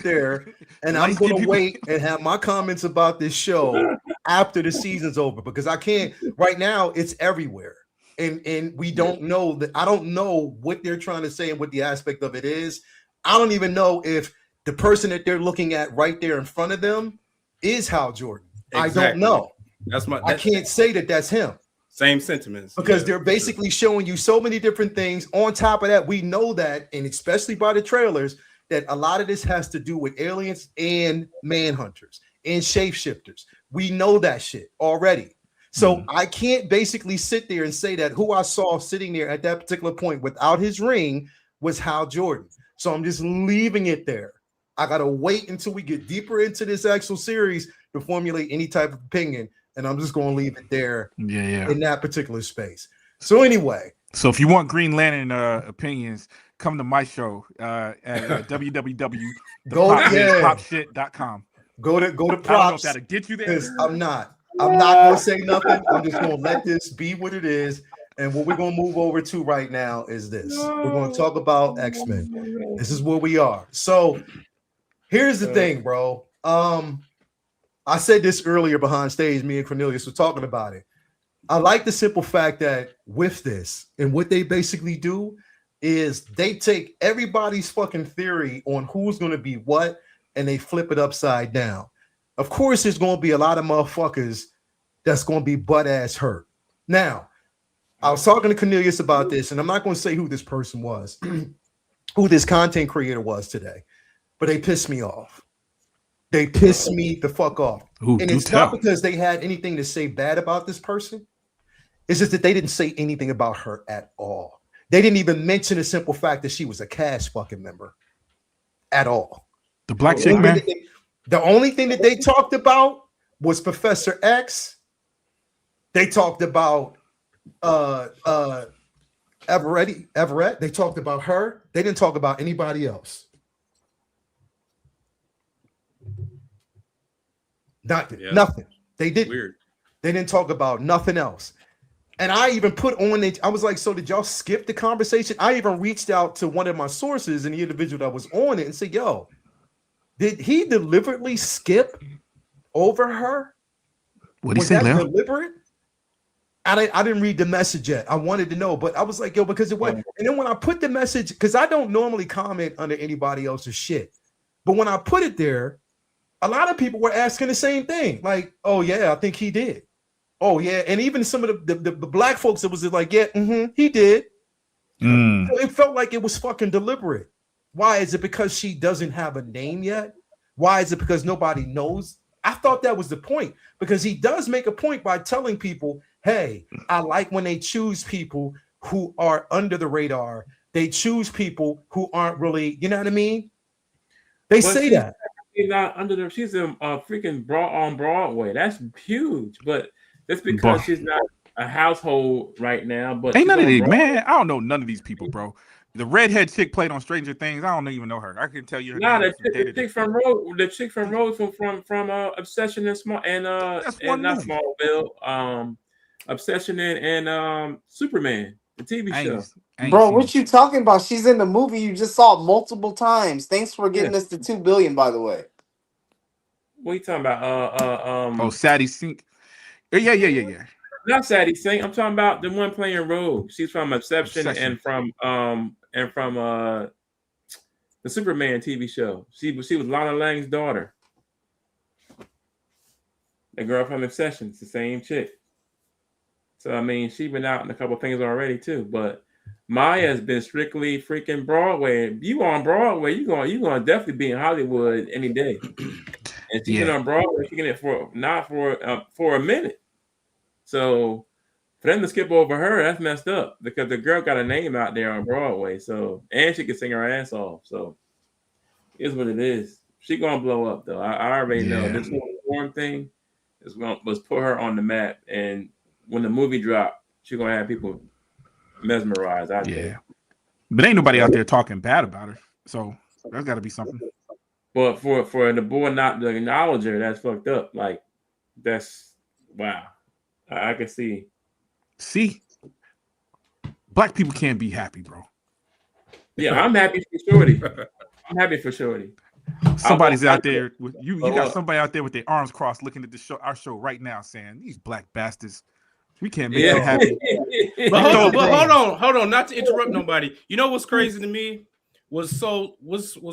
there. And I'm gonna wait and have my comments about this show after the season's over because I can't right now. It's everywhere, and we don't know that. I don't know what they're trying to say and what the aspect of it is. I don't even know if the person that they're looking at right there in front of them is Hal Jordan. Exactly. I don't know. I can't say that that's him. Same sentiments. Because they're basically showing you so many different things. On top of that, we know that, and especially by the trailers, that a lot of this has to do with aliens and manhunters and shapeshifters. We know that shit already. So I can't basically sit there and say that who I saw sitting there at that particular point without his ring was Hal Jordan. So I'm just leaving it there. I got to wait until we get deeper into this actual series to formulate any type of opinion. And I'm just going to leave it there in that particular space. So anyway. So if you want Green Lantern opinions, come to my show at www.popshit.com. Go to props. I don't know if that'll get you there. I'm not going to say nothing. I'm just going to let this be what it is. And what we're gonna move over to right now is this. We're gonna talk about X-Men. This is where we are. So here's the thing, bro. I said this earlier behind stage. Me and Cornelius were talking about it. I like the simple fact that with this and what they basically do is they take everybody's fucking theory on who's going to be what and they flip it upside down. Of course, there's going to be a lot of motherfuckers that's going to be butt ass hurt. Now, I was talking to Cornelius about this, and I'm not going to say who this person was, who this content creator was today, but they pissed me off. They pissed me the fuck off. Ooh, And it's not because they had anything to say bad about this person. It's just that they didn't say anything about her at all. They didn't even mention the simple fact that she was a cast fucking member at all. The black chick, man. The only thing that they talked about was Professor X. They talked about Everett. They talked about her. They didn't talk about anybody else. Nothing. They didn't. Weird. They didn't talk about nothing else. And I even put on it. I was like, so did y'all skip the conversation? I even reached out to one of my sources and the individual that was on it and said, yo, did he deliberately skip over her? What did he say, Leo? Deliberate? I didn't read the message yet. I wanted to know, but I was like, yo, because it was. And then when I put the message, because I don't normally comment under anybody else's shit, but when I put it there, a lot of people were asking the same thing. Like, oh yeah, I think he did. Oh yeah, and even some of the black folks that was like, yeah, he did. So it felt like it was fucking deliberate. Why is it because she doesn't have a name yet? Why is it because nobody knows? I thought that was the point, because he does make a point by telling people, hey, I like when they choose people who are under the radar. They choose people who aren't really, you know what I mean? They say that. She's not under the. She's a freaking on Broadway. That's huge, but that's because she's not a household right now. But ain't none of these, man. I don't know none of these people, bro. The redhead chick played on Stranger Things. I don't even know her. I can tell you her name. The chick from Rose from Obsession and Smallville. Obsession and Superman, the TV show. Bro, what you talking about? She's in the movie you just saw multiple times. Thanks for getting us to 2 billion, by the way. What are you talking about? Sadie Sink. Yeah. Not Sadie Sink. I'm talking about the one playing Rogue. She's from Obsession. and from the Superman TV show. She was Lana Lang's daughter. The girl from Obsession. It's the same chick. So I mean, she's been out in a couple of things already too. But Maya's been strictly freaking Broadway. You on Broadway? You gonna definitely be in Hollywood any day. And she's been on Broadway. She getting it for a minute. So for them to skip over her, that's messed up, because the girl got a name out there on Broadway. So, and she can sing her ass off. So it's what it is. She gonna blow up though. I already know. This one thing was put her on the map, and when the movie dropped, she's gonna have people mesmerized out there. But ain't nobody out there talking bad about her. So there's got to be something. But for the board not to acknowledge her, that's fucked up. Like, that's wow. I can see. See, black people can't be happy, bro. Yeah, I'm happy for Shorty. I'm happy for Shorty. Somebody's out there with you. You got somebody out there with their arms crossed, looking at the show, our show right now, saying these black bastards. We can't make them happy. But hold on. Not to interrupt nobody. You know what's crazy to me? What's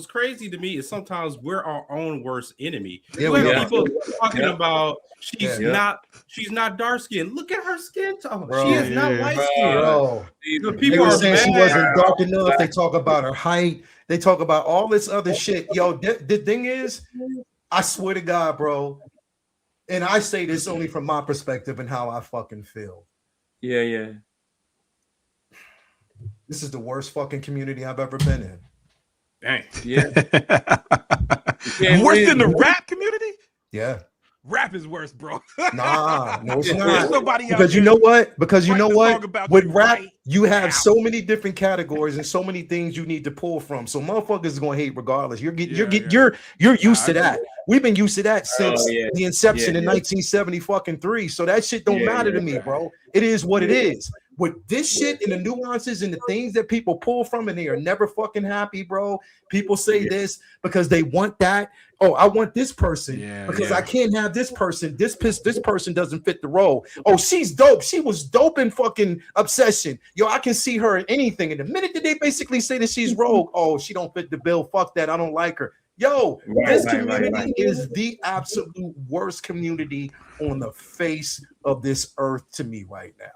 crazy to me is sometimes we're our own worst enemy. People talking about she's not dark skinned. Look at her skin tone. She is not light skinned. People are saying she wasn't dark enough. They talk about her height. They talk about all this other shit. Yo, the thing is, I swear to God, bro. And I say this only from my perspective and how I fucking feel. Yeah. This is the worst fucking community I've ever been in. Dang. Yeah. Worse than the rap community? Yeah. Rap is worse, bro. No, it's not. There's nobody out because there. You know what? Because you know what? With rap, right you have now. so many different categories and so many things you need to pull from. So motherfuckers is gonna hate regardless. You're used to that. We've been used to that since the inception in 1973. So that shit don't matter to me, bro. It is what it is. with this shit and the nuances and the things that people pull from, and they are never fucking happy, bro. People say this because they want that. Oh, I want this person because I can't have this person. This person doesn't fit the role. Oh, she's dope. She was dope in fucking Obsession. Yo, I can see her in anything. And the minute that they basically say that she's rogue, oh, she don't fit the bill. Fuck that. I don't like her. Yo, this community is the absolute worst community on the face of this earth to me right now.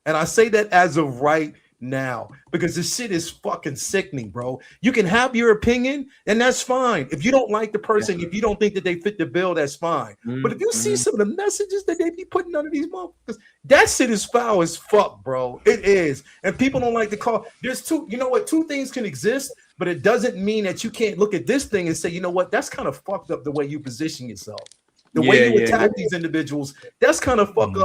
And I say that as of right now because this shit is fucking sickening, bro. You can have your opinion and that's fine. If you don't like the person, if you don't think that they fit the bill, that's fine. But if you see some of the messages that they be putting under these motherfuckers, that shit is foul as fuck, bro. It is. And people don't like to call. There's two, you know what? Two things can exist, but it doesn't mean that you can't look at this thing and say, you know what? That's kind of fucked up the way you position yourself. The way you attack these individuals, that's kind of fucked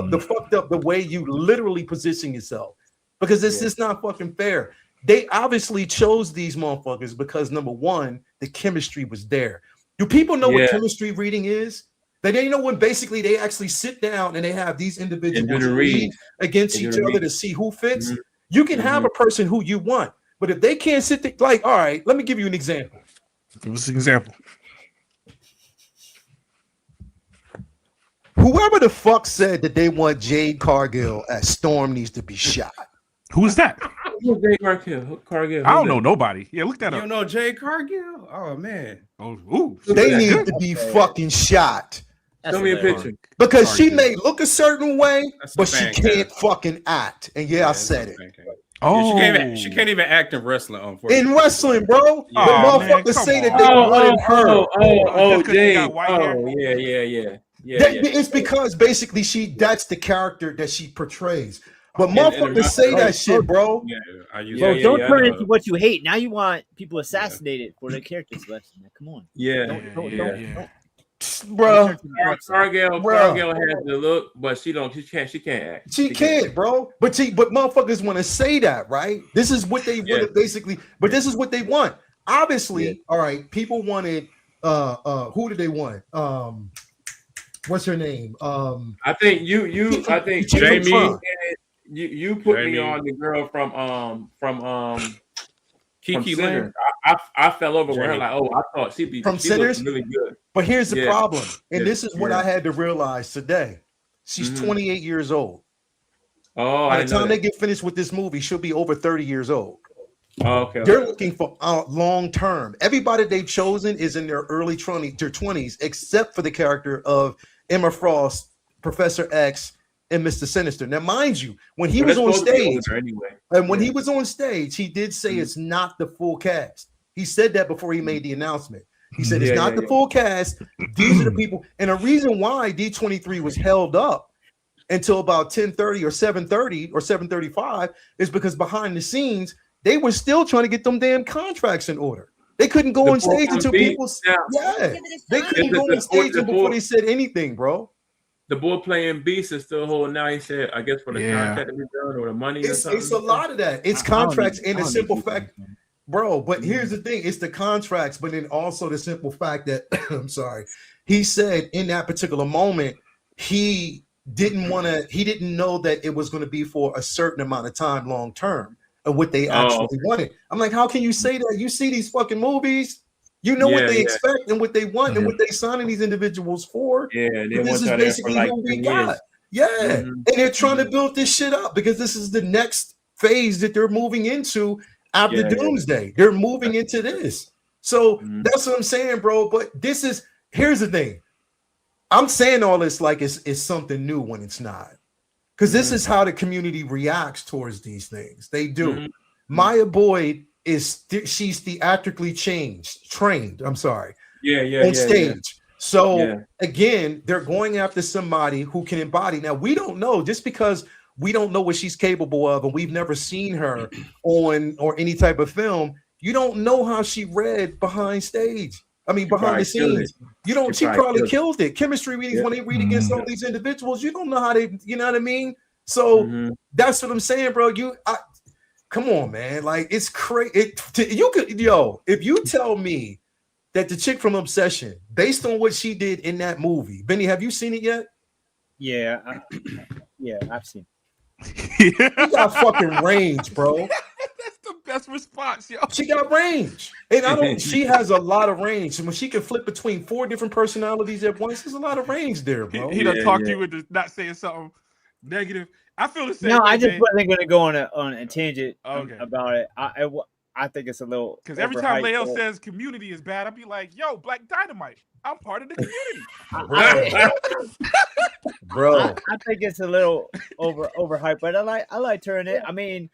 up the way you literally position yourself. Because it's just not fucking fair. They obviously chose these motherfuckers because number one, the chemistry was there. Do people know what chemistry reading is? They know when basically they actually sit down and they have these individuals read against each other to see who fits. You can have a person who you want, but if they can't sit there, like, all right, let me give you an example. Give us an example. Whoever the fuck said that they want Jade Cargill as Storm needs to be shot. Who's that? Who's Jade Cargill? I don't know nobody. Yeah, look that up. You know Jade Cargill? Oh man. Oh, ooh, they need to be fucking shot. Show me a picture. Because she may look a certain way, but she can't fucking act. And I said it. Oh, she can't even act in wrestling. Unfortunately, in wrestling, bro. The motherfuckers say that they wanted her. Jade. Yeah. It's because basically that's the character that she portrays. But motherfuckers say that shit, bro. Don't turn it into what you hate. Now you want people assassinated for their character selection. Now, come on. Don't. Bro, Cargill has the look, but she can't act. She can't, bro. But motherfuckers want to say that, right? This is what they want basically, but this is what they want. Obviously, all right, people wanted who did they want? What's her name? I think Jamie. You put me on the girl from Kiki Sinners. I fell over with her like, I thought she looked really good. But here's the problem, and this is what I had to realize today. She's 28 years old. Oh, by the time they get finished with this movie, she'll be over 30 years old. Oh, okay. They're looking for long term. Everybody they've chosen is in their early 20s, except for the character of Emma Frost, Professor X, and Mr. Sinister. Now, mind you, when he was on stage, he was on stage, he did say it's not the full cast. He said that before he made the announcement. He said it's not the full cast. These are the people. And the reason why D23 was held up until about 10:30 or 7:30 or 7:35 is because behind the scenes, they were still trying to get them damn contracts in order. They couldn't go on stage until people. They couldn't go on stage before they said anything, bro. The boy playing Beast is still holding out. He said, I guess for the contract to be done or the money or something. It's a lot of that. It's contracts and the simple fact, bro. But here's the thing: it's the contracts, but then also the simple fact that I'm sorry. He said in that particular moment, he didn't know that it was going to be for a certain amount of time, long term, of what they actually wanted. I'm like, how can you say that? You see these fucking movies. You know what they expect and what they want and what they signing these individuals for. This is basically who we got. And they're trying to build this shit up because this is the next phase that they're moving into after Doomsday. They're moving into this. So that's what I'm saying, bro. But here's the thing. I'm saying all this like it's something new when it's not. Because this is how the community reacts towards these things. They do. Maya Boyd she's theatrically trained. I'm sorry. On stage. So again, they're going after somebody who can embody. Now we don't know just because we don't know what she's capable of, and we've never seen her on or any type of film. You don't know how she read behind stage. I mean, behind the scenes. She probably killed it. Chemistry readings when they read against all these individuals, you don't know how they. You know what I mean? So that's what I'm saying, bro. Come on, man. Like, it's crazy. If you tell me that the chick from Obsession, based on what she did in that movie, Benny, have you seen it yet? Yeah, I've seen it. She got fucking range, bro. That's the best response, yo. She got range, and she has a lot of range. And when she can flip between 4 different personalities at once, there's a lot of range there, bro. He done talked you into not saying something negative. I feel the same. No, way, I just man. wasn't going to go on a tangent Okay. about it. I think it's a little Because every time overhyped, Leo but- says community is bad, I'll be like, yo, Black Dynamite. I'm part of the community. Bro. I think it's a little overhyped, but I like turning it. I mean,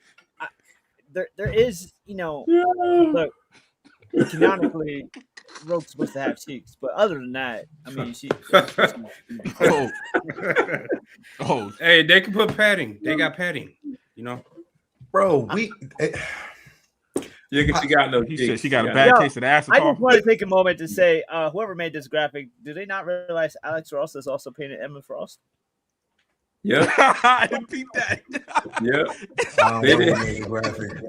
there is, look, canonically, Rogue's supposed to have cheeks, but other than that, I mean, she. Oh, Hey, they can put padding. They got padding. Bro, She got no. he cheeks. said she got a bad case of the ass. I just want to take a moment to say, whoever made this graphic, do they not realize Alex Ross has also painted Emma Frost? Yep. I didn't beat that. Yep.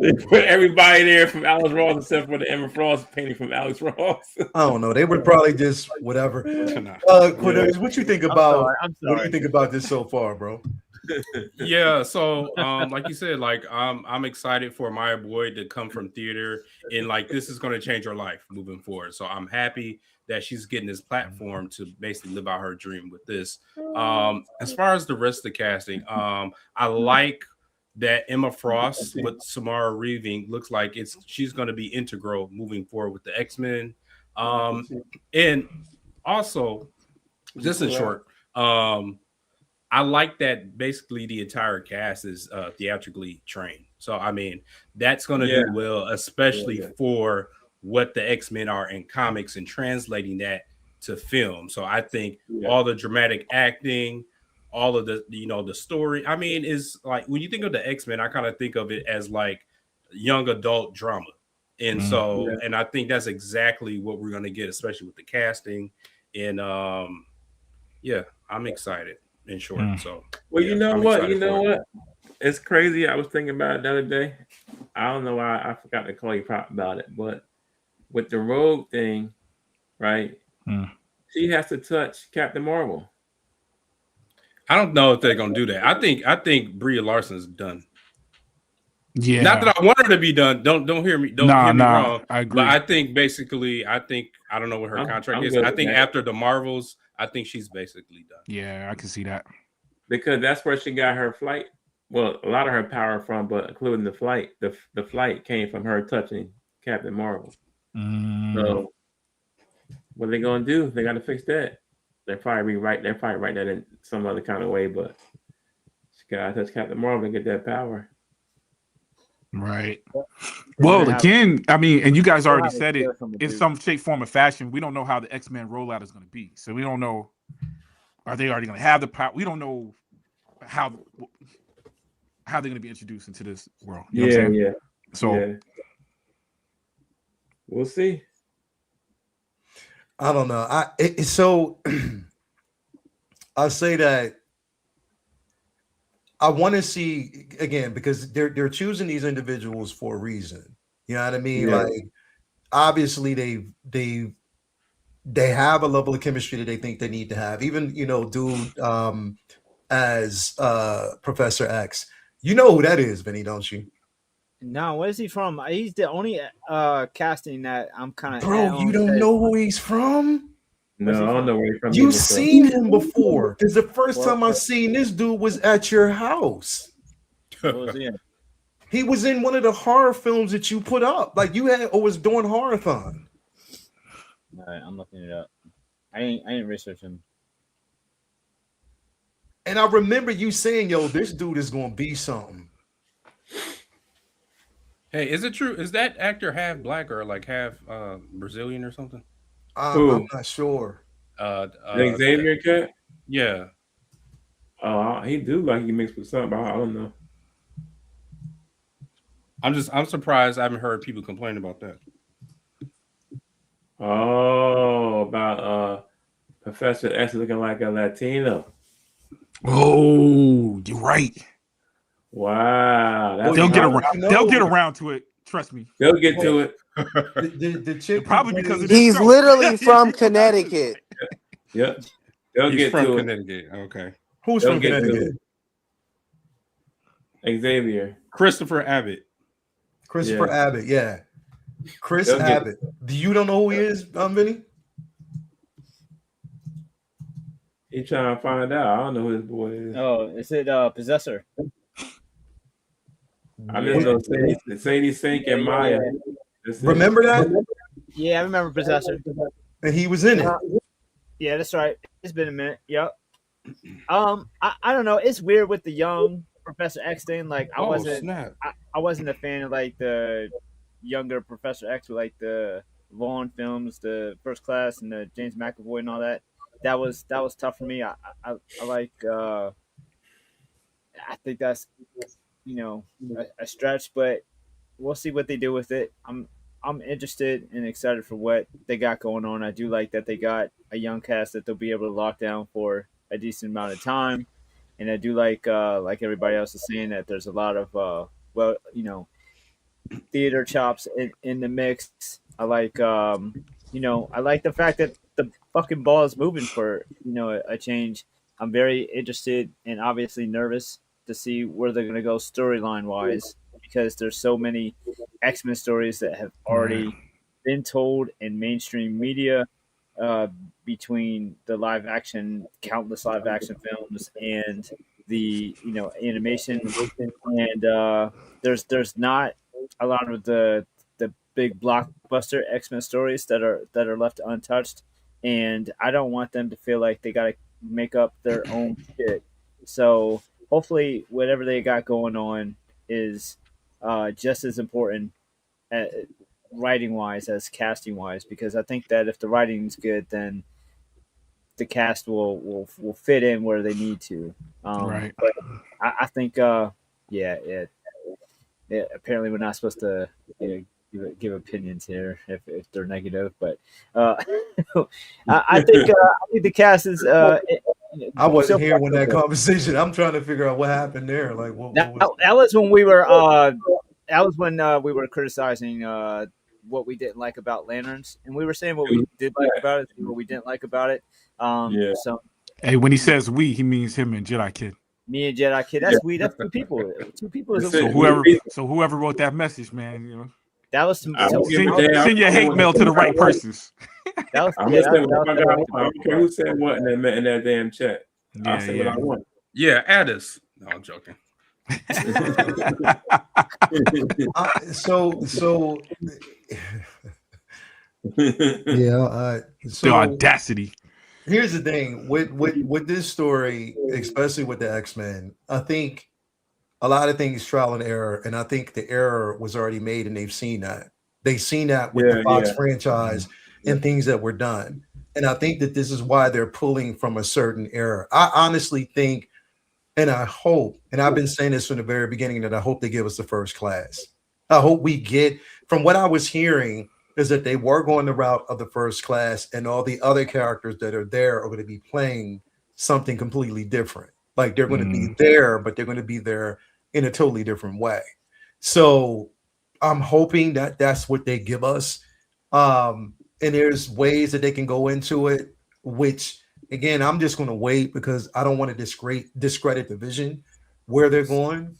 They put everybody there from Alex Ross except for the Emma Frost painting from Alex Ross. I don't know. They would probably just whatever. Cornelius, what you think about? I'm sorry. What do you think about this so far, bro? Yeah, so like you said, like I'm excited for Maya Boyd to come from theater, and like this is going to change her life moving forward. So I'm happy that she's getting this platform to basically live out her dream with this. As far as the rest of the casting, I like that Emma Frost with Samara Weaving looks like she's going to be integral moving forward with the X-Men. And also, just in short, I like that basically the entire cast is theatrically trained. So, I mean, that's going to do well, especially for what the X-Men are in comics and translating that to film. So I think all the dramatic acting, all of the, the story, I mean, is like, when you think of the X-Men, I kind of think of it as like young adult drama. And and I think that's exactly what we're going to get, especially with the casting. And I'm excited. In short, so you know what? It's crazy. I was thinking about it the other day. I don't know why I forgot to call you about it, but with the Rogue thing, right? She has to touch Captain Marvel. I don't know if they're gonna do that. I think Brie Larson's done. Yeah. Not that I want her to be done. Don't hear me. Don't hear me wrong. I agree. But I think basically, I don't know what her contract is. I think after the Marvels, I think she's basically done. Yeah, I can see that. Because that's where she got her flight. Well, a lot of her power from, but including the flight. The flight came from her touching Captain Marvel. So what are they gonna do? They gotta fix that. They're probably write that in some other kind of way, but she gotta touch Captain Marvel and get that power. Right. Well, again, I mean, and you guys already said it in some shape, form, or fashion. We don't know how the X-Men rollout is going to be, so we don't know. Are they already going to have the power? We don't know how they're going to be introduced into this world. You know what I'm saying? So we'll see. I don't know. I'll say that I want to see again because they're choosing these individuals for a reason. You know what I mean? Yeah. Like obviously they have a level of chemistry that they think they need to have. Even dude as Professor X. You know who that is, Vinny, don't you? No, where is he from? He's the only casting that I'm kind of. Bro, you don't know who he's from? No, I don't know where he's from. You've seen him before. Because the first time I seen this dude was at your house. What was he in? He was in one of the horror films that you put up. Like you had or was doing Horror-thon. All right, I'm looking it up. I ain't research him. And I remember you saying, yo, this dude is gonna be something. Hey, is it true? Is that actor half black or like half Brazilian or something? I'm not sure. Xavier Cat? Yeah. Oh, he do like he mixed with something. I don't know. I'm surprised I haven't heard people complain about that. Oh, about Professor X looking like a Latino. Oh, you're right. Wow. They'll get around. They'll get around to it. Trust me. They'll get to it. The chick Probably because of he's literally from Connecticut. Yep. They'll He's get from to it. Connecticut. Okay. Who's They'll from get to Connecticut? Xavier. Christopher Abbott. Christopher Abbott, yeah. Chris Abbott. Do you don't know who he is, Vinny? He trying to find out. I don't know who this boy is. Oh, is it Possessor? I just know Sadie Sink and Maya. Remember that? Yeah, I remember Possessor. And he was in it. Yeah, that's right. It's been a minute. Yep. I don't know. It's weird with the young Professor X thing. Like I wasn't a fan of like the younger Professor X with like the Vaughn films, the First Class and the James McAvoy and all that. That was tough for me. I like I think that's a stretch, but we'll see what they do with it. I'm interested and excited for what they got going on. I do like that they got a young cast that they'll be able to lock down for a decent amount of time, and I do like everybody else is saying that there's a lot of theater chops in the mix. I like I like the fact that the fucking ball is moving for a change. I'm very interested and obviously nervous to see where they're going to go storyline wise, because there's so many X-Men stories that have already been told in mainstream media, between the countless live action films and the animation, and there's not a lot of the big blockbuster X-Men stories that are left untouched, and I don't want them to feel like they got to make up their own shit. So hopefully whatever they got going on is just as important writing wise as casting wise, because I think that if the writing's good, then the cast will fit in where they need to. Right. But I think apparently we're not supposed to give opinions here if they're negative, but I think the cast is. I wasn't here when that conversation. I'm trying to figure out what happened there. Like that was when we were. That was when we were criticizing what we didn't like about Lanterns, and we were saying what we did like about it, and what we didn't like about it. So, hey, when he says we, he means him and Jedi Kid. Me and Jedi Kid. That's we. That's two people. Two people. So whoever wrote that message, man, that was send your hate mail to the right persons. I don't care who said what in that damn chat. I'll say what I want. Yeah, add us. No, I'm joking. So the audacity. Here's the thing with this story, especially with the X-Men. I think a lot of things trial and error, and I think the error was already made, and they've seen that. They've seen that with the Fox franchise and things that were done. And I think that this is why they're pulling from a certain error. I honestly think, and I hope, and I've been saying this from the very beginning, that I hope they give us the First Class. I hope we get, from what I was hearing, is that they were going the route of the First Class, and all the other characters that are there are going to be playing something completely different. Like they're going to be there, but they're going to be there in a totally different way. So I'm hoping that that's what they give us. And there's ways that they can go into it, which again, I'm just going to wait because I don't want to discredit the vision where they're going.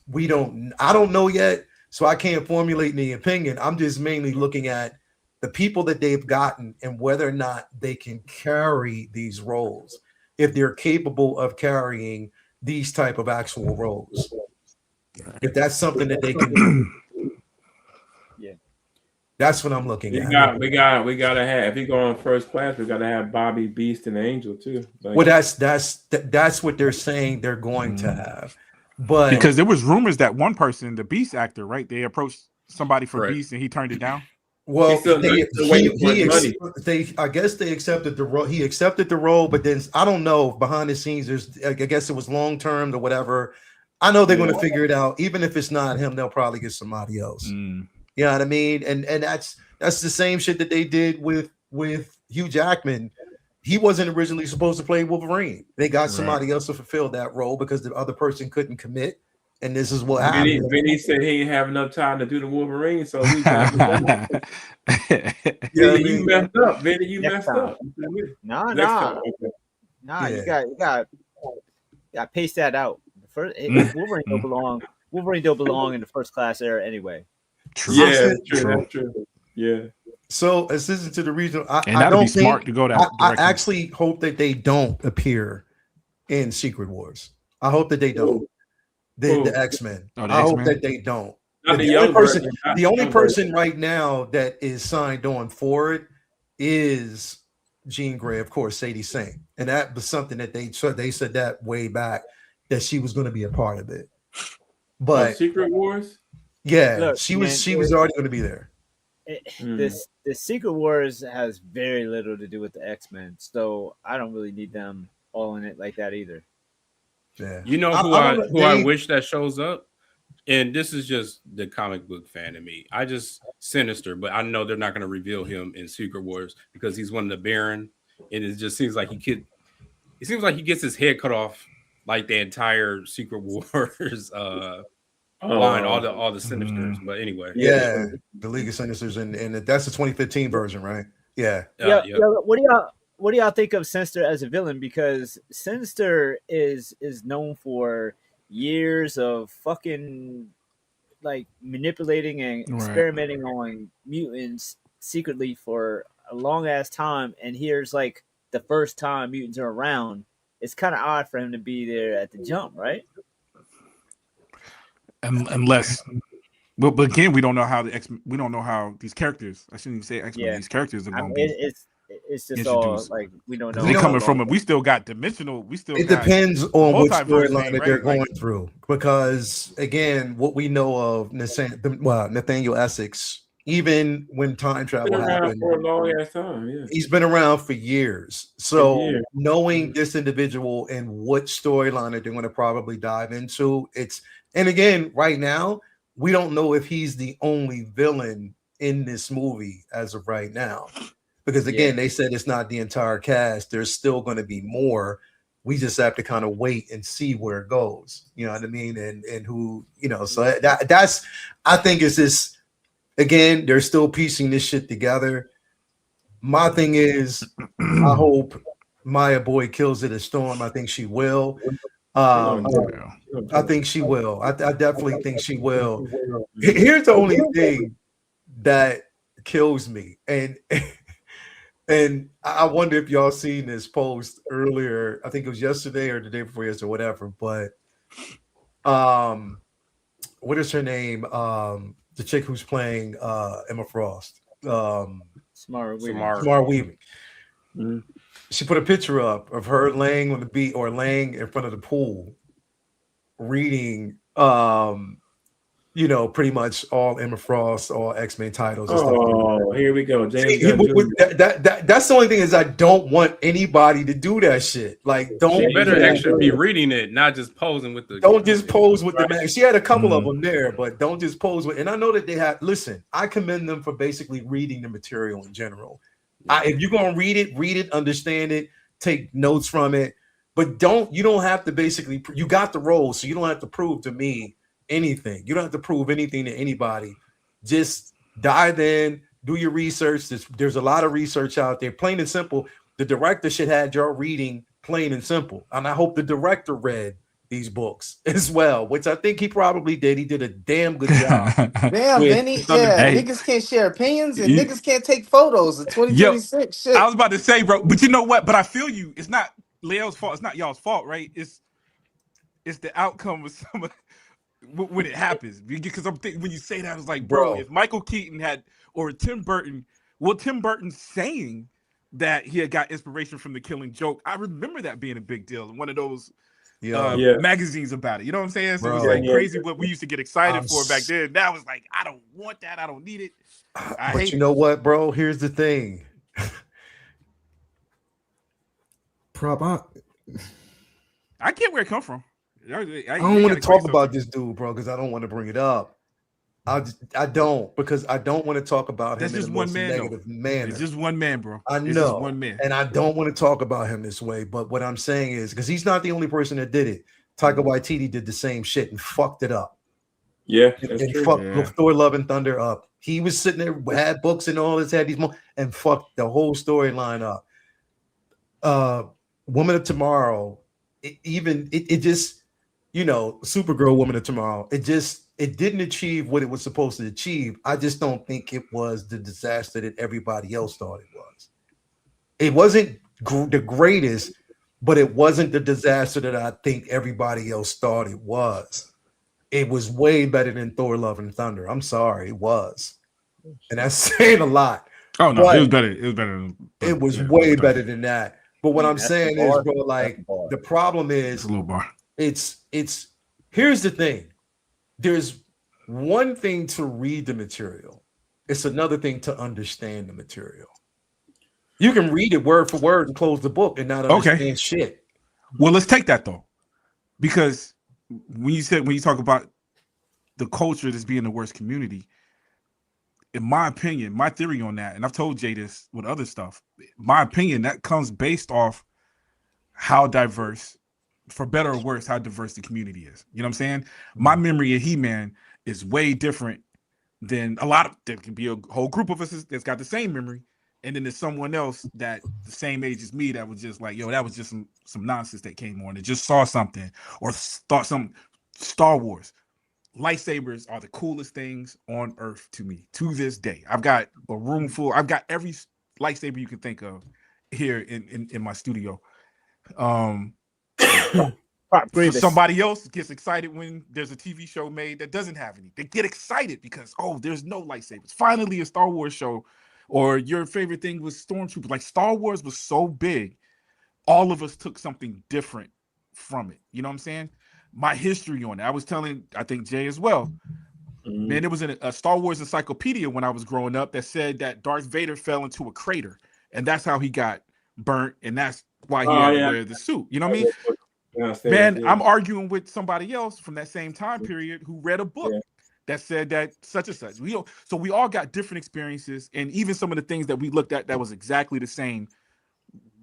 I don't know yet, so I can't formulate any opinion. I'm just mainly looking at the people that they've gotten and whether or not they can carry these roles, if they're capable of carrying these type of actual roles. If that's something that they can do. That's what I'm looking at. We gotta have, if you go on First Class, we gotta have Bobby, Beast, and Angel too. Like, well, that's what they're saying they're going to have. But because there was rumors that one person, the Beast actor, right? They approached somebody for Beast and he turned it down. Well, I guess they accepted the role. He accepted the role, but then I don't know behind the scenes. I guess it was long term or whatever. I know they're going to figure it out. Even if it's not him, they'll probably get somebody else. You know what I mean? And that's the same shit that they did with Hugh Jackman. He wasn't originally supposed to play Wolverine. They got somebody else to fulfill that role because the other person couldn't commit. And this is what happened. Vinny said he didn't have enough time to do the Wolverine, so he you messed up. Vinny, you messed up. No. You got pace that out. First, Wolverine don't belong. Wolverine don't belong in the first class era anyway. True. Yeah, True. true. True. Yeah. So assistant to the regional, And I that'd don't be smart think to go that I direction. actually hope that they don't appear in Secret Wars. I hope that they don't. The X-Men. Oh, the I hope X-Men? that they don't. Not The the only young person, version, not the only young person version. right now that is signed on for it is Jean Grey, of course, Sadie Sink, and that was something that they said that way back that she was going to be a part of it. But Secret Wars. yeah, Look, she man, was already going to be there. The Secret Wars has very little to do with the X-Men, so I don't really need them all in it like that either. Yeah, You know who I wish that shows up, and this is just the comic book fan in me. I just Sinister, but I know they're not going to reveal him in Secret Wars because he's one of the Baron, and it just seems like it seems like he gets his head cut off like the entire Secret Wars line, all the Sinisters. But anyway, yeah, the League of Sinisters, and that's the 2015 version, right? Yeah. What do y'all think of Sinister as a villain? Because Sinister is known for years of fucking like manipulating and experimenting on mutants secretly for a long ass time, and here's like the first time mutants are around. It's kind of odd for him to be there at the jump, right? Unless, but again, we don't know how we don't know how these characters. I shouldn't even say X-Men. Yeah. These characters are going to mean, be. It's just all like we don't know. They coming from it. We still got dimensional. We still. It depends on what multiverse storyline thing, that right? they're going through, because again, what we know of Nathaniel Essex, even when time travel happened, for a long ass time. Yeah, he's been around for years. So knowing this individual and what storyline that they're going to probably dive into, and again, right now, we don't know if he's the only villain in this movie as of right now. Because again, they said it's not the entire cast. There's still going to be more. We just have to kind of wait and see where it goes. You know what I mean? And who, so that's, I think it's this, again, they're still piecing this shit together. My thing is, I hope Maya Boy kills it a storm. I think she will. I think she will. I definitely think she will. Here's the only thing that kills me. And I wonder if y'all seen this post earlier. I think it was yesterday or the day before yesterday, whatever. But what is her name? The chick who's playing Emma Frost. Samara Weaving. Mm-hmm. She put a picture up of her laying on the beach or laying in front of the pool, reading pretty much all Emma Frost, all X-Men titles. And stuff. Here we go. That's the only thing is I don't want anybody to do that shit. Like, don't better actually be reading it, not just posing with the. Don't just pose with the man. She had a couple of them there, but don't just pose with. And I know that they have. Listen, I commend them for basically reading the material in general. If you're gonna read it, understand it, take notes from it, but you don't have to basically. You got the role, so you don't have to prove to me anything. You don't have to prove anything to anybody. Just dive in, do your research. There's a lot of research out there. Plain and simple. The director should have y'all reading plain and simple. And I hope the director read these books as well, which I think he probably did. He did a damn good job. Damn, Benny. Yeah, niggas can't share opinions and niggas can't take photos of 2026 shit. I was about to say, bro, but you know what? But I feel you. It's not Leo's fault. It's not y'all's fault, right? It's the outcome of some of when it happens, because I'm thinking when you say that, it's like, bro, if Michael Keaton or Tim Burton, Tim Burton saying that he had got inspiration from The Killing Joke, I remember that being a big deal in one of those magazines about it. You know what I'm saying? So it's like crazy what we used to get excited for back then. Now it's like, I don't want that. I don't need it. But you know what, bro? Here's the thing. I get where it come from. I don't want to talk about this dude, bro, because I don't want to bring it up. I don't, because I don't want to talk about him in the most negative manner. It's just one man, bro. I know, one man, and I don't want to talk about him this way. But what I'm saying is, because he's not the only person that did it. Taika Waititi did the same shit and fucked it up. Yeah, and fucked Thor: Love and Thunder up. He was sitting there, had books and all this, had these, and fucked the whole storyline up. Woman of Tomorrow, it just. Supergirl, Woman of Tomorrow, it didn't achieve what it was supposed to achieve. I just don't think it was the disaster that everybody else thought it was. It wasn't the greatest, but it wasn't the disaster that I think everybody else thought it was. It was way better than Thor: Love and Thunder. I'm sorry, it was. And that's saying a lot. Oh no, But it was better. It was better. it was way better than that. But what I'm saying is, bro, like the problem It's is a little bar. it's here's the thing. There's one thing to read the material. It's another thing to understand the material. You can read it word for word and close the book and not understand shit. Well, let's take that though, because when you talk about the culture as being the worst community, in my opinion, my theory on that, and I've told Jay this with other stuff, my opinion, that comes based off how diverse, for better or worse, how diverse the community is. You know what I'm saying? My memory of He-Man is way different than a lot of, there can be a whole group of us that's got the same memory. And then there's someone else that the same age as me that was just like, yo, that was just some nonsense that came on. It just saw something or thought some Star Wars. Lightsabers are the coolest things on earth to me to this day. I've got a room full. I've got every lightsaber you can think of here in my studio. For somebody else gets excited when there's a TV show made that doesn't have any. They get excited because, oh, there's no lightsabers. Finally, a Star Wars show, or your favorite thing was Stormtroopers. Like Star Wars was so big, all of us took something different from it. You know what I'm saying? My history on it. I was telling, I think Jay as well. Man, there was a Star Wars encyclopedia when I was growing up that said that Darth Vader fell into a crater, and that's how he got burnt, and that's why he had to wear the suit. You know what I mean? Man, I'm arguing with somebody else from that same time period who read a book that said that such and such. So we all got different experiences, and even some of the things that we looked at that was exactly the same,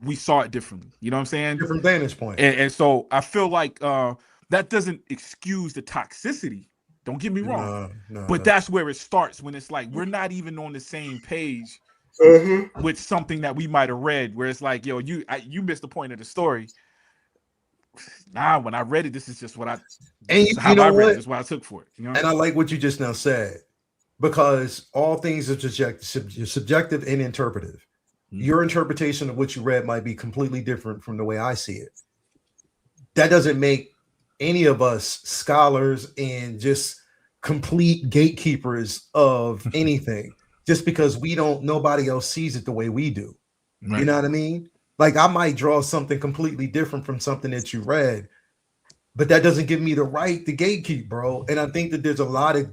we saw it differently. You know what I'm saying? Different vantage point. And so I feel like that doesn't excuse the toxicity. Don't get me wrong. But that's where it starts, when it's like we're not even on the same page with something that we might have read, where it's like, yo, you missed the point of the story. Nah, when I read it, this is just what I read it, is what I took for it. You know? And I like what you just now said, because all things are subjective and interpretive. Your interpretation of what you read might be completely different from the way I see it. That doesn't make any of us scholars and just complete gatekeepers of anything, just because nobody else sees it the way we do. Right. You know what I mean? Like I might draw something completely different from something that you read, but that doesn't give me the right to gatekeep, bro. And I think that there's a lot of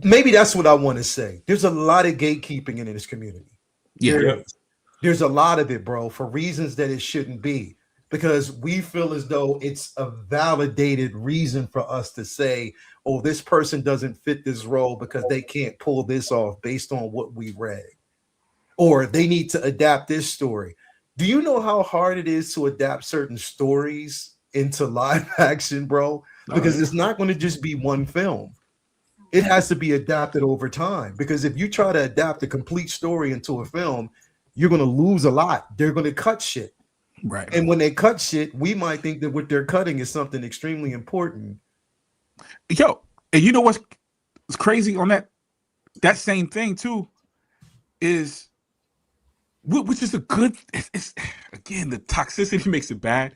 maybe that's what I want to say. There's a lot of gatekeeping in this community. There's a lot of it, bro, for reasons that it shouldn't be, because we feel as though it's a validated reason for us to say, oh, this person doesn't fit this role because they can't pull this off based on what we read, or they need to adapt this story. Do you know how hard it is to adapt certain stories into live action, bro? Because it's not going to just be one film. It has to be adapted over time, because if you try to adapt a complete story into a film, you're going to lose a lot. They're going to cut shit. Right. And when they cut shit, we might think that what they're cutting is something extremely important. Yo, and you know what's crazy on that same thing too is, which is a good, it's again, the toxicity makes it bad,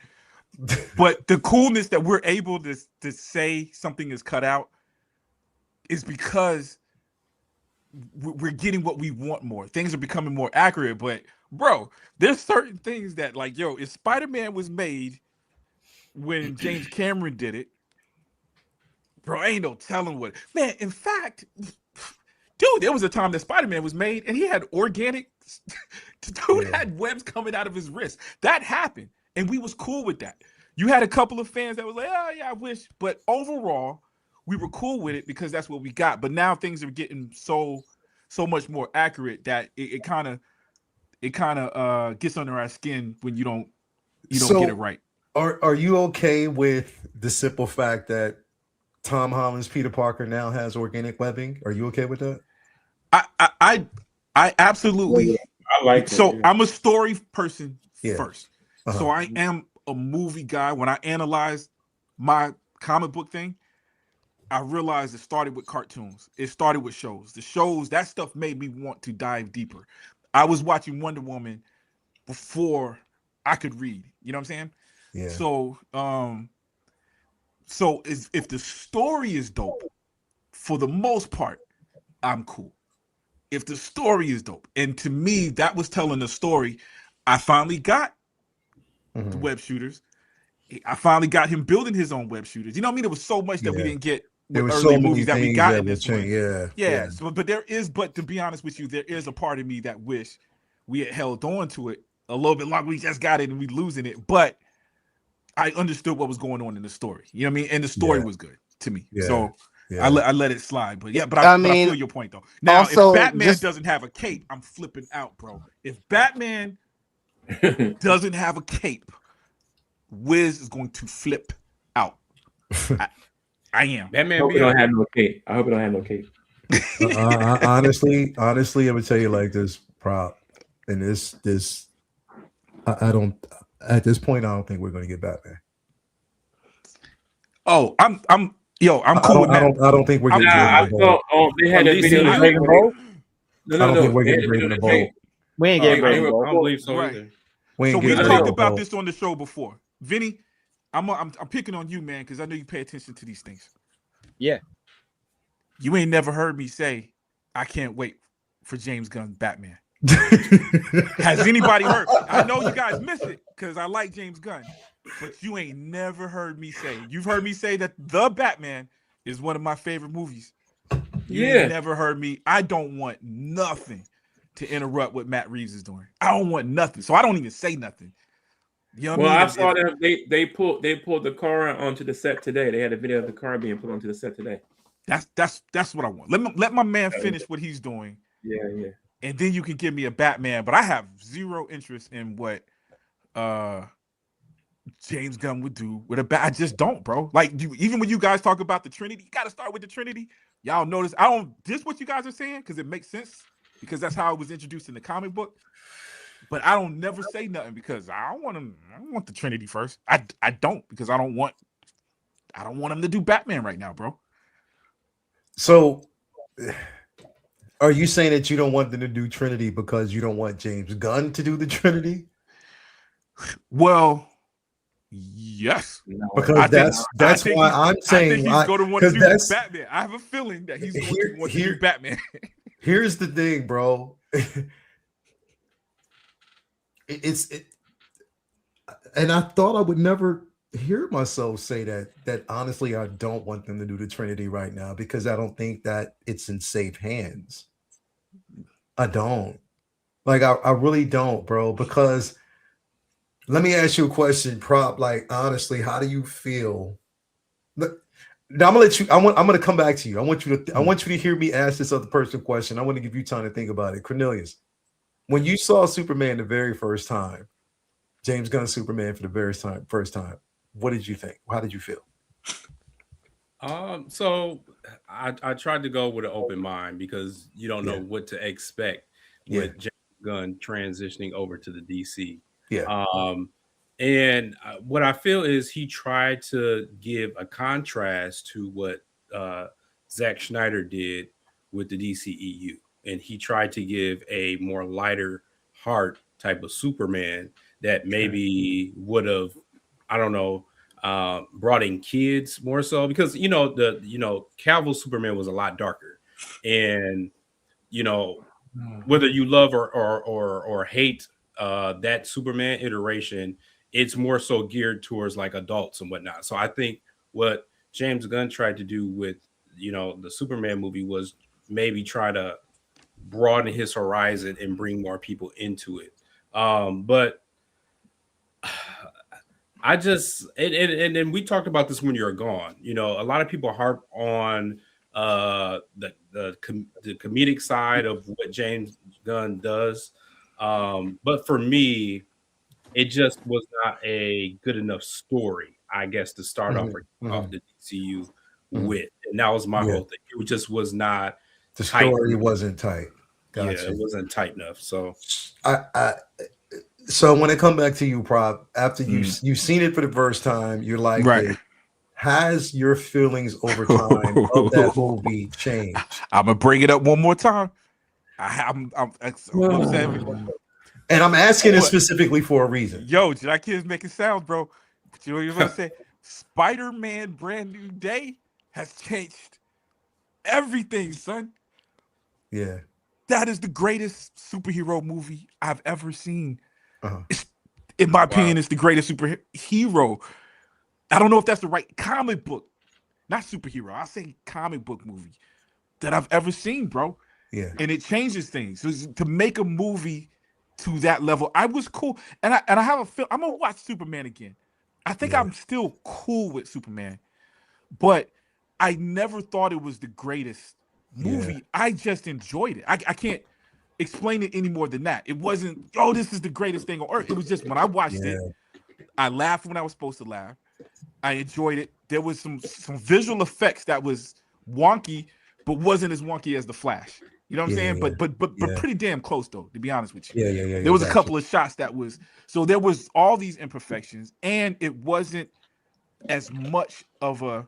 but the coolness that we're able to say something is cut out is because we're getting what we want more. Things are becoming more accurate, but bro, there's certain things that, like, yo, if Spider-Man was made when James Cameron did it, bro, ain't no telling what. Man, in fact, dude, there was a time that Spider-Man was made and he had organic, dude had webs coming out of his wrist. That happened, and we was cool with that. You had a couple of fans that was like, oh yeah, I wish, but overall, we were cool with it because that's what we got. But now things are getting so much more accurate that it kind of gets under our skin when you don't get it right. Are you okay with the simple fact that Tom Holland's Peter Parker now has organic webbing? Are you okay with that? I absolutely. I like it. So I'm a story person first. So I am a movie guy, when I analyzed my comic book thing, I realized it started with cartoons. It started with shows. The shows, that stuff made me want to dive deeper. I was watching Wonder Woman before I could read. You know what I'm saying? Yeah. So, if the story is dope, for the most part, I'm cool. If the story is dope, and to me, that was telling the story. I finally got the web shooters. I finally got him building his own web shooters. You know what I mean? There was so much that we didn't get There with were early so many movies that we things got that in would this one. change. Yeah. So, but to be honest with you, there is a part of me that wish we had held on to it a little bit longer. We just got it and we losing it. But I understood what was going on in the story. You know what I mean? And the story was good to me. Yeah. So Yeah. I let it slide. But yeah, but I feel your point though. Now, also, if Batman doesn't have a cape, I'm flipping out, bro. If Batman doesn't have a cape, Wiz is going to flip out. I am. Batman. I hope it don't have no cape. I hope it don't have no cape. Honestly, I would tell you like this, Prop, and this. I don't. At this point, I don't think we're going to get Batman. Oh, I'm cool with that. I don't think we're getting. I thought they had a video of Raven Bolt. I don't think we're getting Raven Bolt. We ain't getting Raven I Bolt. don't believe so Right. either. So we talked about this on the show before. Vinny, I'm picking on you, man, because I know you pay attention to these things. Yeah. You ain't never heard me say, I can't wait for James Gunn Batman. Has anybody heard? I know you guys miss it because I like James Gunn, but you ain't never heard me say. You've heard me say that The Batman is one of my favorite movies. You ain't never heard me. I don't want nothing to interrupt what Matt Reeves is doing. I don't want nothing. So I don't even say nothing. You know what I mean? I saw that they pulled the car onto the set today. They had a video of the car being put onto the set today. That's what I want. Let my man finish what he's doing. Yeah. And then you can give me a Batman, but I have zero interest in what James Gunn would do with a bat. I just don't, bro. Like even when you guys talk about the Trinity, you got to start with the Trinity. Y'all notice I don't diss what you guys are saying because it makes sense because that's how it was introduced in the comic book. But I don't never say nothing because I don't want the Trinity first. I don't because I don't want him to do Batman right now, bro. So, are you saying that you don't want them to do Trinity because you don't want James Gunn to do the Trinity? Well, yes, because that's why I'm saying I think he's going to want to do Batman. I have a feeling that he's going to want to do Batman. Here's the thing, bro. And I thought I would never hear myself say that honestly I don't want them to do the Trinity right now because I don't think that it's in safe hands. I don't. Like I really don't, bro, because let me ask you a question, Prop. Like honestly, how do you feel? Now, I'm gonna let you. I'm gonna come back to you. I want you to hear me ask this other person question. I want to give you time to think about it. Cornelius, when you saw Superman the very first time, James Gunn Superman for the first time, what did you think? How did you feel? So I tried to go with an open mind because you don't know what to expect with James Gunn transitioning over to the DC. Yeah. And what I feel is he tried to give a contrast to what Zack Snyder did with the DCEU. And he tried to give a more lighter heart type of Superman that maybe would have, I don't know, brought in kids more so because Cavill Superman was a lot darker, and whether you love or hate that Superman iteration, it's more so geared towards like adults and whatnot. So I think what James Gunn tried to do with the Superman movie was maybe try to broaden his horizon and bring more people into it. But I just and we talked about this when you're gone. A lot of people harp on the comedic side of what James Gunn does, but for me, it just was not a good enough story, I guess, to start off the DCU with, and that was my whole thing. It just was not. The story wasn't tight. Gotcha. Yeah, it wasn't tight enough. So So when it come back to you, Prop, after you've seen it for the first time, you're like, Right. has your feelings over time of that movie changed? I'm gonna bring it up one more time. I'm upset. And I'm asking it specifically for a reason. Yo, Jack Kid's making sounds, bro. But you know what you're gonna say? Spider-Man Brand New Day has changed everything, son. Yeah. That is the greatest superhero movie I've ever seen. In my opinion, it's the greatest superhero. I don't know if that's the right comic book, not superhero. I say comic book movie that I've ever seen, bro. Yeah. And it changes things. So to make a movie to that level, I was cool. And I have a feel I'm gonna watch Superman again. I think I'm still cool with Superman, but I never thought it was the greatest movie. I just enjoyed it. I can't explain it any more than that. It wasn't, oh, this is the greatest thing on earth. It was just when I watched it, I laughed when I was supposed to laugh. I enjoyed it. There was some visual effects that was wonky, but wasn't as wonky as The Flash. You know what I'm saying? But pretty damn close though, to be honest with you. Yeah. There was a couple of shots that was, so there was all these imperfections, and it wasn't as much of a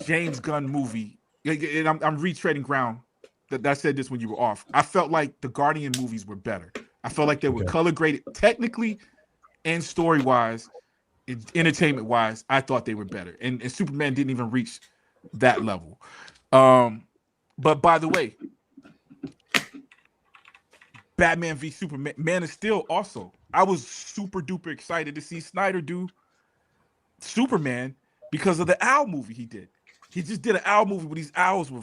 James Gunn movie. And I'm retreading ground. That I said this when you were off. I felt like the Guardian movies were better. I felt like they were color graded technically and story wise, entertainment wise. I thought they were better, and Superman didn't even reach that level. But by the way, Batman v Superman, Man of Steel also. I was super duper excited to see Snyder do Superman because of the owl movie he did. He just did an owl movie where these owls were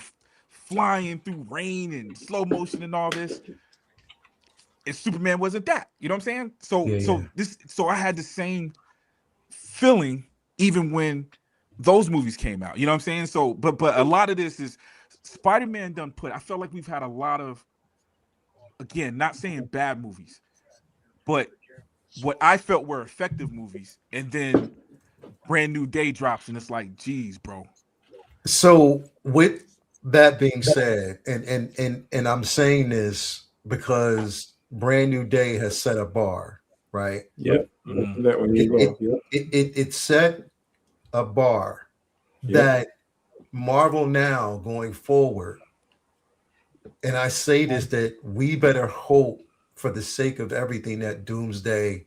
flying through rain and slow motion and all this. And Superman wasn't that. You know what I'm saying? So I had the same feeling even when those movies came out. You know what I'm saying? So but a lot of this is Spider-Man done put. I felt like we've had a lot of, again, not saying bad movies, but what I felt were effective movies, and then Brand New Day drops, and it's like, geez, bro. So with that being said, and I'm saying this because Brand New Day has set a bar, right? Yep. It set a bar that Marvel now going forward, and I say this, that we better hope for the sake of everything that Doomsday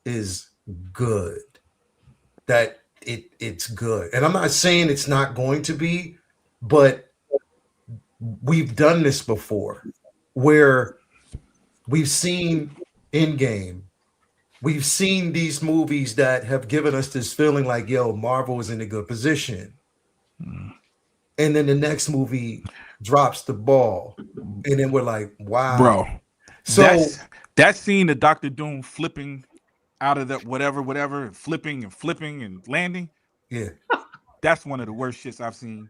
is good, that it's good. And I'm not saying it's not going to be, but we've done this before where we've seen Endgame. We've seen these movies that have given us this feeling like, yo, Marvel is in a good position. And then the next movie drops the ball. And then we're like, wow. Bro. So that scene of Dr. Doom flipping out of that whatever, flipping and landing. Yeah. That's one of the worst shits I've seen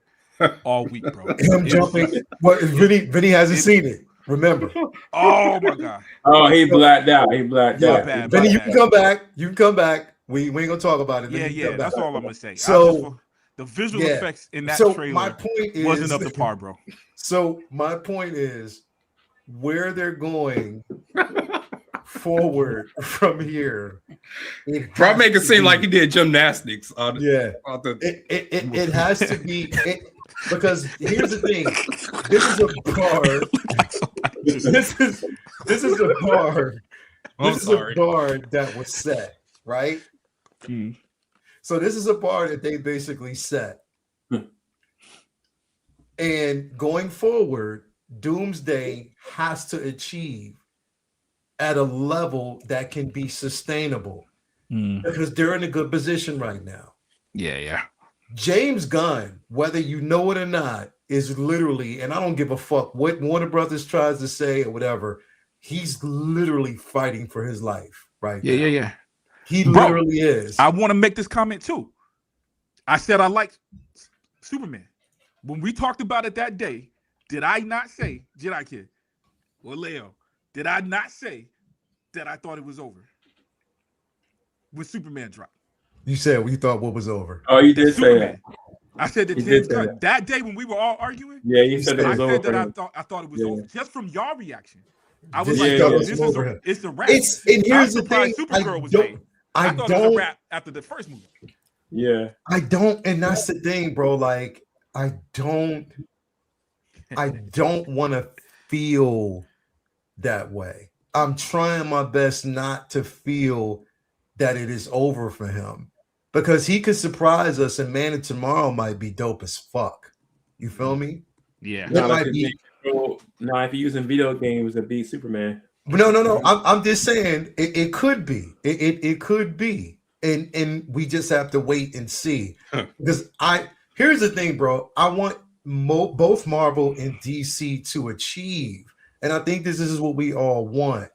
all week, bro. Him jumping. Well, Vinny hasn't seen it. Remember. Oh my God. Oh, he blacked out. He blacked out. Bad, Vinny, you bad. can come back. You can come back. We ain't gonna talk about it. Yeah. That's all I'm gonna say. So the visual effects in that trailer my point is, wasn't up to par, bro. So my point is where they're going forward from here. Bro, make it seem like he did gymnastics. It has to be because here's the thing. This is a bar. This is a bar. This is a bar that was set, right? So this is a bar that they basically set. And going forward, Doomsday has to achieve at a level that can be sustainable because they're in a good position right now. Yeah. James Gunn, whether you know it or not, is literally, and I don't give a fuck what Warner Brothers tries to say or whatever, he's literally fighting for his life right now. Yeah. He literally is. I want to make this comment too. I said I like Superman. When we talked about it that day, did I not say, Jedi Kid or Leo, did I not say that I thought it was over when Superman dropped? You said we thought what was over. Oh, you did say that. I said that that day when we were all arguing. Yeah, you said it was over. I said that I thought it was over just from your reaction. I was This like, is yo, doubles this him is over him. it's a wrap. It's and I'm here's the thing. surprised Supergirl was made. I thought it was a don't. wrap after the first movie. Yeah. I don't, and that's the thing, bro. Like, I don't want to feel that way. I'm trying my best not to feel that it is over for him because he could surprise us, and Man of Tomorrow might be dope as fuck. You feel me? Yeah. It Not might like be. now, if you're using video games to beat Superman. No. I'm just saying it could be. It could be, and we just have to wait and see. Because here's the thing, bro. I want both Marvel and DC to achieve, and I think this is what we all want.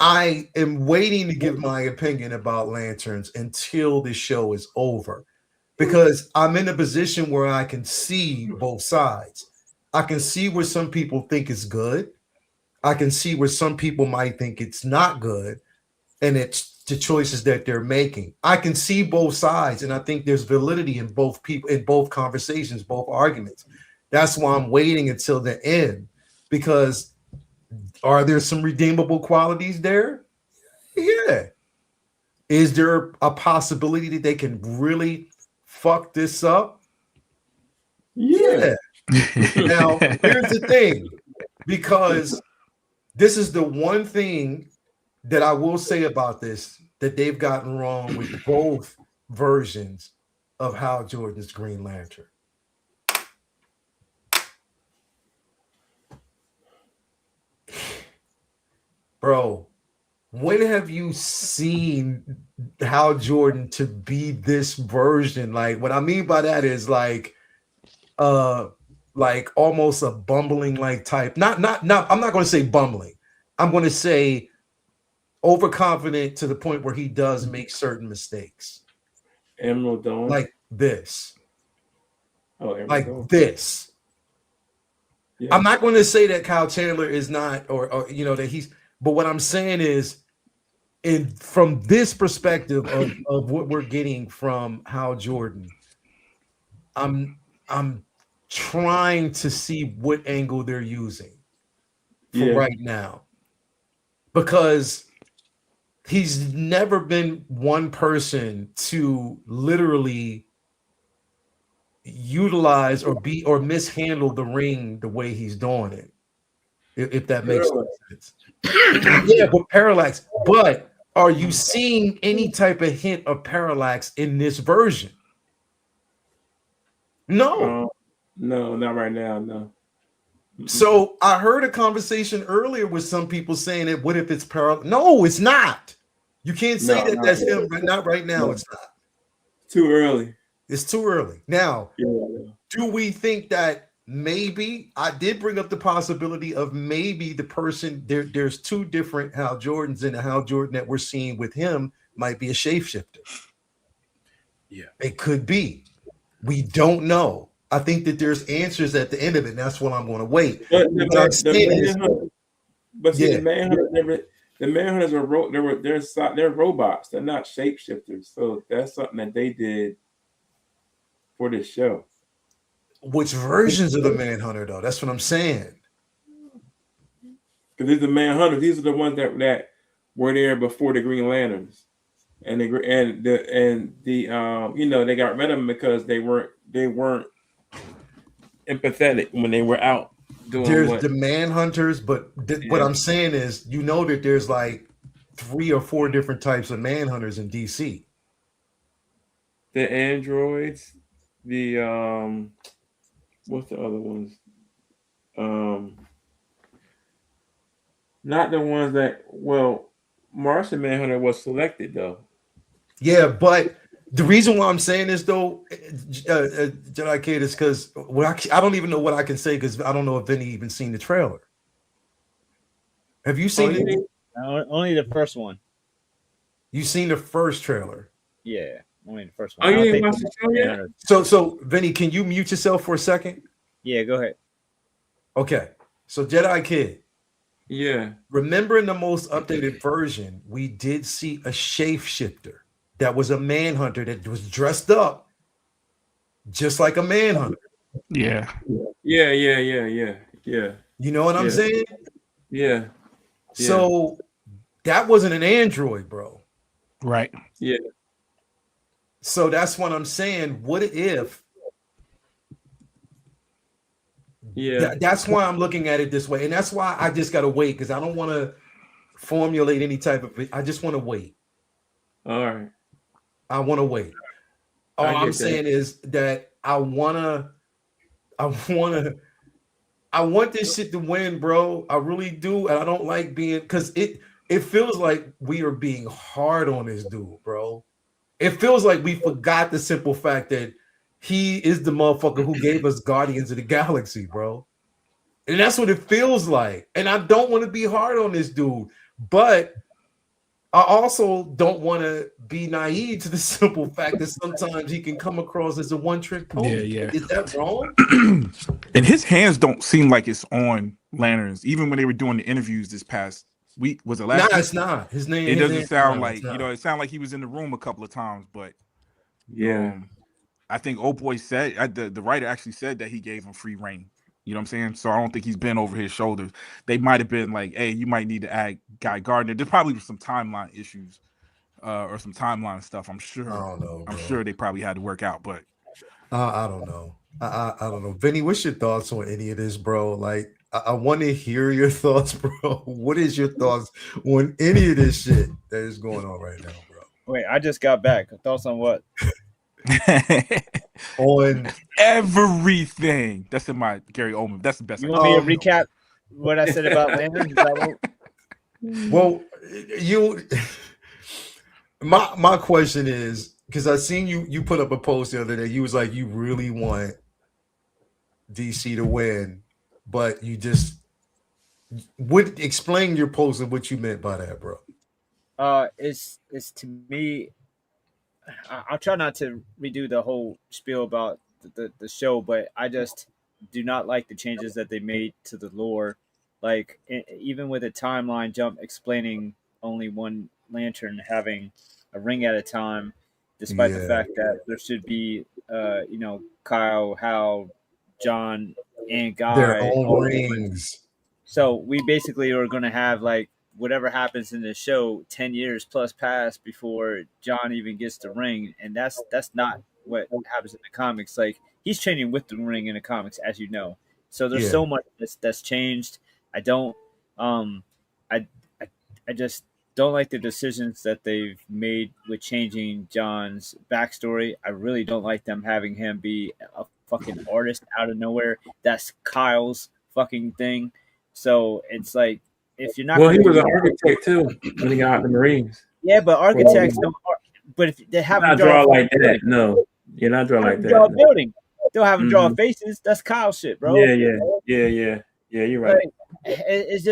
I am waiting to give my opinion about Lanterns until the show is over, because I'm in a position where I can see both sides. I can see where some people think it's good. I can see where some people might think it's not good, and it's the choices that they're making. I can see both sides, and I think there's validity in both people, in both conversations, both arguments. That's why I'm waiting until the end, because are there some redeemable qualities there? Yeah. Is there a possibility that they can really fuck this up? Yeah. Now, here's the thing, because this is the one thing that I will say about this that they've gotten wrong with both versions of Hal Jordan's Green Lantern. Bro, when have you seen Hal Jordan to be this version? Like, what I mean by that is like almost a bumbling like type. Not I'm not going to say bumbling. I'm going to say overconfident to the point where he does make certain mistakes. Emerald Dawn. Like this. Oh, Emerald Like Dawn. this. Yeah. I'm not going to say that Kyle Chandler is not, or you know, that he's, but what I'm saying is, from this perspective of what we're getting from Hal Jordan, I'm trying to see what angle they're using for right now, because he's never been one person to literally utilize or mishandle the ring the way he's doing it, if that makes sense. Yeah, but Parallax. But are you seeing any type of hint of Parallax in this version? No. No, not right now. No. So I heard a conversation earlier with some people saying that what if it's Parallax? No, it's not. You can't say that's him. Not right now. No. It's not. Too early. It's too early. Now, do we think that maybe I did bring up the possibility of maybe the person there's two different Hal Jordans, and the Hal Jordan that we're seeing with him might be a shapeshifter. Yeah, it could be. We don't know. I think that there's answers at the end of it, and that's what I'm going to wait. But the Manhunters are they're robots. They're not shapeshifters. So that's something that they did for this show. Which versions of the Manhunter, though? That's what I'm saying. Because these are the Manhunters. These are the ones that were there before the Green Lanterns, and they got rid of them because they weren't empathetic when they were out doing. There's the Manhunters, but what I'm saying is, you know that there's like 3 or 4 different types of Manhunters in DC. The androids, the what's the other ones? Not the ones that Martian Manhunter was selected though. Yeah, but the reason why I'm saying this though, Jedi Kid, is because I don't even know what I can say, because I don't know if Vinny even seen the trailer. Have you seen it? Only the first one. You seen the first trailer? Yeah, only the first one. Oh, you didn't watch the show yet? So Vinny, can you mute yourself for a second? Yeah, go ahead. Okay, so Jedi Kid. Yeah. Remember, in the most updated version, we did see a shapeshifter that was a Manhunter that was dressed up just like a Manhunter. Yeah. Yeah. You know what I'm saying? Yeah. So that wasn't an android, bro. Right. Yeah. So that's what I'm saying. What if? Yeah. That's why I'm looking at it this way, and that's why I just gotta wait because I don't want to formulate any type of. I just want to wait. All right. I want to wait. All I get I'm that. saying is that I want this shit to win, bro. I really do, and I don't like being because it feels like we are being hard on this dude, bro. It feels like we forgot the simple fact that he is the motherfucker who gave us Guardians of the Galaxy, bro. And that's what it feels like. And I don't want to be hard on this dude, but I also don't want to be naive to the simple fact that sometimes he can come across as a one-trick pony. Yeah. Is that wrong? And his hands don't seem like it's on Lanterns, even when they were doing the interviews this past week. Was it last Nah, week? it's not. His name. It his doesn't name- sound no, like it's not. it sounded like he was in the room a couple of times, but Yeah. I think Old Boy said the writer actually said that he gave him free reign. You know what I'm saying? So I don't think he's been over his shoulders. They might have been like, "Hey, you might need to add Guy Gardner." There probably was some timeline issues or some timeline stuff. I'm sure. I don't know. I'm bro. sure they probably had to work out, but I don't know. I don't know. Vinny, what's your thoughts on any of this, bro? Like, I want to hear your thoughts, bro. What is your thoughts on any of this shit that is going on right now, bro? Wait, I just got back. Thoughts on what? On everything. That's in my Gary Oldman. That's the best. You want me to recap what I said about Landon? Is that what- well, you. My question is because I seen you put up a post the other day. You was like, you really want DC to win, but you just would explain your post and what you meant by that, bro. It's to me. I'll try not to redo the whole spiel about the show, but I just do not like the changes that they made to the lore. Like even with a timeline jump explaining only one lantern having a ring at a time, despite the fact that there should be, Kyle, Hal, John, and Guy their own rings. So we basically are going to have like whatever happens in the show 10 years plus pass before John even gets the ring, and that's not what happens in the comics. Like he's training with the ring in the comics, as you know. So there's so much that's changed. I don't I just don't like the decisions that they've made with changing John's backstory. I really don't like them having him be a fucking artist out of nowhere. That's Kyle's fucking thing. So it's like, if you're not, well, he was an architect too when he got out the Marines. Yeah, but architects don't. But if they have him draw like that, no, you're not draw like that. Draw a building. They'll have him draw faces. That's Kyle shit, bro. Yeah. You're right. Like, it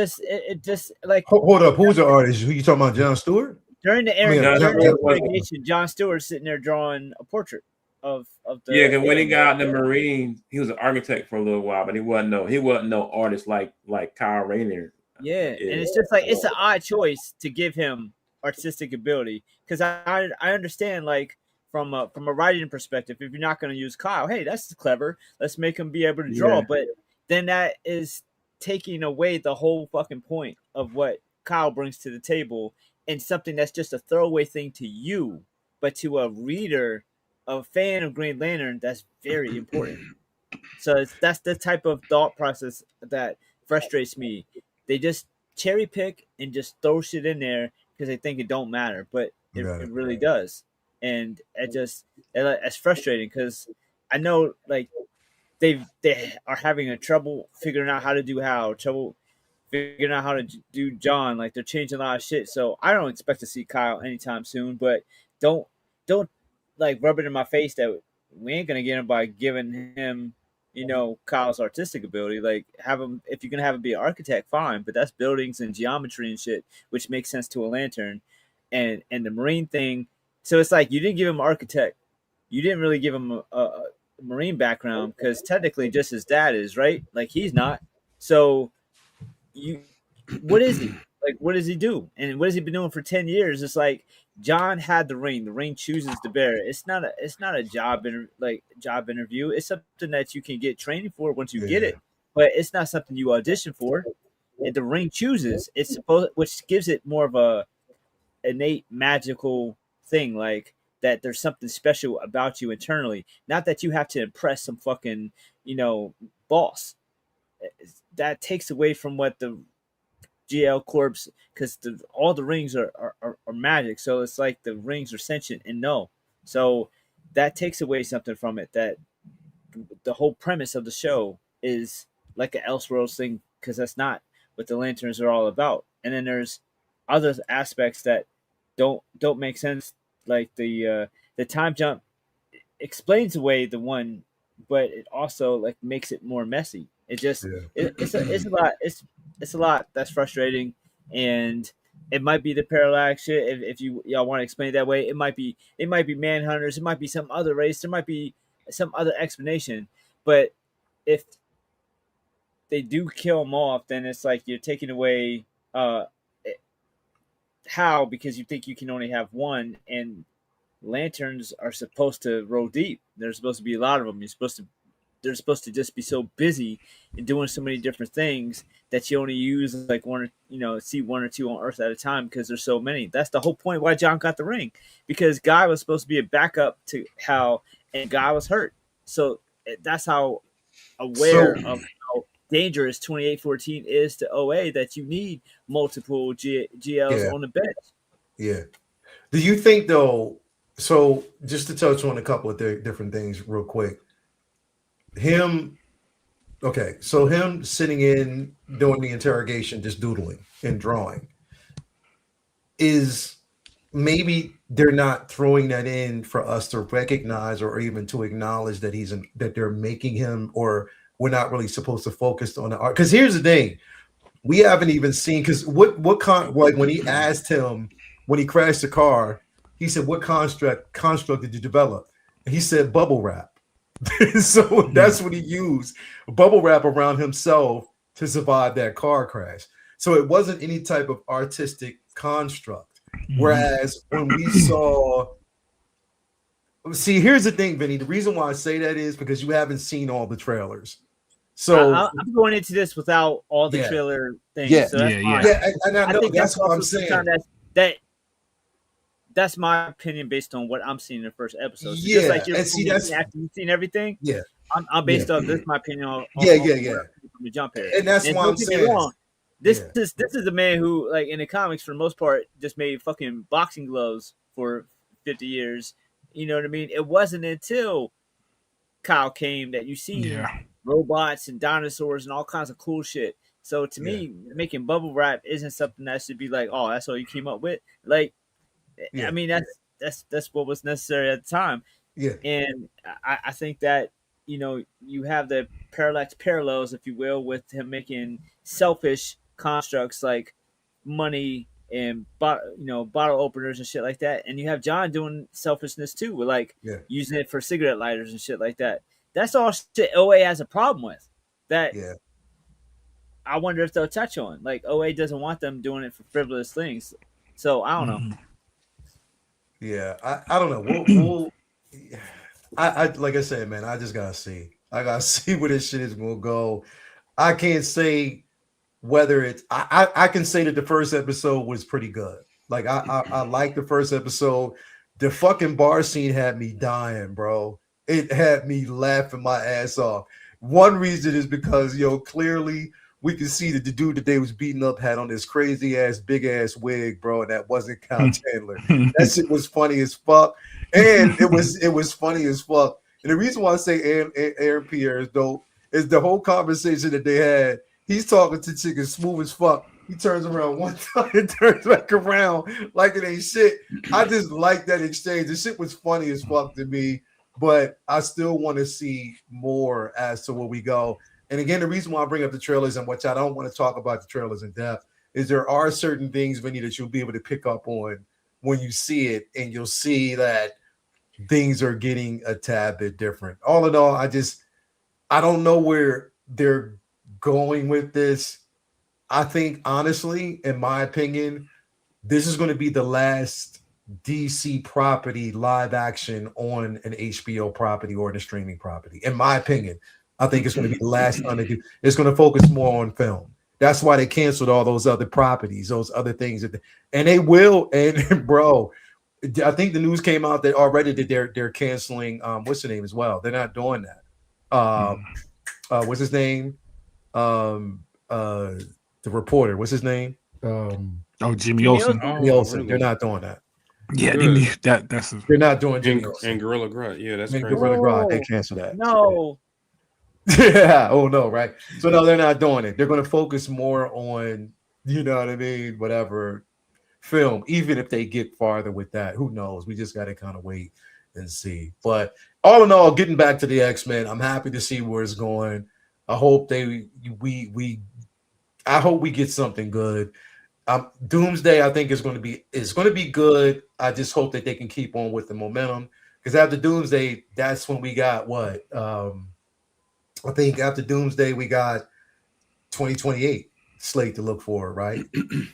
just like. Hold up, who's the artist? Who you talking about? John Stewart? During the interrogation, John Stewart sitting there drawing a portrait of the. Yeah, because when he got out the Marines, he was an architect for a little while, but he wasn't no artist like Kyle Rayner. Yeah, and it's just like it's an odd choice to give him artistic ability, because I understand, like, from a writing perspective, if you're not going to use Kyle, hey, that's clever, let's make him be able to draw. But then that is taking away the whole fucking point of what Kyle brings to the table, and something that's just a throwaway thing to you, but to a reader, a fan of Green Lantern, that's very important. So that's the type of thought process that frustrates me. They just cherry pick and just throw shit in there because they think it don't matter, but it really does. And it's frustrating because I know, like, they are having a trouble figuring out how to do trouble figuring out how to do John. Like, they're changing a lot of shit. So I don't expect to see Kyle anytime soon, but don't like rub it in my face that we ain't gonna get him by giving him, Kyle's artistic ability. Like, have him, if you're gonna have him be an architect, fine, but that's buildings and geometry and shit, which makes sense to a lantern. And the Marine thing, so it's like you didn't give him an architect, you didn't really give him a Marine background, because technically just his dad is, right? Like, he's not. So what is he? Like, what does he do? And what has he been doing for 10 years? It's like, John had the ring chooses to bear it. It's not a job interview. It's something that you can get training for once you get it, but it's not something you audition for. the ring chooses, it's supposed, which gives it more of a innate magical thing, like that there's something special about you internally, not that you have to impress some fucking boss. That takes away from what the GL Corps, because all the rings are magic, so it's like the rings are sentient and so that takes away something from it, that the whole premise of the show is like an Elseworlds thing, because that's not what the Lanterns are all about. And then there's other aspects that don't make sense, like the time jump explains away the one, but it also like makes it more messy. It just it's a lot that's frustrating, and it might be the parallax shit. If y'all want to explain it that way, it might be Manhunters, it might be some other race, there might be some other explanation. But if they do kill them off, then it's like you're taking away how, because you think you can only have one, and Lanterns are supposed to roll deep. There's supposed to be a lot of them. They're supposed to just be so busy and doing so many different things that you only use like one, see one or two on Earth at a time, because there's so many. That's the whole point why John got the ring, because Guy was supposed to be a backup to Hal, and Guy was hurt. So that's how aware of how dangerous 2814 is to OA, that you need multiple GLs on the bench. Yeah. Do you think though? So just to touch on a couple of different things real quick. Him sitting in doing the interrogation, just doodling and drawing, is maybe they're not throwing that in for us to recognize or even to acknowledge that that they're making him, or we're not really supposed to focus on the art. Because here's the thing, we haven't even seen, because like when he asked him when he crashed the car, he said, "What construct did you develop?" And he said, "Bubble wrap." So that's what he used, bubble wrap around himself to survive that car crash. So it wasn't any type of artistic construct. Whereas when we here's the thing, Vinny, the reason why I say that is because you haven't seen all the trailers. So I'm going into this without all the trailer things. Yeah, so that's and I think that's what I'm saying. That's my opinion based on what I'm seeing in the first episode. So yeah, just like and see, that's after you've seen everything. Yeah, I'm based off this. My opinion on yeah. From the jump here, and that's why I'm saying. Wrong, this is a man who, like in the comics, for the most part, just made fucking boxing gloves for 50 years. You know what I mean? It wasn't until Kyle came that you see robots and dinosaurs and all kinds of cool shit. So to me, making bubble wrap isn't something that should be like, oh, that's all you came up with. Like, I mean, that's what was necessary at the time. Yeah. And I think that, you have the parallels, if you will, with him making selfish constructs like money and bottle openers and shit like that. And you have John doing selfishness too, with like using it for cigarette lighters and shit like that. That's all shit OA has a problem with. That I wonder if they'll touch on. Like, OA doesn't want them doing it for frivolous things. So I don't know. Yeah, I don't know. I like I said, man, I just gotta see. I gotta see where this shit is gonna go. I can't say whether it's. I can say that the first episode was pretty good. Like I like the first episode. The fucking bar scene had me dying, bro. It had me laughing my ass off. One reason is because clearly we can see that the dude that they was beating up had on this crazy ass big ass wig, bro, and that wasn't Kyle Chandler. That shit was funny as fuck, and it was funny as fuck. And the reason why I say Aaron Pierre is dope is the whole conversation that they had. He's talking to chicken smooth as fuck. He turns around one time and turns back around like it ain't shit. I just like that exchange. The shit was funny as fuck to me, but I still want to see more as to where we go. And again, the reason why I bring up the trailers, and which I don't want to talk about the trailers in depth, is there are certain things, Vinny, that you'll be able to pick up on when you see it, and you'll see that things are getting a tad bit different. All in all, I don't know where they're going with this. I think, honestly, in my opinion, this is going to be the last DC property live action on an HBO property or a streaming property. In my opinion, I think it's going to be the last time they do. It's going to focus more on film. That's why they canceled all those other properties, those other things, and they will. And bro, I think the news came out that already that they're canceling. What's the name as well? They're not doing that. What's his name? The reporter. What's his name? Jimmy Olsen. Jimmy Olsen. Really? They're not doing that. Yeah, that's They're not doing Jimmy Olsen. And Gorilla Grunt. Yeah, that's crazy. Gorilla Grunt. They canceled that. No. Yeah. Oh no. Right. So no, they're not doing it. They're going to focus more on, you know what I mean, whatever film. Even if they get farther with that, who knows? We just got to kind of wait and see. But all in all, getting back to the X-Men, I'm happy to see where it's going. I hope I hope we get something good. Doomsday, I think is going to be good. I just hope that they can keep on with the momentum, because after Doomsday, that's when we got what I think after Doomsday we got 2028 slate to look for, right?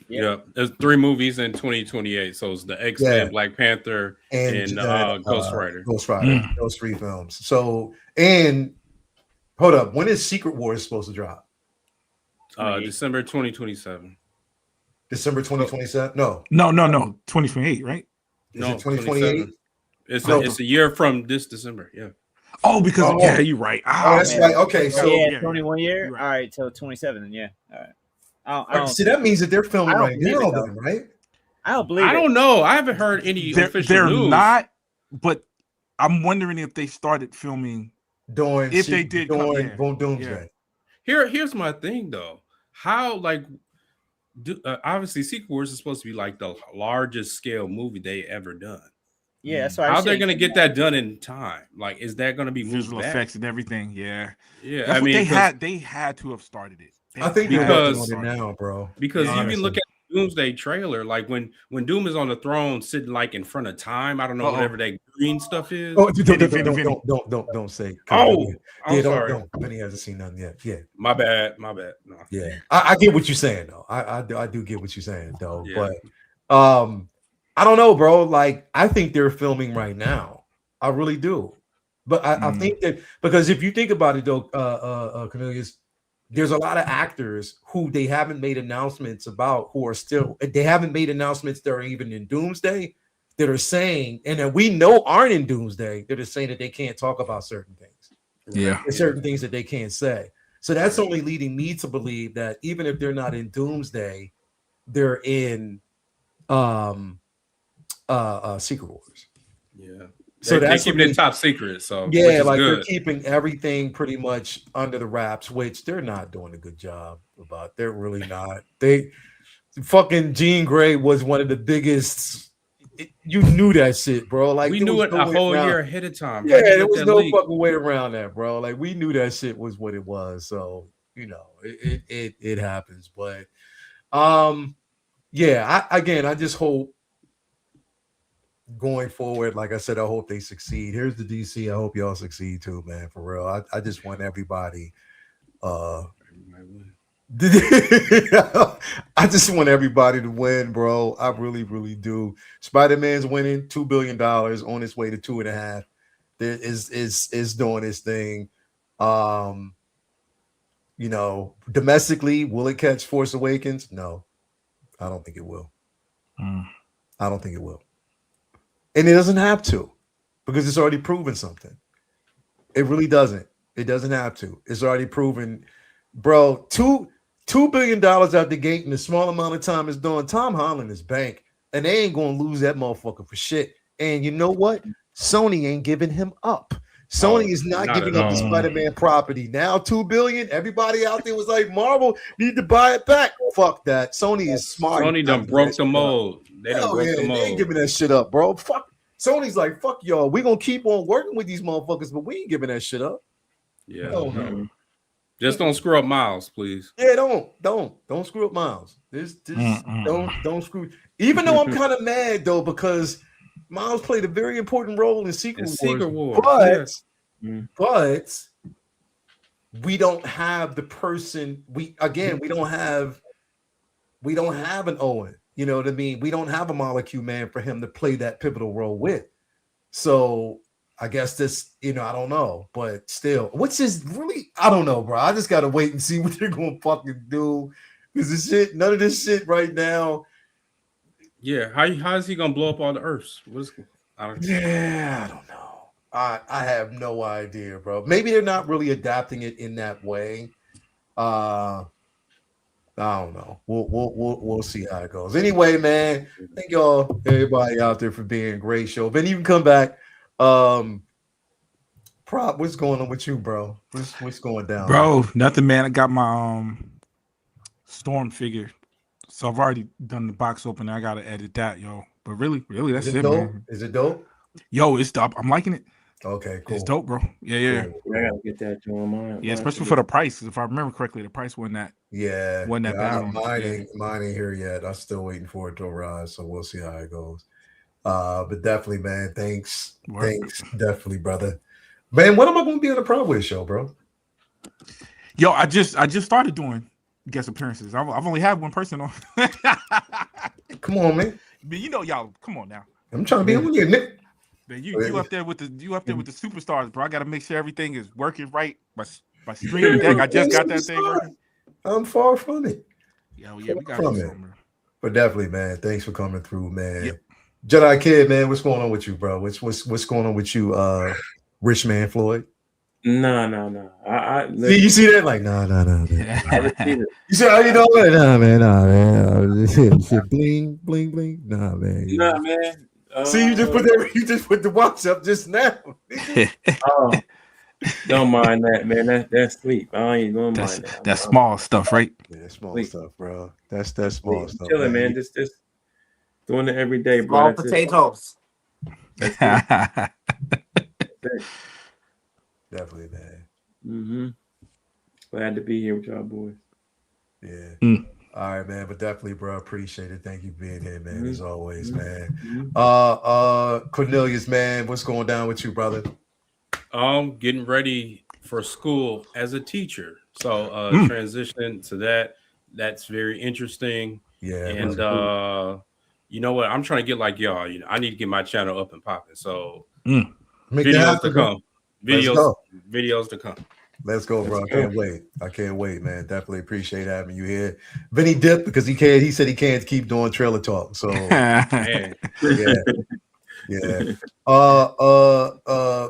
Yeah, there's 3 movies in 2028. So it's the X-Men, Black Panther, and Ghost Rider. Ghost Rider, those 3 films. So, and hold up, when is Secret Wars supposed to drop? December 2027. December 2027? No, 2028, right? Is it 2028? It's a year from this December. Yeah. Oh, because you're right. Oh, that's right. Okay, so 21 year. Right. All right, till 27. Then yeah. All right. I don't see, that means that they're filming right now, it, then, right? I don't believe. I don't know. I haven't heard any official They're news. not, but I'm wondering if they started filming Doing Doomsday. Here's my thing though. How obviously Secret Wars is supposed to be like the largest scale movie they ever done. Yeah, that's why. How they're gonna get that done in time? Like, is that gonna be visual effects and everything? Yeah. Yeah, I mean, they had to have started it. I think they're doing it now, bro. Because you can look at the Doomsday trailer, like when Doom is on the throne sitting like in front of time. I don't know whatever that green stuff is. Oh, don't say. Oh, I'm sorry. Don't. Vinny hasn't seen nothing yet. Yeah, my bad. No. Yeah, I get what you're saying though. I do get what you're saying though. Yeah. But I don't know, bro. Like, I think they're filming right now. I really do. But I think that, because if you think about it though, Cornelius, there's a lot of actors who they haven't made announcements about, they haven't made announcements that are even in Doomsday, that are saying, and that we know aren't in Doomsday, that are saying that they can't talk about certain things. Yeah. There's certain things that they can't say. So that's only leading me to believe that even if they're not in Doomsday, they're in Secret Wars. Yeah. So they're keeping it top secret. So yeah, like good. They're keeping everything pretty much under the wraps, which they're not doing a good job about. They're really not. Fucking Jean Grey was one of the biggest. You knew that shit, bro. Like, we knew it a whole year ahead of time. Yeah, there was no fucking way around that, bro. Like, we knew that shit was what it was. So, you know, it happens. But yeah, I just hope going forward, like I said, I hope they succeed. Here's the DC. I hope y'all succeed too, man. For real. I just want everybody. I just want everybody to win, bro. I really, really do. Spider-Man's winning $2 billion on its way to 2.5. There is doing his thing. You know, domestically, will it catch Force Awakens? No, I don't think it will. I don't think it will. And it doesn't have to, because it's already proven something. It really doesn't. It doesn't have to. It's already proven, bro. $2 billion out the gate in a small amount of time is doing. Tom Holland is bank, and they ain't gonna lose that motherfucker for shit. And you know what? Sony ain't giving him up. Sony is not giving up the Spider-Man property. Now $2 billion. Everybody out there was like, Marvel need to buy it back. Fuck that. Sony is smart. Sony done broke the mold. They done broke the mold. They ain't giving that shit up, bro. Fuck. Sony's like, fuck y'all. We gonna keep on working with these motherfuckers, but we ain't giving that shit up. Yeah. No. Just don't screw up Miles, please. Yeah, don't screw up Miles. Don't screw. Even though I'm kind of mad though, because Miles played a very important role in Secret Wars. But we don't have the person. We don't have an Owen. You know what I mean? We don't have a Molecule Man for him to play that pivotal role with. So I guess this, I don't know, but still, which is really, I don't know, bro. I just gotta wait and see what they're gonna fucking do. Because this shit, none of this shit right now. Yeah, how is he gonna blow up all the Earths? Yeah, I don't know. I have no idea, bro. Maybe they're not really adapting it in that way. I don't know. We'll see how it goes. Anyway, man, thank y'all, everybody out there for being a great show. Then you can come back. Prop, what's going on with you, bro? What's going down, Bro? Nothing, man. I got my Storm figure, so I've already done the box open. I gotta edit that, yo. But really, that's Is it it, dope? man. Is it dope? Yo, it's dope. I'm liking it. Okay, cool. It's dope, bro. Yeah. Cool. I gotta get that joint. Mine. Yeah, especially for the price. If I remember correctly, the price wasn't that. Yeah, Wasn't that bad on it. mine ain't here yet. I'm still waiting for it to arrive, so we'll see how it goes. But definitely, man, thanks, definitely, brother. Man, when am I going to be on the Broadway show, bro? Yo, I just started doing guest appearances. I've only had one person on. Come on, man. But you know, y'all, come on now. I'm trying to be on here, Nick. Man, you up there with the superstars, bro. I got to make sure everything is working right. My stream deck, I just got that thing working. I'm far from it. Yeah, we got from it. But definitely, man, thanks for coming through, man. Yep. Jedi Kid, man, what's going on with you, bro? What's going on with you, Rich Man Floyd? No. You see that? Like, no. You see how you know it? Nah, man. Shit, bling. Nah, man. Nah, man. See, you just put the watch up just now. Don't mind that, man. That's sleep. I ain't gonna mind that. That's small stuff, right? Yeah, small stuff, bro. That's small stuff. Chilling, man. Just doing it every day, bro. Small potatoes. Definitely, man. Mm-hmm. Glad to be here with y'all boys. Yeah. All right, man. But definitely, bro. Appreciate it. Thank you for being here, man. As always, man. Cornelius, man. What's going down with you, brother? Getting ready for school as a teacher. So transitioning to that. That's very interesting. Yeah. And you know what? I'm trying to get like y'all. You know, I need to get my channel up and popping. So videos to come. Videos to come. Let's go, bro. I can't wait, man. Definitely appreciate having you here. Vinny dipped because he said he can't keep doing trailer talk. So yeah.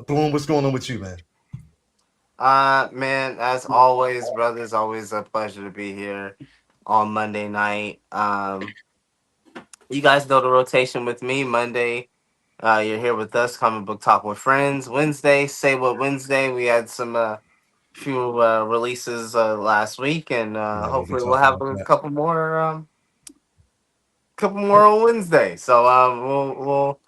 Bloom, what's going on with you, man? Man, as always, brother, it's always a pleasure to be here on Monday night. You guys know the rotation with me. Monday, you're here with us, Comic Book Talk with Friends. Wednesday, Say What Wednesday. We had some few releases last week, and hopefully we'll have a couple more on Wednesday. So we'll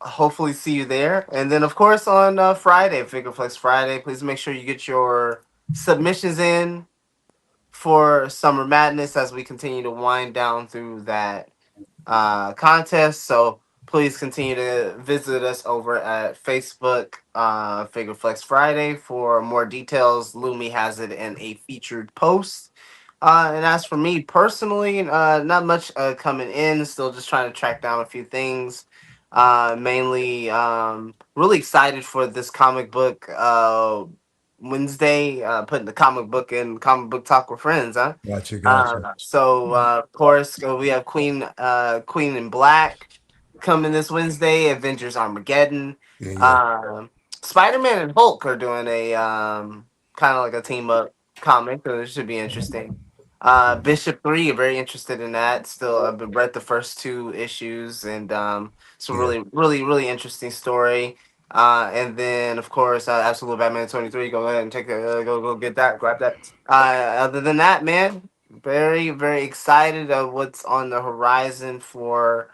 hopefully see you there. And then, of course, on Friday, Figure Flex Friday, please make sure you get your submissions in for Summer Madness as we continue to wind down through that contest. So please continue to visit us over at Facebook, Figure Flex Friday, for more details. Lumi has it in a featured post. And as for me personally, not much coming in. Still just trying to track down a few things. Mainly really excited for this comic book Wednesday, putting the comic book in Comic Book Talk with Friends, huh? Gotcha. So of course we have Queen in Black coming this Wednesday, Avengers Armageddon. Spider-Man and Hulk are doing a kind of like a team up comic, so it should be interesting. Bishop 3, very interested in that. Still, I've read the first 2 issues, and really interesting story. And then, of course, Absolute Batman 23. Go ahead and go get that, grab that. Other than that, man, very excited of what's on the horizon for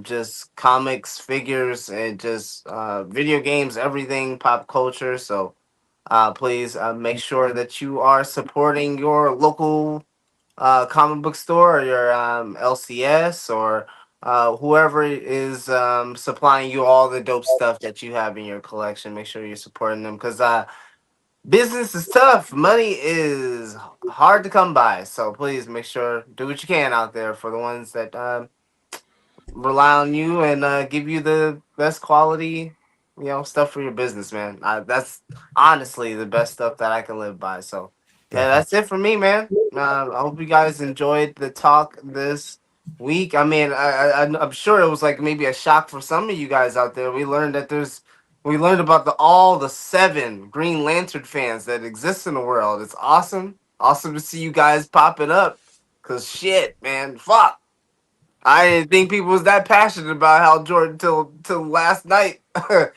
just comics, figures, and just video games, everything pop culture. So please make sure that you are supporting your local comic book store, or your LCS, or whoever is supplying you all the dope stuff that you have in your collection. Make sure you're supporting them, because business is tough. Money is hard to come by. So please make sure, do what you can out there for the ones that rely on you and give you the best quality, stuff for your business, man. That's honestly the best stuff that I can live by. So Yeah, that's it for me, man. I hope you guys enjoyed the talk this week. I mean, I'm sure it was like maybe a shock for some of you guys out there. We learned about all the 7 Green Lantern fans that exist in the world. It's awesome. Awesome to see you guys popping up. Cause shit, man, fuck. I didn't think people was that passionate about Hal Jordan till last night. I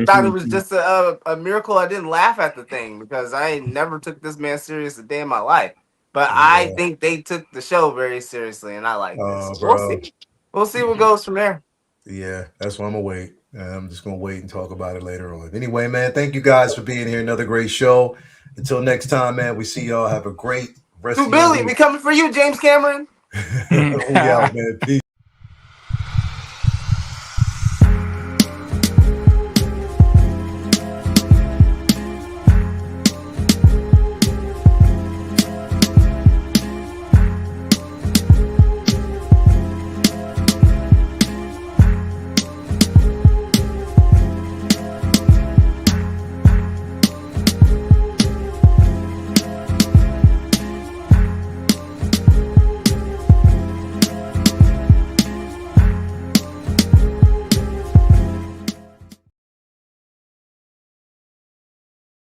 thought it was just a miracle I didn't laugh at the thing because I never took this man serious a day in my life. But I think they took the show very seriously, and I like this. We'll see what goes from there. Yeah, that's why I'm gonna wait. I'm just gonna wait and talk about it later on. Anyway, man, thank you guys for being here. Another great show. Until next time, man. We see y'all. Have a great rest of your Billy, week. we coming for you, James Cameron. We out, man. Peace.